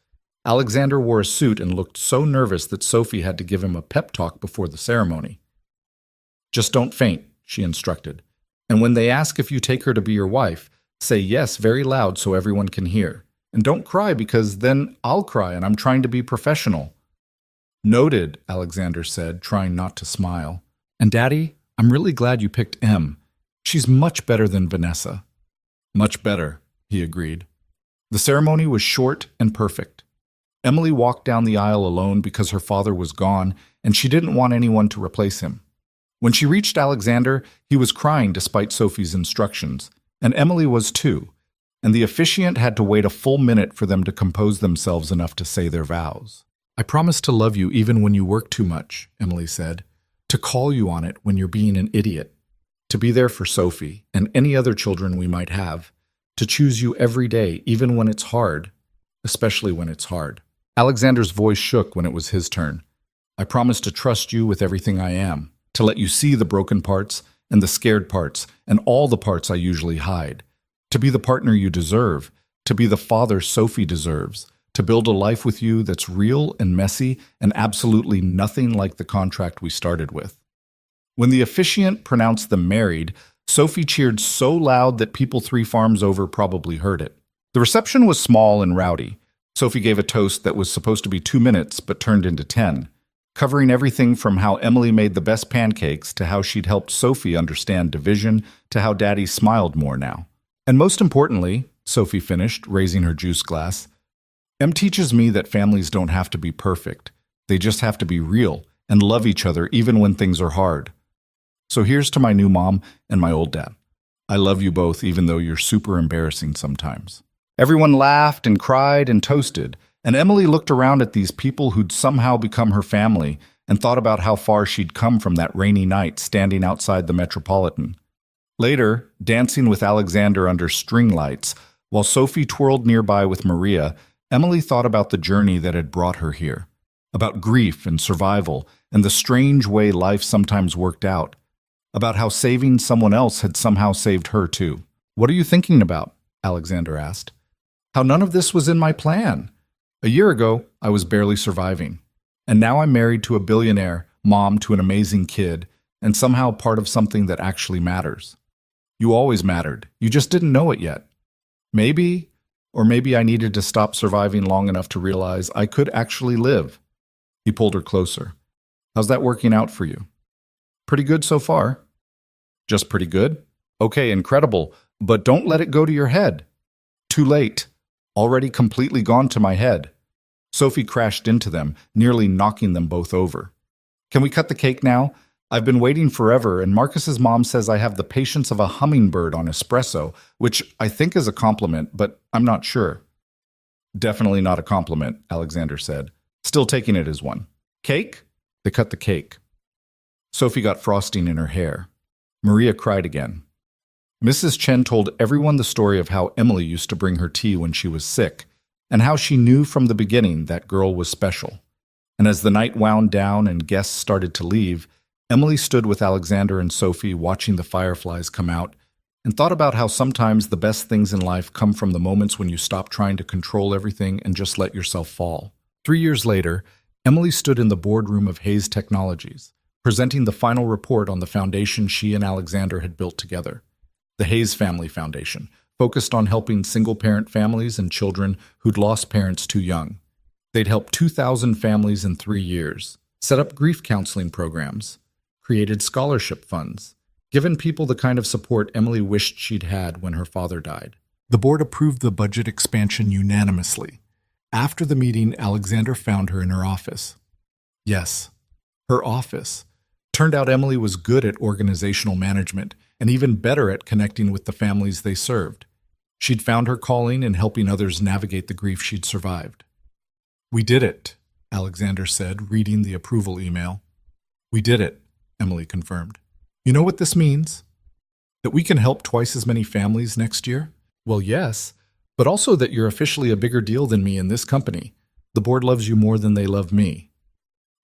Alexander wore a suit and looked so nervous that Sophie had to give him a pep talk before the ceremony. Just don't faint, she instructed. And when they ask if you take her to be your wife, say yes very loud so everyone can hear. And don't cry because then I'll cry and I'm trying to be professional. Noted, Alexander said, trying not to smile. And Daddy, I'm really glad you picked Em. She's much better than Vanessa. Much better, he agreed. The ceremony was short and perfect. Emily walked down the aisle alone because her father was gone and she didn't want anyone to replace him. When she reached Alexander, he was crying despite Sophie's instructions, and Emily was too, and the officiant had to wait a full minute for them to compose themselves enough to say their vows. I promise to love you even when you work too much, Emily said, to call you on it when you're being an idiot, to be there for Sophie and any other children we might have, to choose you every day even when it's hard, especially when it's hard. Alexander's voice shook when it was his turn. I promise to trust you with everything I am, to let you see the broken parts and the scared parts and all the parts I usually hide, to be the partner you deserve, to be the father Sophie deserves, to build a life with you that's real and messy and absolutely nothing like the contract we started with. When the officiant pronounced them married, Sophie cheered so loud that people 3 farms over probably heard it. The reception was small and rowdy. Sophie gave a toast that was supposed to be 2 minutes but turned into 10, covering everything from how Emily made the best pancakes to how she'd helped Sophie understand division to how Daddy smiled more now. And most importantly, Sophie finished, raising her juice glass, Em teaches me that families don't have to be perfect. They just have to be real and love each other even when things are hard. So here's to my new mom and my old dad. I love you both even though you're super embarrassing sometimes. Everyone laughed and cried and toasted, and Emily looked around at these people who'd somehow become her family and thought about how far she'd come from that rainy night standing outside the Metropolitan. Later, dancing with Alexander under string lights, while Sophie twirled nearby with Maria, Emily thought about the journey that had brought her here. about grief and survival, and the strange way life sometimes worked out, about how saving someone else had somehow saved her too. "What are you thinking about?" Alexander asked. "How none of this was in my plan. A year ago, I was barely surviving. And now I'm married to a billionaire, mom to an amazing kid, and somehow part of something that actually matters. You always mattered. You just didn't know it yet. Maybe, or maybe I needed to stop surviving long enough to realize I could actually live." He pulled her closer. "How's that working out for you?" "Pretty good so far." "Just pretty good? Okay, incredible. But don't let it go to your head." "Too late. Already completely gone to my head." Sophie crashed into them, nearly knocking them both over. "Can we cut the cake now? I've been waiting forever, and Marcus's mom says I have the patience of a hummingbird on espresso, which I think is a compliment, but I'm not sure." "Definitely not a compliment," Alexander said, still taking it as one. "Cake?" They cut the cake. Sophie got frosting in her hair. Maria cried again. Mrs. Chen told everyone the story of how Emily used to bring her tea when she was sick, and how she knew from the beginning that girl was special. And as the night wound down and guests started to leave, Emily stood with Alexander and Sophie watching the fireflies come out, and thought about how sometimes the best things in life come from the moments when you stop trying to control everything and just let yourself fall. 3 years later, Emily stood in the boardroom of Hayes Technologies, presenting the final report on the foundation she and Alexander had built together. The Hayes Family Foundation, focused on helping single-parent families and children who'd lost parents too young. They'd helped 2,000 families in 3 years, set up grief counseling programs, created scholarship funds, given people the kind of support Emily wished she'd had when her father died. The board approved the budget expansion unanimously. After the meeting, Alexander found her in her office. Yes, her office. Turned out Emily was good at organizational management, and even better at connecting with the families they served. She'd found her calling in helping others navigate the grief she'd survived. "We did it," Alexander said, reading the approval email. "We did it," Emily confirmed. "You know what this means? That we can help twice as many families next year?" "Well, yes, but also that you're officially a bigger deal than me in this company. The board loves you more than they love me."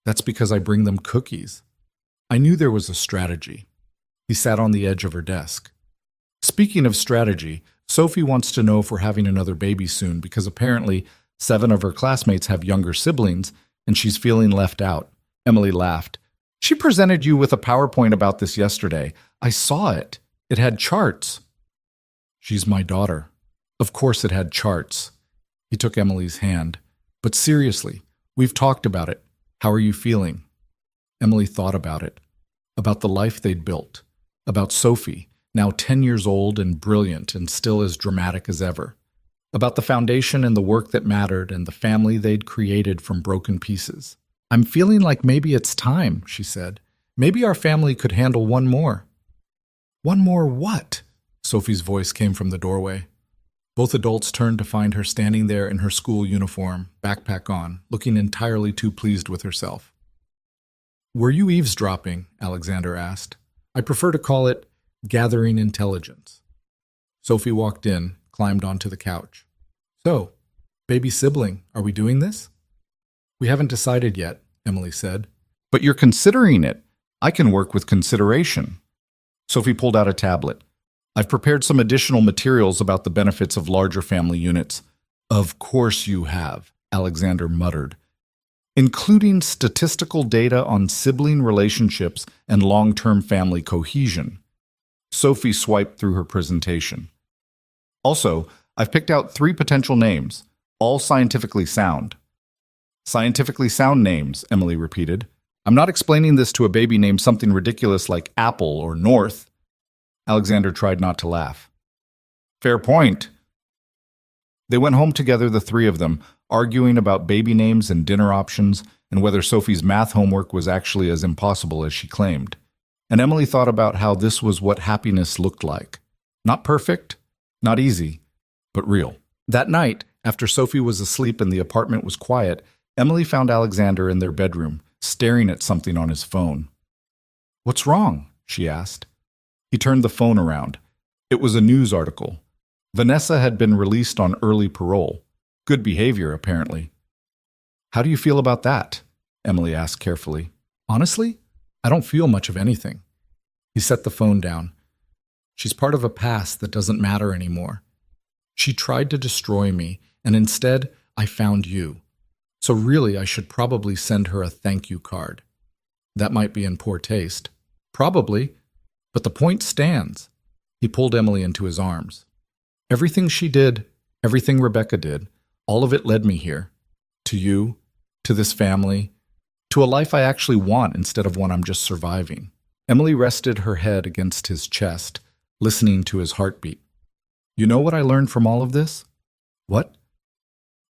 "That's because I bring them cookies." I knew there was a strategy. He sat on the edge of her desk. "Speaking of strategy, Sophie wants to know if we're having another baby soon because apparently 7 of her classmates have younger siblings and she's feeling left out." Emily laughed. "She presented you with a PowerPoint about this yesterday. I saw it. It had charts." "She's my daughter. Of course it had charts." He took Emily's hand. "But seriously, we've talked about it. How are you feeling?" Emily thought about it, about the life they'd built, about Sophie, now 10 years old and brilliant and still as dramatic as ever, about the foundation and the work that mattered and the family they'd created from broken pieces. "I'm feeling like maybe it's time," she said. "Maybe our family could handle one more." "One more what?" Sophie's voice came from the doorway. Both adults turned to find her standing there in her school uniform, backpack on, looking entirely too pleased with herself. "Were you eavesdropping?" Alexander asked. "I prefer to call it gathering intelligence." Sophie walked in, climbed onto the couch. "So, baby sibling, are we doing this?" "We haven't decided yet," Emily said. "But you're considering it. I can work with consideration." Sophie pulled out a tablet. "I've prepared some additional materials about the benefits of larger family units." "Of course you have," Alexander muttered. "Including statistical data on sibling relationships and long-term family cohesion." Sophie swiped through her presentation. "Also, I've picked out 3 potential names, all scientifically sound." "Scientifically sound names," Emily repeated. "I'm not explaining this to a baby named something ridiculous like Apple or North." Alexander tried not to laugh. "Fair point." They went home together, the 3 of them, arguing about baby names and dinner options and whether Sophie's math homework was actually as impossible as she claimed. And Emily thought about how this was what happiness looked like. Not perfect, not easy, but real. That night, after Sophie was asleep and the apartment was quiet, Emily found Alexander in their bedroom, staring at something on his phone. "What's wrong?" she asked. He turned the phone around. It was a news article. Vanessa had been released on early parole. Good behavior, apparently. "How do you feel about that?" Emily asked carefully. Honestly, I don't feel much of anything. He set the phone down. She's part of a past that doesn't matter anymore. She tried to destroy me, and instead, I found you. So really, I should probably send her a thank you card. That might be in poor taste. Probably, but the point stands. He pulled Emily into his arms. Everything she did, everything Rebecca did, all of it led me here. To you, to this family, to a life I actually want instead of one I'm just surviving. Emily rested her head against his chest, listening to his heartbeat. You know what I learned from all of this? What?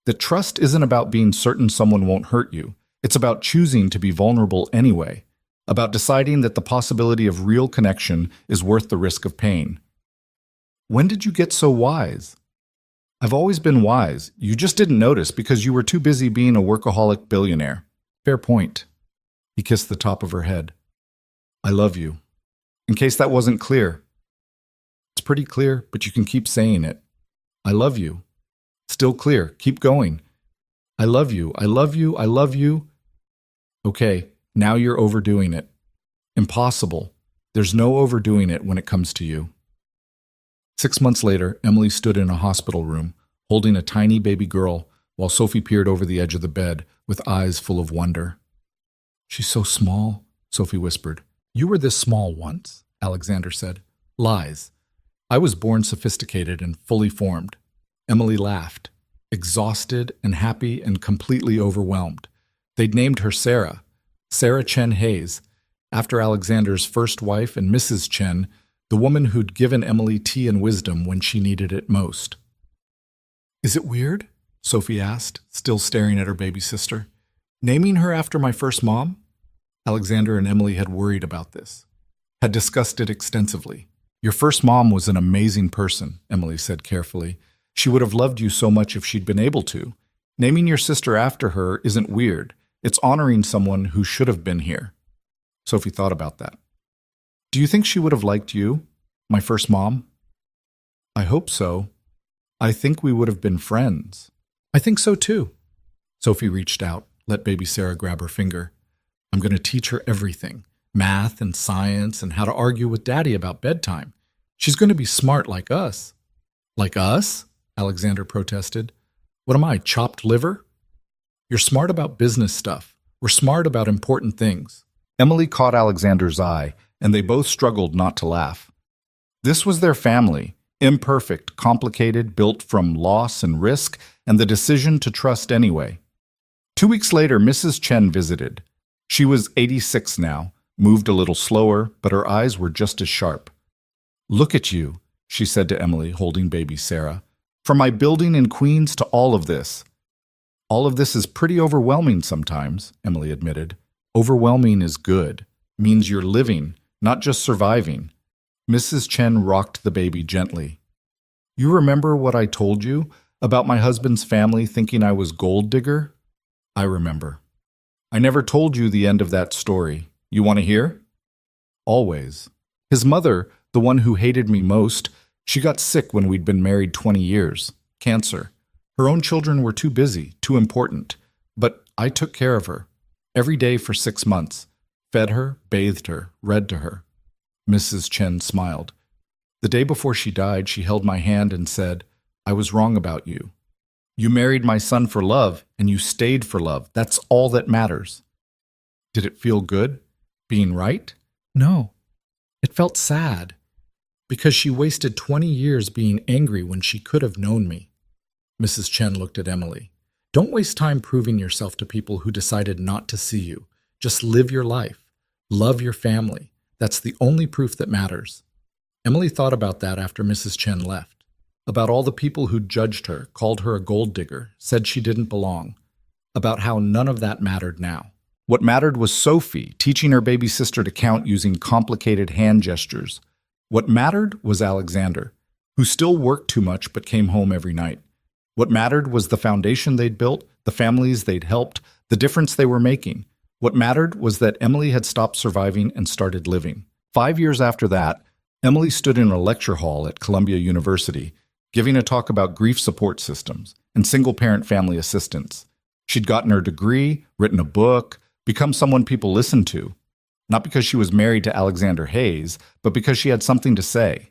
That trust isn't about being certain someone won't hurt you. It's about choosing to be vulnerable anyway, about deciding that the possibility of real connection is worth the risk of pain. When did you get so wise? I've always been wise. You just didn't notice because you were too busy being a workaholic billionaire. Fair point. He kissed the top of her head. I love you. In case that wasn't clear. It's pretty clear, but you can keep saying it. I love you. Still clear. Keep going. I love you. I love you. I love you. Okay, now you're overdoing it. Impossible. There's no overdoing it when it comes to you. 6 months later, Emily stood in a hospital room, holding a tiny baby girl, while Sophie peered over the edge of the bed with eyes full of wonder. She's so small, Sophie whispered. You were this small once, Alexander said. Lies. I was born sophisticated and fully formed. Emily laughed, exhausted and happy and completely overwhelmed. They'd named her Sarah, Sarah Chen Hayes, after Alexander's first wife and Mrs. Chen, the woman who'd given Emily tea and wisdom when she needed it most. Is it weird? Sophie asked, still staring at her baby sister. Naming her after my first mom? Alexander and Emily had worried about this, had discussed it extensively. Your first mom was an amazing person, Emily said carefully. She would have loved you so much if she'd been able to. Naming your sister after her isn't weird. It's honoring someone who should have been here. Sophie thought about that. Do you think she would have liked you, my first mom? I hope so. I think we would have been friends. I think so too. Sophie reached out, let baby Sarah grab her finger. I'm going to teach her everything, math and science and how to argue with Daddy about bedtime. She's going to be smart like us. Like us? Alexander protested. What am I, chopped liver? You're smart about business stuff. We're smart about important things. Emily caught Alexander's eye, and they both struggled not to laugh. This was their family, imperfect, complicated, built from loss and risk, and the decision to trust anyway. 2 weeks later, Mrs. Chen visited. She was 86 now, moved a little slower, but her eyes were just as sharp. Look at you, she said to Emily, holding baby Sarah. From my building in Queens to all of this. All of this is pretty overwhelming sometimes, Emily admitted. Overwhelming is good. Means you're living, not just surviving. Mrs. Chen rocked the baby gently. You remember what I told you about my husband's family thinking I was gold digger? I remember. I never told you the end of that story. You want to hear? Always. His mother, the one who hated me most, she got sick when we'd been married 20 years. Cancer. Her own children were too busy, too important. But I took care of her. Every day for 6 months. Fed her, bathed her, read to her. Mrs. Chen smiled. The day before she died, she held my hand and said, I was wrong about you. You married my son for love, and you stayed for love. That's all that matters. Did it feel good, being right? No. It felt sad, because she wasted 20 years being angry when she could have known me. Mrs. Chen looked at Emily. Don't waste time proving yourself to people who decided not to see you. Just live your life. Love your family. That's the only proof that matters. Emily thought about that after Mrs. Chen left. About all the people who judged her, called her a gold digger, said she didn't belong. About how none of that mattered now. What mattered was Sophie teaching her baby sister to count using complicated hand gestures. What mattered was Alexander, who still worked too much but came home every night. What mattered was the foundation they'd built, the families they'd helped, the difference they were making. What mattered was that Emily had stopped surviving and started living. 5 years after that, Emily stood in a lecture hall at Columbia University, giving a talk about grief support systems and single-parent family assistance. She'd gotten her degree, written a book, become someone people listened to, not because she was married to Alexander Hayes, but because she had something to say.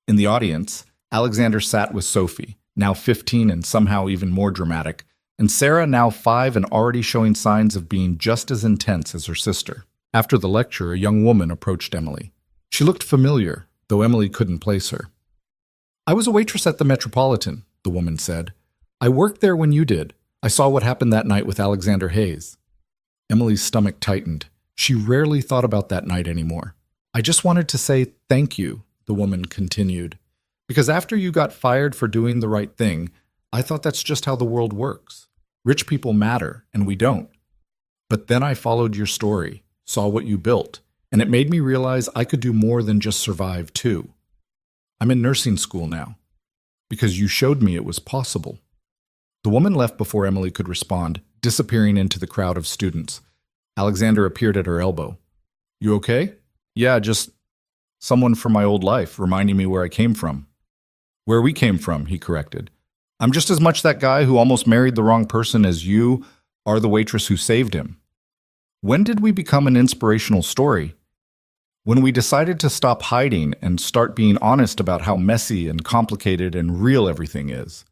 In the audience, Alexander sat with Sophie, now 15 and somehow even more dramatic, and Sarah, now 5 and already showing signs of being just as intense as her sister. After the lecture, a young woman approached Emily. She looked familiar, though Emily couldn't place her. "I was a waitress at the Metropolitan," the woman said. "I worked there when you did. I saw what happened that night with Alexander Hayes." Emily's stomach tightened. She rarely thought about that night anymore. "I just wanted to say thank you," the woman continued. "Because after you got fired for doing the right thing, I thought that's just how the world works. Rich people matter, and we don't. But then I followed your story, saw what you built, and it made me realize I could do more than just survive, too. I'm in nursing school now, because you showed me it was possible." The woman left before Emily could respond, disappearing into the crowd of students. Alexander appeared at her elbow. "You okay?" "Yeah, just someone from my old life reminding me where I came from." "Where we came from," he corrected. "I'm just as much that guy who almost married the wrong person as you are the waitress who saved him." "When did we become an inspirational story?" "When we decided to stop hiding and start being honest about how messy and complicated and real everything is."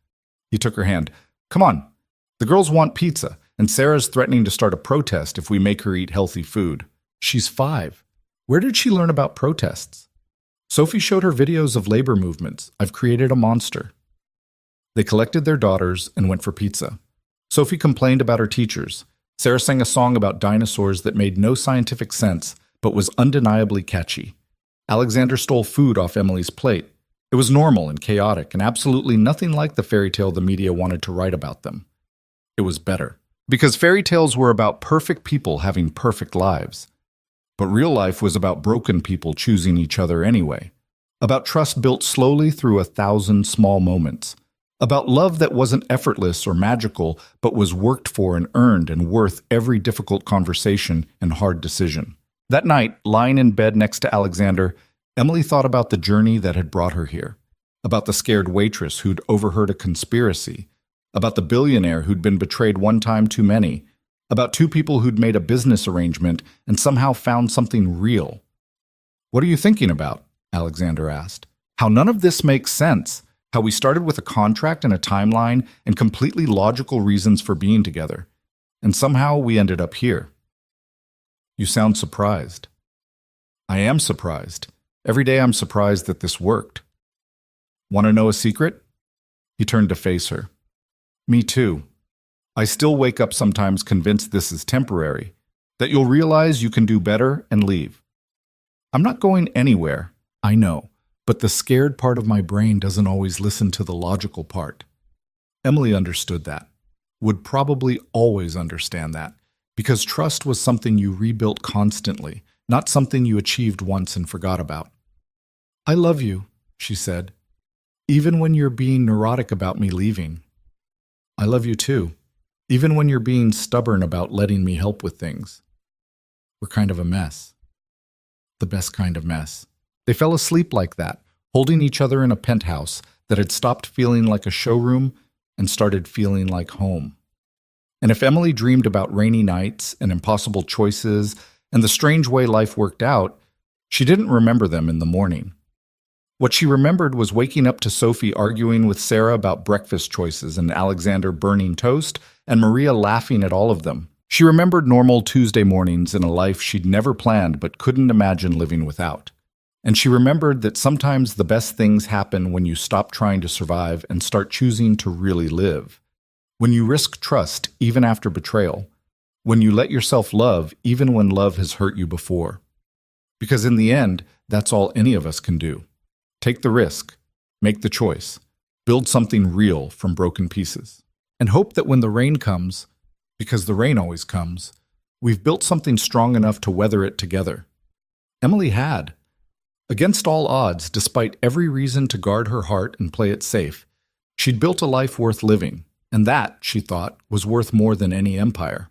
He took her hand. "Come on. The girls want pizza, and Sarah's threatening to start a protest if we make her eat healthy food. She's 5. Where did she learn about protests?" "Sophie showed her videos of labor movements. I've created a monster." They collected their daughters and went for pizza. Sophie complained about her teachers. Sarah sang a song about dinosaurs that made no scientific sense, but was undeniably catchy. Alexander stole food off Emily's plate. It was normal and chaotic, and absolutely nothing like the fairy tale the media wanted to write about them. It was better, because fairy tales were about perfect people having perfect lives. But real life was about broken people choosing each other anyway, about trust built slowly through 1,000 small moments, about love that wasn't effortless or magical, but was worked for and earned and worth every difficult conversation and hard decision. That night, lying in bed next to Alexander, Emily thought about the journey that had brought her here, about the scared waitress who'd overheard a conspiracy, about the billionaire who'd been betrayed one time too many, about 2 people who'd made a business arrangement and somehow found something real. "What are you thinking about?" Alexander asked. "How none of this makes sense. How we started with a contract and a timeline and completely logical reasons for being together. And somehow we ended up here." "You sound surprised." "I am surprised. Every day I'm surprised that this worked." "Want to know a secret?" He turned to face her. "Me too. I still wake up sometimes convinced this is temporary, that you'll realize you can do better and leave. I'm not going anywhere, I know, but the scared part of my brain doesn't always listen to the logical part." Emily understood that, would probably always understand that, because trust was something you rebuilt constantly, not something you achieved once and forgot about. "I love you," she said, "even when you're being neurotic about me leaving. I love you too, even when you're being stubborn about letting me help with things. We're kind of a mess. The best kind of mess." They fell asleep like that, holding each other in a penthouse that had stopped feeling like a showroom and started feeling like home. And if Emily dreamed about rainy nights and impossible choices and the strange way life worked out, she didn't remember them in the morning. What she remembered was waking up to Sophie arguing with Sarah about breakfast choices and Alexander burning toast and Maria laughing at all of them. She remembered normal Tuesday mornings in a life she'd never planned but couldn't imagine living without. And she remembered that sometimes the best things happen when you stop trying to survive and start choosing to really live. When you risk trust even after betrayal. When you let yourself love even when love has hurt you before. Because in the end, that's all any of us can do. Take the risk, make the choice, build something real from broken pieces, and hope that when the rain comes, because the rain always comes, we've built something strong enough to weather it together. Emily had. Against all odds, despite every reason to guard her heart and play it safe, she'd built a life worth living, and that, she thought, was worth more than any empire.